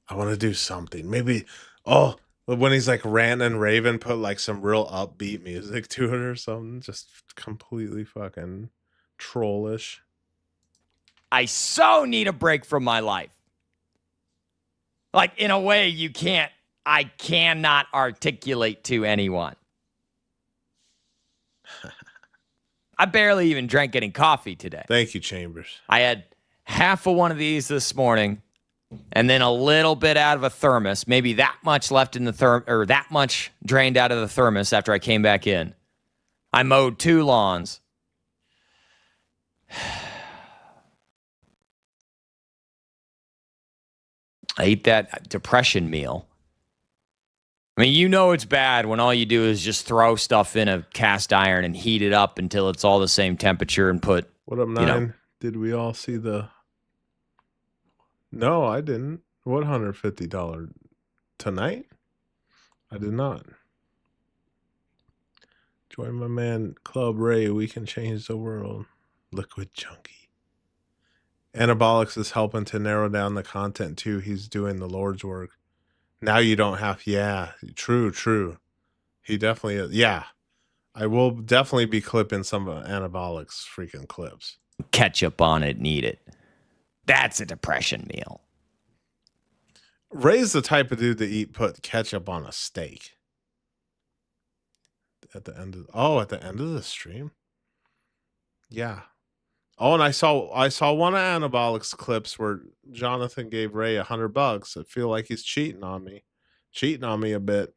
I want to do something. Maybe, when he's like ranting and raving, put like some real upbeat music to it or something. Just completely fucking trollish. I so need a break from my life. Like, in a way I cannot articulate to anyone. I barely even drank any coffee today. Thank you, Chambers. I had half of one of these this morning, and then a little bit out of a thermos, maybe that much left in the or that much drained out of the thermos after I came back in. I mowed 2 lawns. I ate that depression meal. I mean, you know it's bad when all you do is just throw stuff in a cast iron and heat it up until it's all the same temperature and put... What up, 9? Did we all see the... No, I didn't. What $150 tonight? I did not. Join my man Club Ray. We can change the world. Liquid Junkie. Anabolics is helping to narrow down the content too. He's doing the Lord's work. Now you don't have. Yeah, true. He definitely is. Yeah, I will definitely be clipping some of Anabolics freaking clips. Ketchup on it and eat it. That's a depression meal. Ray's the type of dude to put ketchup on a steak. At the end of the stream. Yeah. Oh, and I saw one of Anabolics clips where Jonathan gave Ray $100. I feel like he's cheating on me a bit.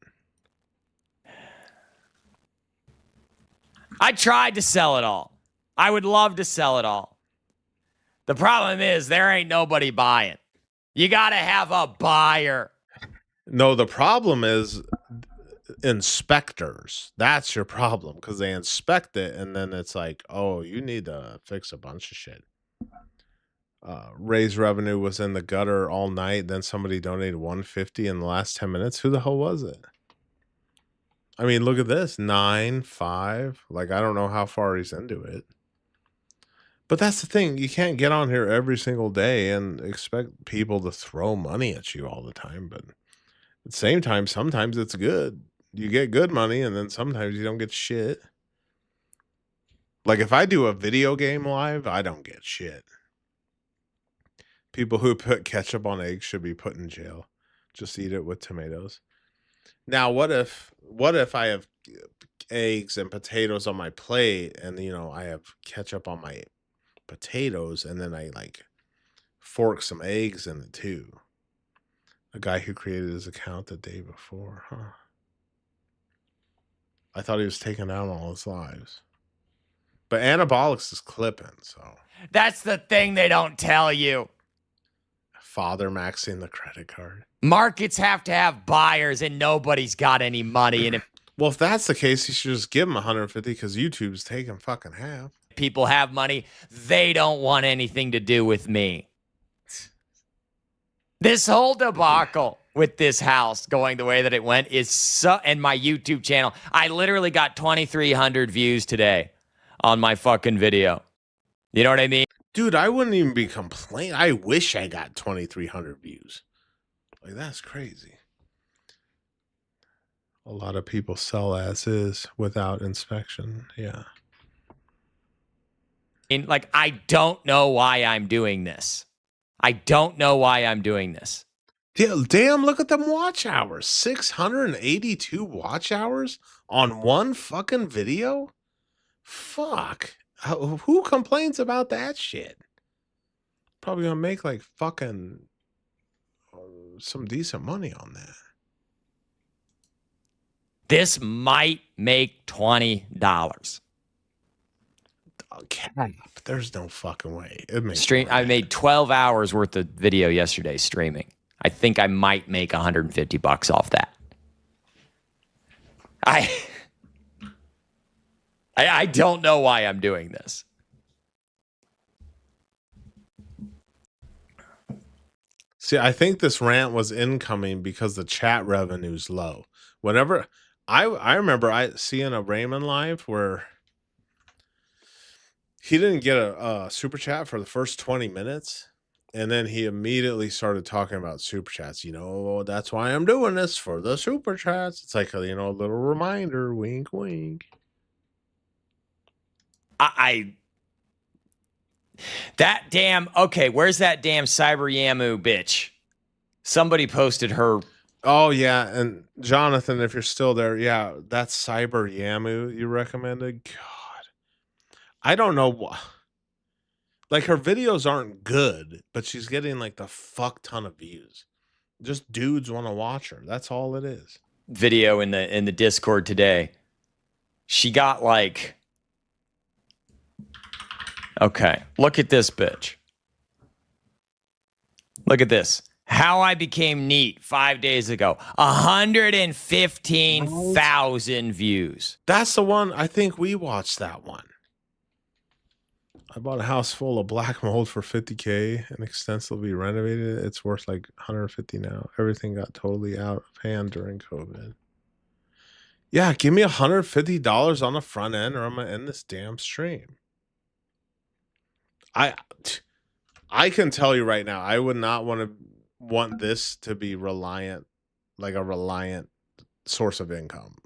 I tried to sell it all. I would love to sell it all. The problem is there ain't nobody buying. You got to have a buyer. No, the problem is inspectors. That's your problem, because they inspect it and then it's like, oh, you need to fix a bunch of shit. Ray's revenue was in the gutter all night. Then somebody donated $150 in the last 10 minutes. Who the hell was it? I mean, look at this. 9-5. Like, I don't know how far he's into it. But that's the thing. You can't get on here every single day and expect people to throw money at you all the time. But at the same time, sometimes it's good. You get good money, and then sometimes you don't get shit. Like, if I do a video game live, I don't get shit. People who put ketchup on eggs should be put in jail. Just eat it with tomatoes. Now, what if I have eggs and potatoes on my plate, and I have ketchup on my potatoes, and then I like fork some eggs in it too? A guy who created his account the day before, huh? I thought he was taking down all his lives. But Anabolics is clipping, so. That's the thing they don't tell you. Father maxing the credit card. Markets have to have buyers, and nobody's got any money. And well, if that's the case, you should just give them $150 because YouTube's taking fucking half. People have money. They don't want anything to do with me. This whole debacle with this house going the way that it went and my YouTube channel. I literally got 2,300 views today on my fucking video. You know what I mean? Dude, I wouldn't even be complaining. I wish I got 2,300 views. Like, that's crazy. A lot of people sell as is without inspection. Yeah. Like, I don't know why I'm doing this. Damn, look at them watch hours. 682 watch hours on one fucking video? Fuck. Who complains about that shit? Probably gonna make like fucking some decent money on that. This might make $20. cap. There's no fucking way. It makes I made 12 hours worth of video yesterday streaming. I think I might make $150 off that. I don't know why I'm doing this. See, I think this rant was incoming because the chat revenue's low. Whenever I remember seeing a Raymond live where he didn't get a super chat for the first 20 minutes. And then he immediately started talking about super chats. You know, that's why I'm doing this, for the super chats. It's like a, you know, a little reminder, wink, wink. That damn, okay, where's that damn Cyber Yamu bitch? Somebody posted her. Oh, yeah. And Jonathan, if you're still there, yeah, that's Cyber Yamu you recommended. God. I don't know what. Like, her videos aren't good, but she's getting like the fuck ton of views. Just dudes want to watch her. That's all it is. Video in the Discord today. She got like, okay, look at this bitch. Look at this. How I became neat 5 days ago. 115,000 views. That's the one. I think we watched that one. I bought a house full of black mold for $50K and extensively renovated it. It's worth like $150 now. Everything got totally out of hand during COVID. Yeah, give me $150 on the front end or I'm going to end this damn stream. I can tell you right now, I would not want this to be reliant, like a reliant source of income.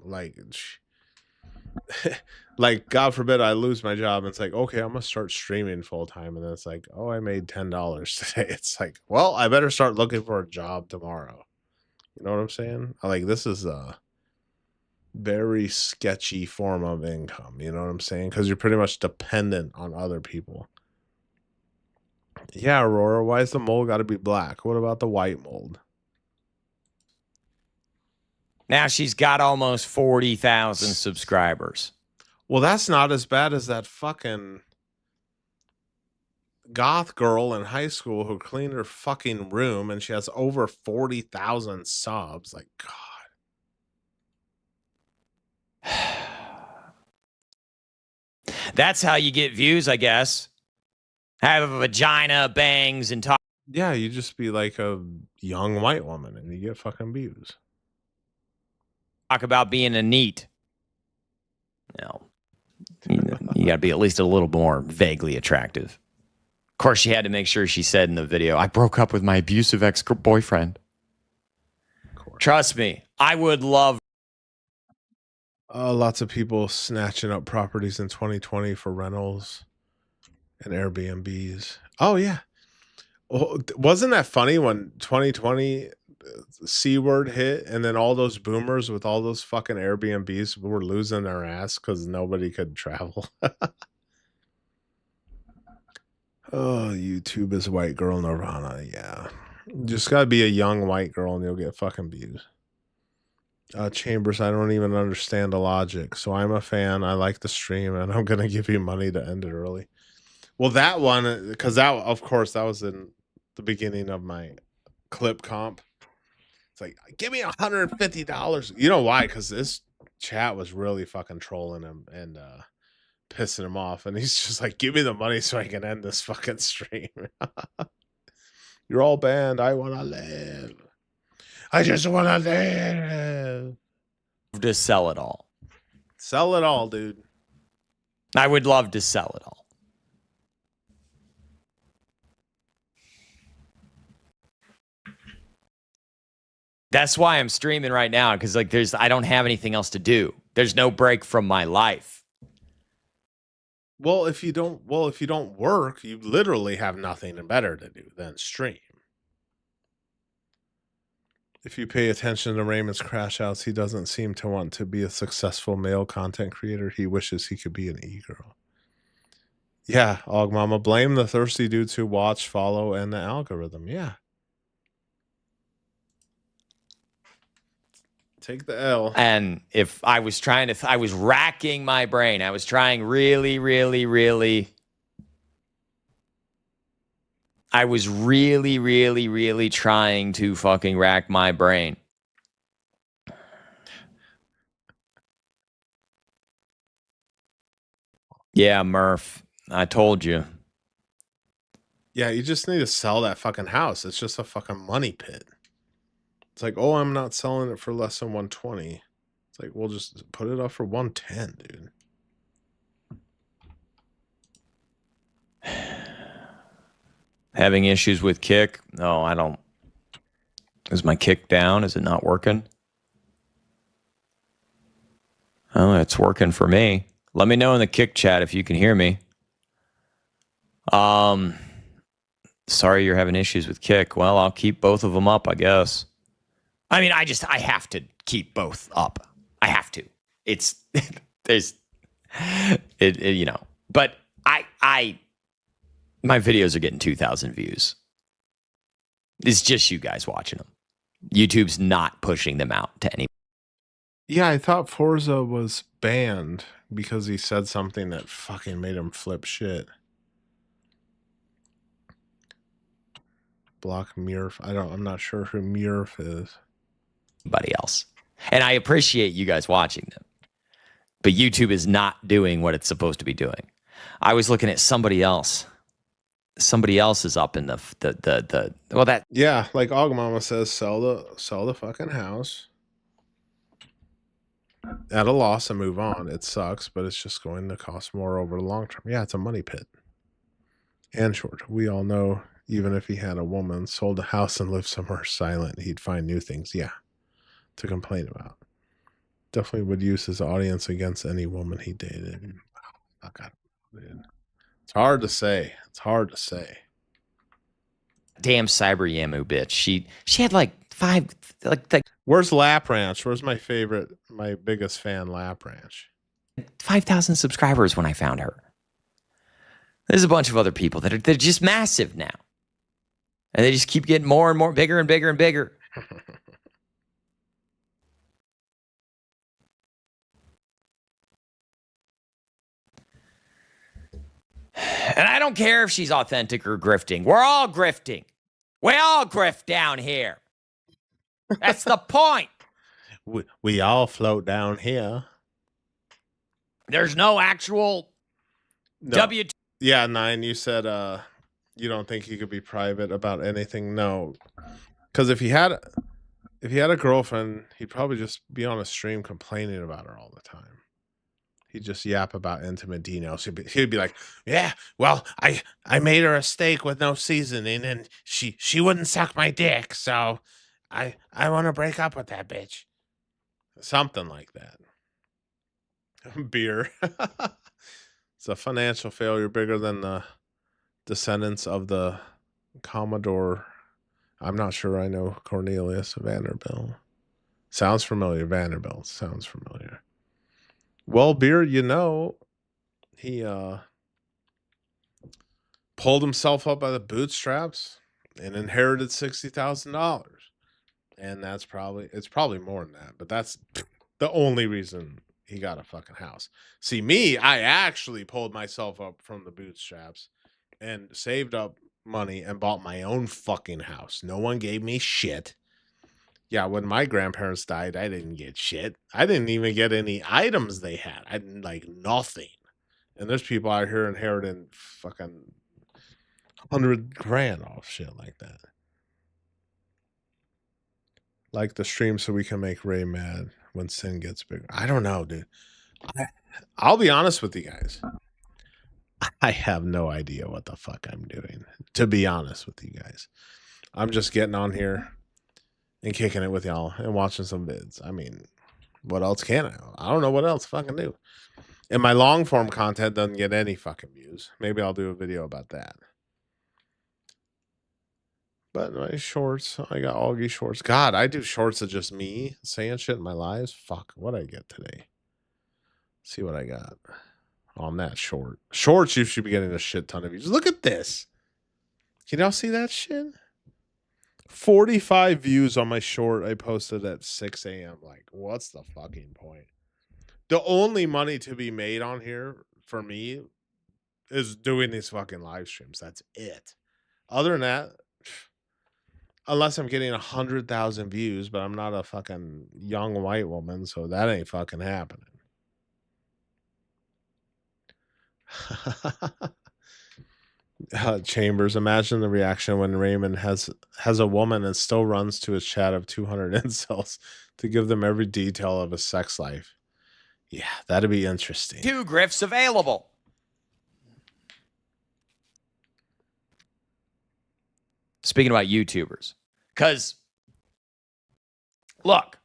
Like, God forbid I lose my job. And it's like, okay, I'm going to start streaming full time. And then it's like, oh, I made $10 today. It's like, well, I better start looking for a job tomorrow. You know what I'm saying? Like, this is a very sketchy form of income. You know what I'm saying? Because you're pretty much dependent on other people. Yeah, Aurora, why is the mold got to be black? What about the white mold? Now she's got almost 40,000 subscribers. Well, that's not as bad as that fucking goth girl in high school who cleaned her fucking room and she has over 40,000 subs. Like, God. That's how you get views, I guess. Have a vagina, bangs, and talk. Yeah, you just be like a young white woman and you get fucking views. Talk about being a neat. No. You got to be at least a little more vaguely attractive. Of course, she had to make sure she said in the video, I broke up with my abusive ex-boyfriend. Trust me, I would love. Lots of people snatching up properties in 2020 for rentals and Airbnbs. Oh, yeah. Well, wasn't that funny when 2020 C word hit and then all those boomers with all those fucking Airbnbs were losing their ass because nobody could travel? Oh, YouTube is white girl nirvana. Yeah. Just gotta be a young white girl and you'll get fucking views. Chambers, I don't even understand the logic. So I'm a fan. I like the stream and I'm gonna give you money to end it early. Well, that one, because that, of course, that was in the beginning of my clip comp. It's like, give me $150. You know why? Because this chat was really fucking trolling him and pissing him off. And he's just like, give me the money so I can end this fucking stream. You're all banned. I want to live. I just want to live. To sell it all. Sell it all, dude. I would love to sell it all. That's why I'm streaming right now, because like I don't have anything else to do. There's no break from my life. Well, if you don't work, you literally have nothing better to do than stream. If you pay attention to Raymond's crash outs, he doesn't seem to want to be a successful male content creator. He wishes he could be an e-girl. Yeah, Og Mama, blame the thirsty dudes who watch, follow, and the algorithm. Yeah. take the L. And if I was trying to, I was racking my brain. I was trying really, really, really. I was really, really, really trying to fucking rack my brain. Yeah, Murph, I told you. Yeah, you just need to sell that fucking house. It's just a fucking money pit. It's like, oh, I'm not selling it for less than 120. It's like, we'll just put it up for 110, dude. Having issues with Kick? No, I don't. Is my Kick down? Is it not working? Oh, it's working for me. Let me know in the Kick chat if you can hear me. Sorry you're having issues with Kick. Well, I'll keep both of them up, I guess. I mean, I have to keep both up. I have to. It's there's it you know. But my videos are getting 2,000 views. It's just you guys watching them. YouTube's not pushing them out to any. Yeah, I thought Forza was banned because he said something that fucking made him flip shit. Block Murph. I'm not sure who Murph is. Anybody else. And I appreciate you guys watching them. But YouTube is not doing what it's supposed to be doing. I was looking at somebody else. Somebody else is up in the well, that. Yeah, like Auggie Mama says, sell the fucking house at a loss and move on. It sucks, but it's just going to cost more over the long term. Yeah, it's a money pit. And short. We all know, even if he had a woman, sold a house and lived somewhere silent, he'd find new things, yeah, to complain about. Definitely would use his audience against any woman he dated. Oh, God, dude. It's hard to say. It's hard to say. Damn Cyber Yamu bitch. She had like 5 like Where's Lap Ranch? Where's my biggest fan, Lap Ranch? 5,000 subscribers when I found her. There's a bunch of other people they're just massive now. And they just keep getting more and more bigger and bigger and bigger. And I don't care if she's authentic or grifting. We're all grifting. We all grift down here. That's the point. We all float down here. There's no actual W. Yeah, 9, you said you don't think he could be private about anything. No. Because if he had a girlfriend, he'd probably just be on a stream complaining about her all the time. He'd just yap about intimate details. He'd be like, yeah, well, I made her a steak with no seasoning and she wouldn't suck my dick, so I want to break up with that bitch. Something like that. Beer. It's a financial failure bigger than the descendants of the Commodore. I'm not sure I know Cornelius Vanderbilt. Sounds familiar. Vanderbilt sounds familiar. Well, Beer, you know, he pulled himself up by the bootstraps and inherited $60,000. And it's probably more than that, but that's the only reason he got a fucking house. See, me, I actually pulled myself up from the bootstraps and saved up money and bought my own fucking house. No one gave me shit. Yeah, when my grandparents died, I didn't get shit. I didn't even get any items they had. I didn't like nothing. And there's people out here inheriting fucking 100 grand off shit like that. Like the stream so we can make Ray mad when sin gets bigger. I don't know, dude. I'll be honest with you guys. I have no idea what the fuck I'm doing, to be honest with you guys. I'm just getting on here and kicking it with y'all and watching some vids. I mean, what else can I? I don't know what else fucking do. And my long form content doesn't get any fucking views. Maybe I'll do a video about that. But my shorts, I got Auggie shorts. God, I do shorts of just me saying shit in my lives. Fuck, what I get today? See what I got on that short. Shorts, you should be getting a shit ton of views. Look at this. Can y'all see that shit? 45 views on my short I posted at 6 a.m. Like, what's the fucking point? The only money to be made on here for me is doing these fucking live streams. That's it. Other than that, unless I'm getting 100,000 views, but I'm not a fucking young white woman, so that ain't fucking happening. Chambers, imagine the reaction when Raymond has a woman and still runs to his chat of 200 incels to give them every detail of his sex life. Yeah, that'd be interesting. 2 grifts available. Speaking about YouTubers, because look,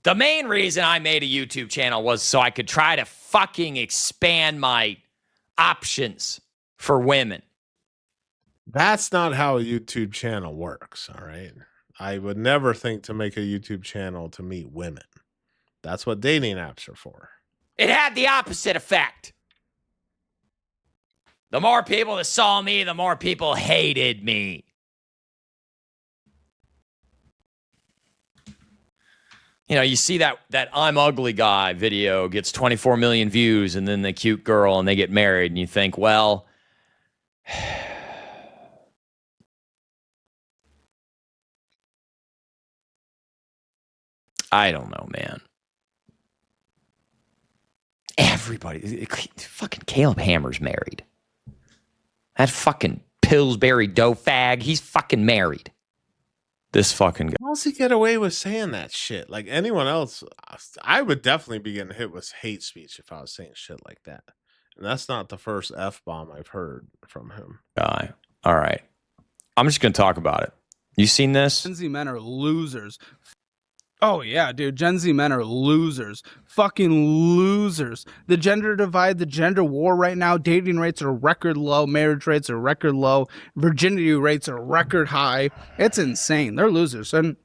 the main reason I made a YouTube channel was so I could try to fucking expand my options for women. That's not how a YouTube channel works, all right? I would never think to make a YouTube channel to meet women. That's what dating apps are for. It had the opposite effect. The more people that saw me, the more people hated me. You know, you see that I'm ugly guy video gets 24 million views, and then the cute girl, and they get married, and you think, well, I don't know, man. Everybody, fucking Caleb Hammer's married. That fucking Pillsbury dough fag, he's fucking married. This fucking guy. How does he get away with saying that shit? Like anyone else, I would definitely be getting hit with hate speech if I was saying shit like that. And that's not the first F-bomb I've heard from him. Guy. All right. I'm just going to talk about it. You seen this? Gen Z men are losers. Oh, yeah, dude. Gen Z men are losers. Fucking losers. The gender divide, the gender war right now, dating rates are record low, marriage rates are record low, virginity rates are record high. It's insane. They're losers. And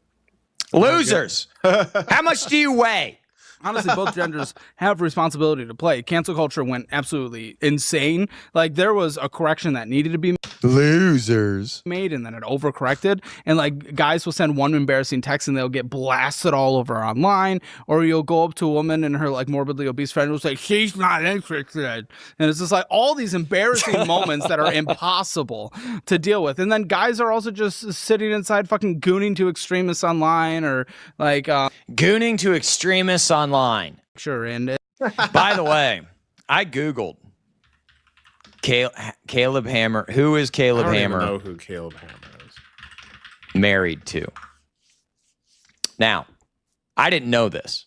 losers. How much do you weigh? Honestly, both genders have responsibility to play. Cancel culture went absolutely insane. Like, there was a correction that needed to be losers made, and then it overcorrected. And like, guys will send one embarrassing text and they'll get blasted all over online. Or you'll go up to a woman and her like morbidly obese friend will say, she's not interested. And it's just like all these embarrassing moments that are impossible to deal with. And then guys are also just sitting inside fucking gooning to extremists online, or like gooning to extremists online. Sure. And by the way, I Googled Caleb Hammer. Who is Caleb Hammer? I don't even know who Caleb Hammer is. Married to. Now, I didn't know this.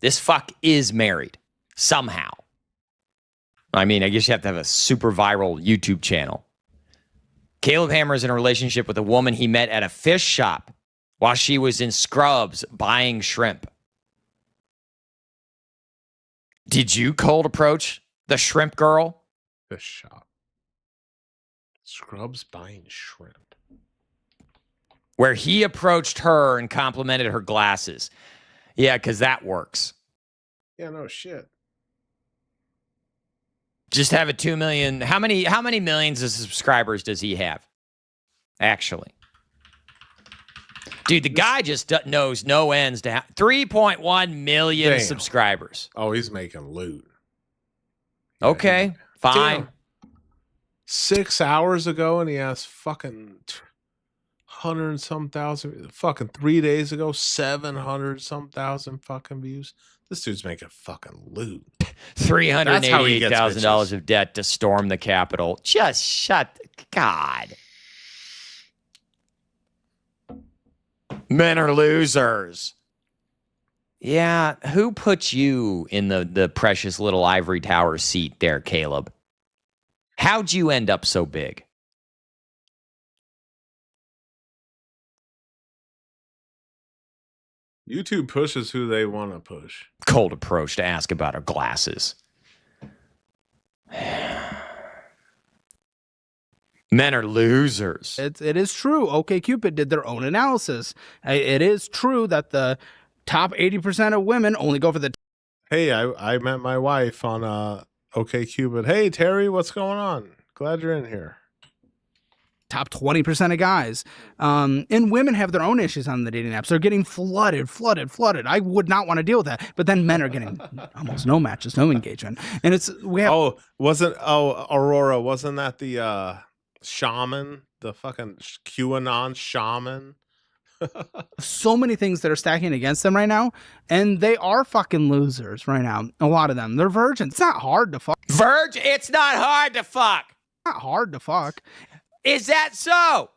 This fuck is married somehow. I mean, I guess you have to have a super viral YouTube channel. Caleb Hammer is in a relationship with a woman he met at a fish shop while she was in Scrubs buying shrimp. Did you cold approach the shrimp girl? Fish shop. Scrubs buying shrimp. Where he approached her and complimented her glasses. Yeah, because that works. Yeah, no shit. Just have a 2 million. How many millions of subscribers does he have? Actually. Dude, the guy just knows no ends to 3.1 million subscribers. Oh, he's making loot. Okay, fine. Damn. 6 hours ago, and he has fucking 100 and some thousand. Fucking 3 days ago, 700 some thousand fucking views. This dude's making fucking loot. $388,000 of debt to storm the Capitol. Just shut. God. Men are losers. Yeah, who put you in the precious little ivory tower seat there, Caleb? How'd you end up so big? YouTube pushes who they want to push. Cold approach to ask about her glasses. Men are losers. It is true. OkCupid did their own analysis. It is true that the top 80% of women only go for the... Hey, I met my wife on OkCupid. Hey, Terry, what's going on? Glad you're in here. top 20% of guys. And women have their own issues on the dating apps. They're getting flooded. I would not want to deal with that. But then men are getting almost no matches, no engagement. And Aurora, wasn't that the shaman, the fucking QAnon shaman? So many things that are stacking against them right now, and they are fucking losers right now. A lot of them, they're virgins. It's not hard to fuck. Virgin? It's not hard to fuck. Not hard to fuck. Is that so?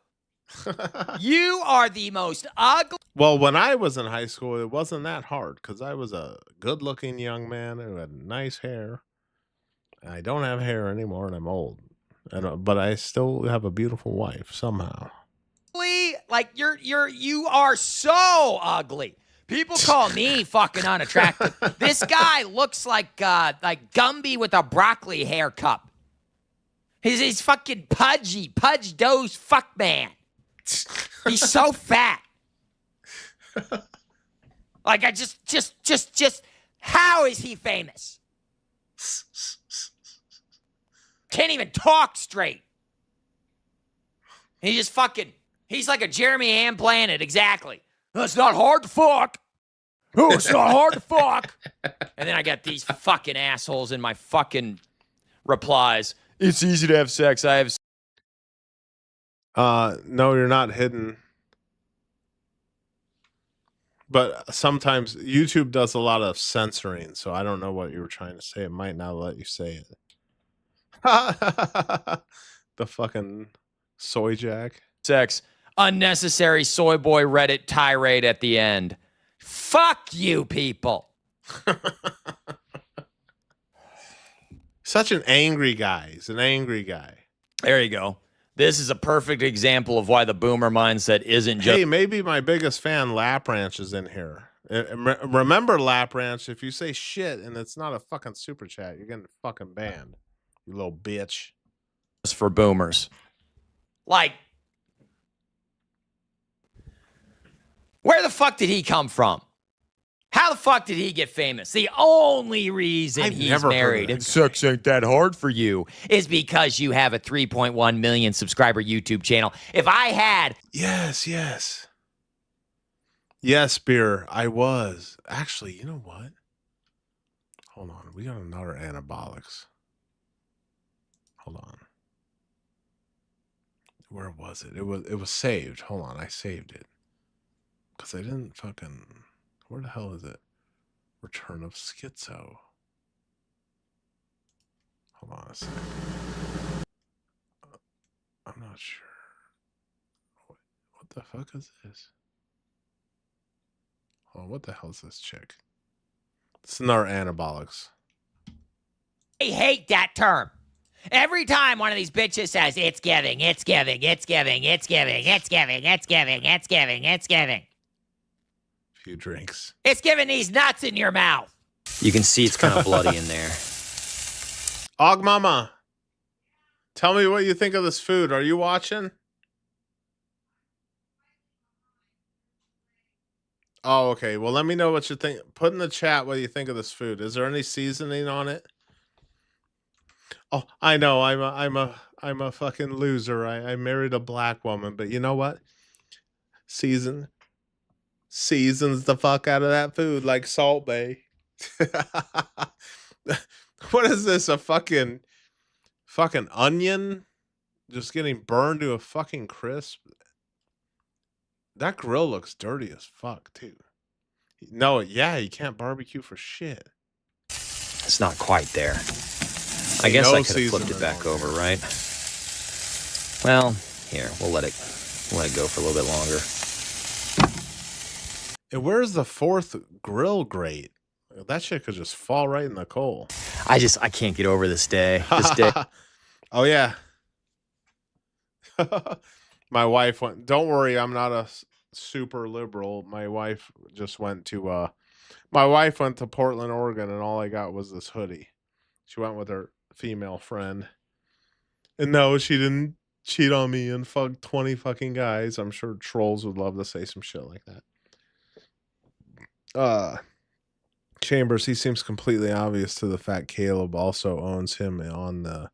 You are the most ugly. Well, when I was in high school, it wasn't that hard because I was a good-looking young man who had nice hair. I don't have hair anymore, and I'm old. But I still have a beautiful wife somehow. Like you are so ugly. People call me fucking unattractive. This guy looks like Gumby with a broccoli haircut. He's fucking pudgy, pudge-dose fuck man. He's so fat. Like I just how is he famous? Can't even talk straight. He just fucking, he's like a Jeremy Ham Planet, exactly. It's not hard to fuck. Oh, it's not hard to fuck. And then I got these fucking assholes in my fucking replies. It's easy to have sex. I have. No, you're not hidden. But sometimes YouTube does a lot of censoring, so I don't know what you were trying to say. It might not let you say it. The fucking soy jack. Sex. Unnecessary soy boy Reddit tirade at the end. Fuck you people. Such an angry guy. He's an angry guy. There you go. This is a perfect example of why the boomer mindset isn't just... Hey, maybe my biggest fan, Lap Ranch, is in here. Remember, Lap Ranch, if you say shit and it's not a fucking super chat, you're getting fucking banned. You little bitch. It's for boomers. Like, where the fuck did he come from? How the fuck did he get famous? The only reason he's married and sex ain't that hard for you is because you have a 3.1 million subscriber YouTube channel. If I had... Yes. Yes, Beer, I was. Actually, you know what? Hold on. We got another anabolics. Hold on. Where was it? It was saved. Hold on. I saved it. Because I didn't fucking... Where the hell is it? Return of Schizo. Hold on a second. I'm not sure. What the fuck is this? Oh, what the hell is this chick? It's another anabolics. I hate that term. Every time one of these bitches says, it's giving, it's giving, it's giving, it's giving, it's giving, it's giving, it's giving, it's giving. Few drinks. It's giving these nuts in your mouth. You can see it's kind of bloody in there. Og Mama, tell me what you think of this food. Are you watching? Oh, okay. Well, let me know what you think. Put in the chat what you think of this food. Is there any seasoning on it? Oh, I know. I'm a fucking loser. I married a black woman, but you know what? Seasons the fuck out of that food like Salt Bay. What is this? A fucking onion just getting burned to a fucking crisp? That grill looks dirty as fuck too. No, yeah, you can't barbecue for shit. It's not quite there. I guess I could have flipped it back over, right? Well, here, we'll let it go for a little bit longer. And where's the fourth grill grate? That shit could just fall right in the coal. I can't get over this day. Oh yeah. My wife went, don't worry, I'm not a super liberal. My wife went to Portland, Oregon, and all I got was this hoodie. She went with her female friend. And no, she didn't cheat on me and fuck 20 fucking guys. I'm sure trolls would love to say some shit like that. Chambers, he seems completely obvious to the fact Caleb also owns him on the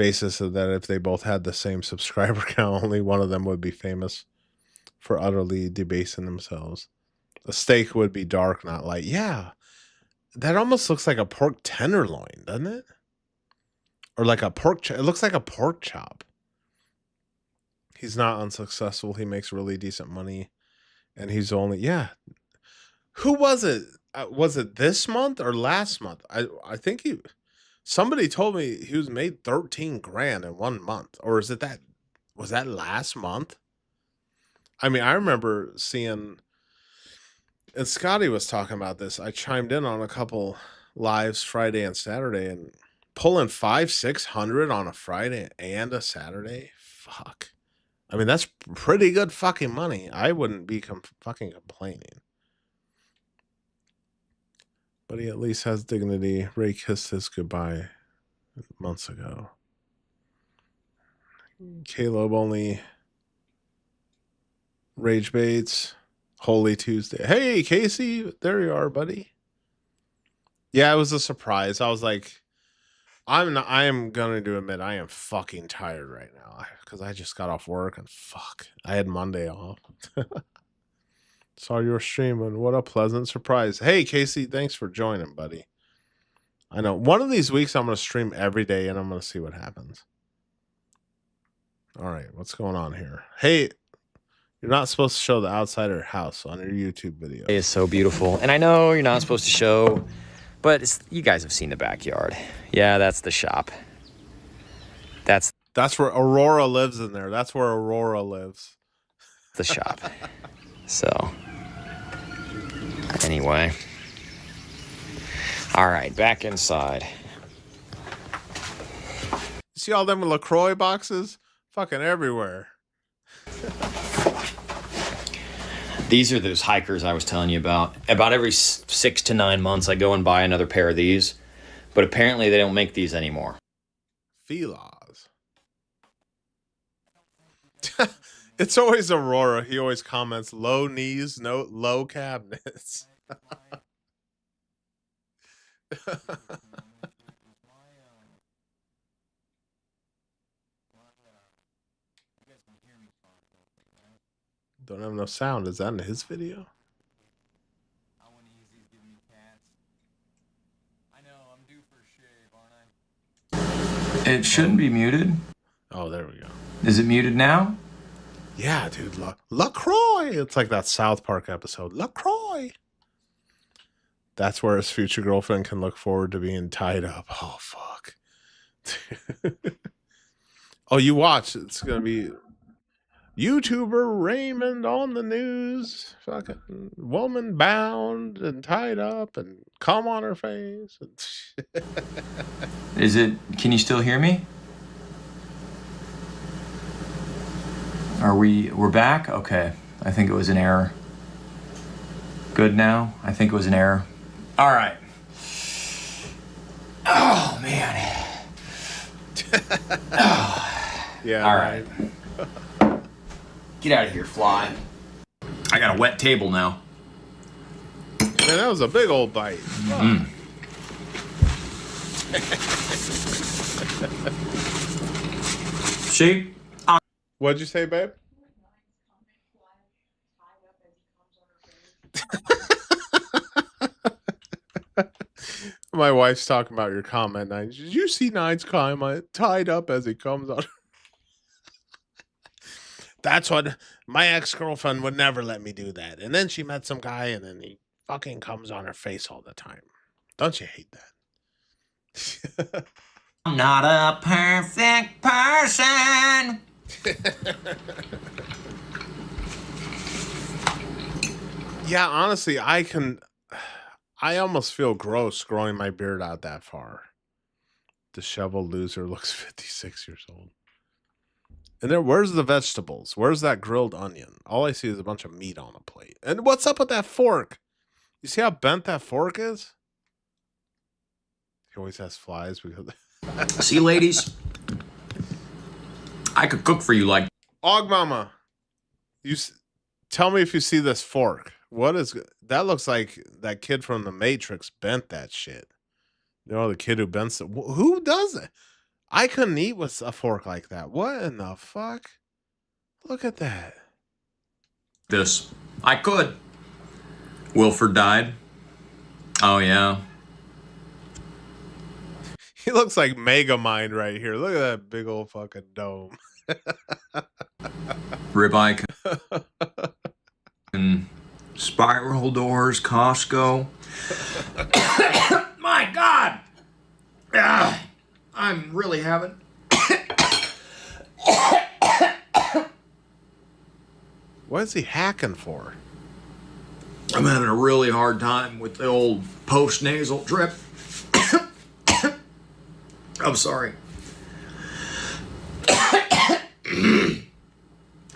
basis of that if they both had the same subscriber count, only one of them would be famous for utterly debasing themselves. A steak would be dark, not light. Yeah, that almost looks like a pork tenderloin, doesn't it? Or like a pork. It looks like a pork chop. He's not unsuccessful. He makes really decent money, and he's only Who was it? Was it this month or last month? I think somebody told me he was made 13 grand in 1 month, or is it that? Was that last month? I mean, I remember seeing, and Scotty was talking about this. I chimed in on a couple lives Friday and Saturday, and pulling 500-600 on a Friday and a Saturday. Fuck. I mean, that's pretty good fucking money. I wouldn't be fucking complaining. But he at least has dignity. Ray kissed his goodbye months ago. Caleb only rage baits. Holy Tuesday. Hey, Casey. There you are, buddy. Yeah, it was a surprise. I was like, I am going to admit I am fucking tired right now because I just got off work and fuck. I had Monday off. Saw you were streaming. What a pleasant surprise. Hey, Casey, thanks for joining, buddy. I know. One of these weeks I'm going to stream every day and I'm going to see what happens. All right, what's going on here? Hey, you're not supposed to show the outside of your house on your YouTube video. It is so beautiful. And I know you're not supposed to show, but you guys have seen the backyard. Yeah, that's the shop. That's where Aurora lives in there. That's where Aurora lives. The shop. So, anyway. All right, back inside. See all them LaCroix boxes? Fucking everywhere. These are those hikers I was telling you about. About every 6 to 9 months, I go and buy another pair of these. But apparently they don't make these anymore. Filas. It's always Aurora. He always comments, low knees, no low cabinets. Don't have no sound. Is that in his video? It shouldn't be muted. Oh, there we go. Is it muted now? Yeah, dude. LaCroix. It's like that South Park episode. LaCroix. That's where his future girlfriend can look forward to being tied up. Oh, fuck. Oh, you watch. It's going to be YouTuber Raymond on the news. Fucking woman bound and tied up and cum on her face. Is it? Can you still hear me? We're back? Okay. I think it was an error. Good now? I think it was an error. All right. Oh, man. Yeah. All right. Get out of here, fly. I got a wet table now. Man, that was a big old bite. Mm. See? What'd you say, babe? My wife's talking about your comment, Nine. Did you see Nine's comment? Tied up as he comes on. That's what my ex-girlfriend would never let me do that. And then she met some guy and then he fucking comes on her face all the time. Don't you hate that? I'm not a perfect person. Yeah, honestly, I almost feel gross growing my beard out that far. Disheveled loser looks 56 years old. And then where's the vegetables? Where's that grilled onion? All I see is a bunch of meat on a plate. And what's up with that fork? You see how bent that fork is? He always has flies because See, ladies, I could cook for you like Og Mama. Tell me if you see this fork. What is that? Looks like that kid from The Matrix bent that shit. You know, the kid who bends it. Who does it? I couldn't eat with a fork like that. What in the fuck? Look at that. This. I could. Wilford died. Oh, yeah. He looks like Megamind right here. Look at that big old fucking dome. Ribeye and spiral doors, Costco. My God! I'm really having... What is he hacking for? I'm having a really hard time with the old post-nasal drip. I'm sorry.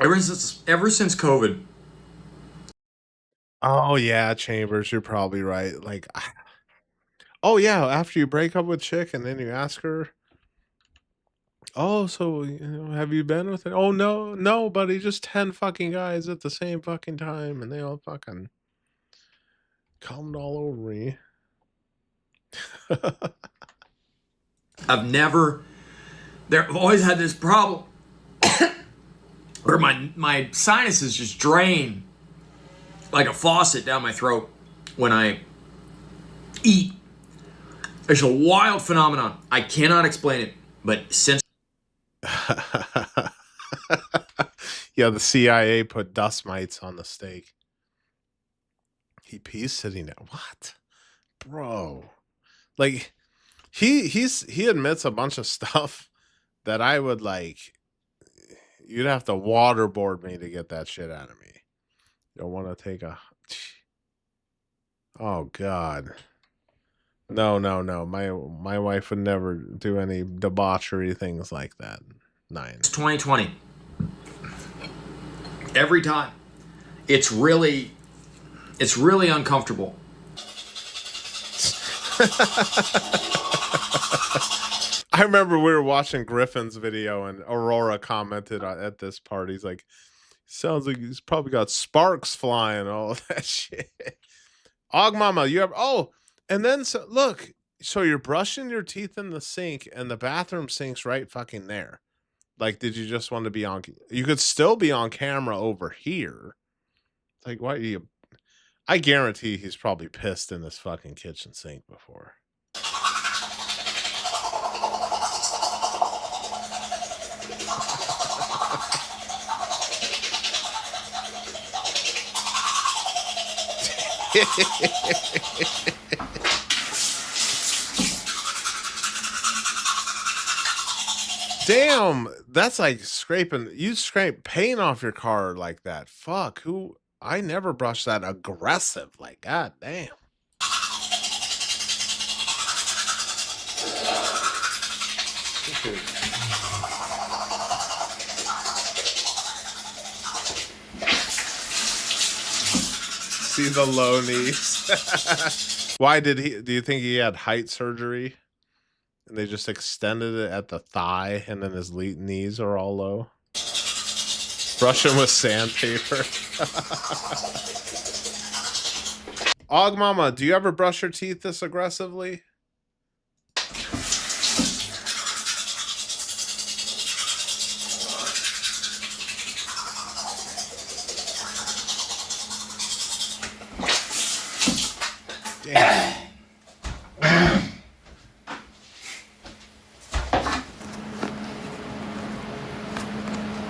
Ever since COVID. Oh yeah, Chambers, you're probably right. Like, oh yeah, after you break up with chick and then you ask her, oh, so have you been with it? Oh no, buddy, just 10 fucking guys at the same fucking time, and they all fucking cummed all over me. I've always had this problem where my sinuses just drain like a faucet down my throat when I eat. It's a wild phenomenon. I cannot explain it, but since Yeah, the CIA put dust mites on the steak. He's sitting there. What? Bro. Like, he admits a bunch of stuff that I would like. You'd have to waterboard me to get that shit out of me. You don't want to take a. Oh God. No. My wife would never do any debauchery things like that. 9. It's 2020. Every time. It's really uncomfortable. I remember we were watching Griffin's video and Aurora commented at this part. He's like, sounds like he's probably got sparks flying and all of that shit. Og Mama, you have, oh, and then so look, so you're brushing your teeth in the sink and the bathroom sink's right fucking there. Like, did you just want to be on? You could still be on camera over here. Like, why are you? I guarantee he's probably pissed in this fucking kitchen sink before. Damn, that's like scraping. You scrape paint off your car like that. Fuck, who? I never brushed that aggressive. Like, god damn. See the low knees. Why did he? Do you think he had height surgery? And they just extended it at the thigh, and then his knees are all low. Brush him with sandpaper. Og Mama, do you ever brush your teeth this aggressively? Damn.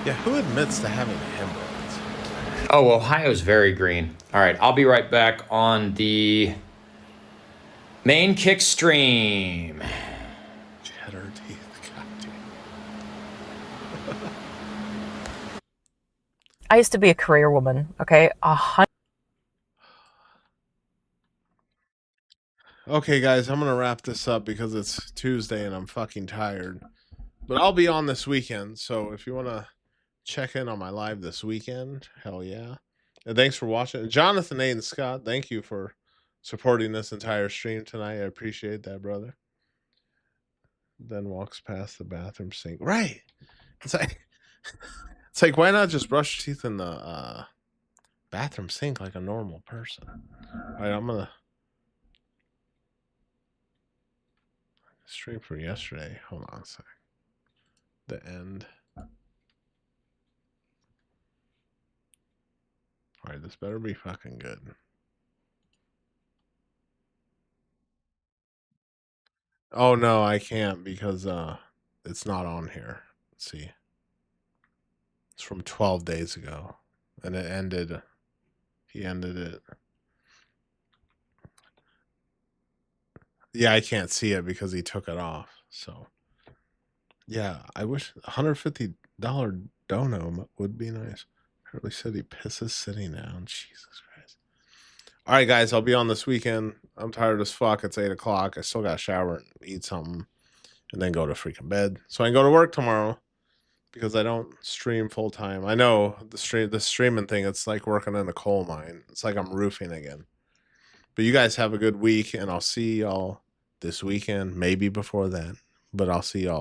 Yeah, who admits to having hemorrhoids? Oh, Ohio's very green. All right, I'll be right back on the main kick stream. Cheddar teeth, goddamn. I used to be a career woman, okay? 100. Okay, guys, I'm gonna wrap this up because it's Tuesday and I'm fucking tired. But I'll be on this weekend, so if you wanna check in on my live this weekend, hell yeah. And thanks for watching. Jonathan, Aiden, Scott, thank you for supporting this entire stream tonight. I appreciate that, brother. Then walks past the bathroom sink. Right. It's like why not just brush your teeth in the bathroom sink like a normal person? All right, I'm gonna stream for yesterday. Hold on a sec. the end. All right, this better be fucking good. Oh no, I can't because it's not on here. Let's see. It's from 12 days ago. And it ended. He ended it. Yeah, I can't see it because he took it off. So yeah, I wish $150 dono would be nice. Apparently said he pisses sitting down. Jesus Christ. All right, guys, I'll be on this weekend. I'm tired as fuck. It's 8 o'clock. I still got to shower and eat something and then go to freaking bed. So I can go to work tomorrow because I don't stream full time. I know the streaming thing, it's like working in a coal mine. It's like I'm roofing again. But you guys have a good week, and I'll see y'all this weekend, maybe before then. But I'll see y'all.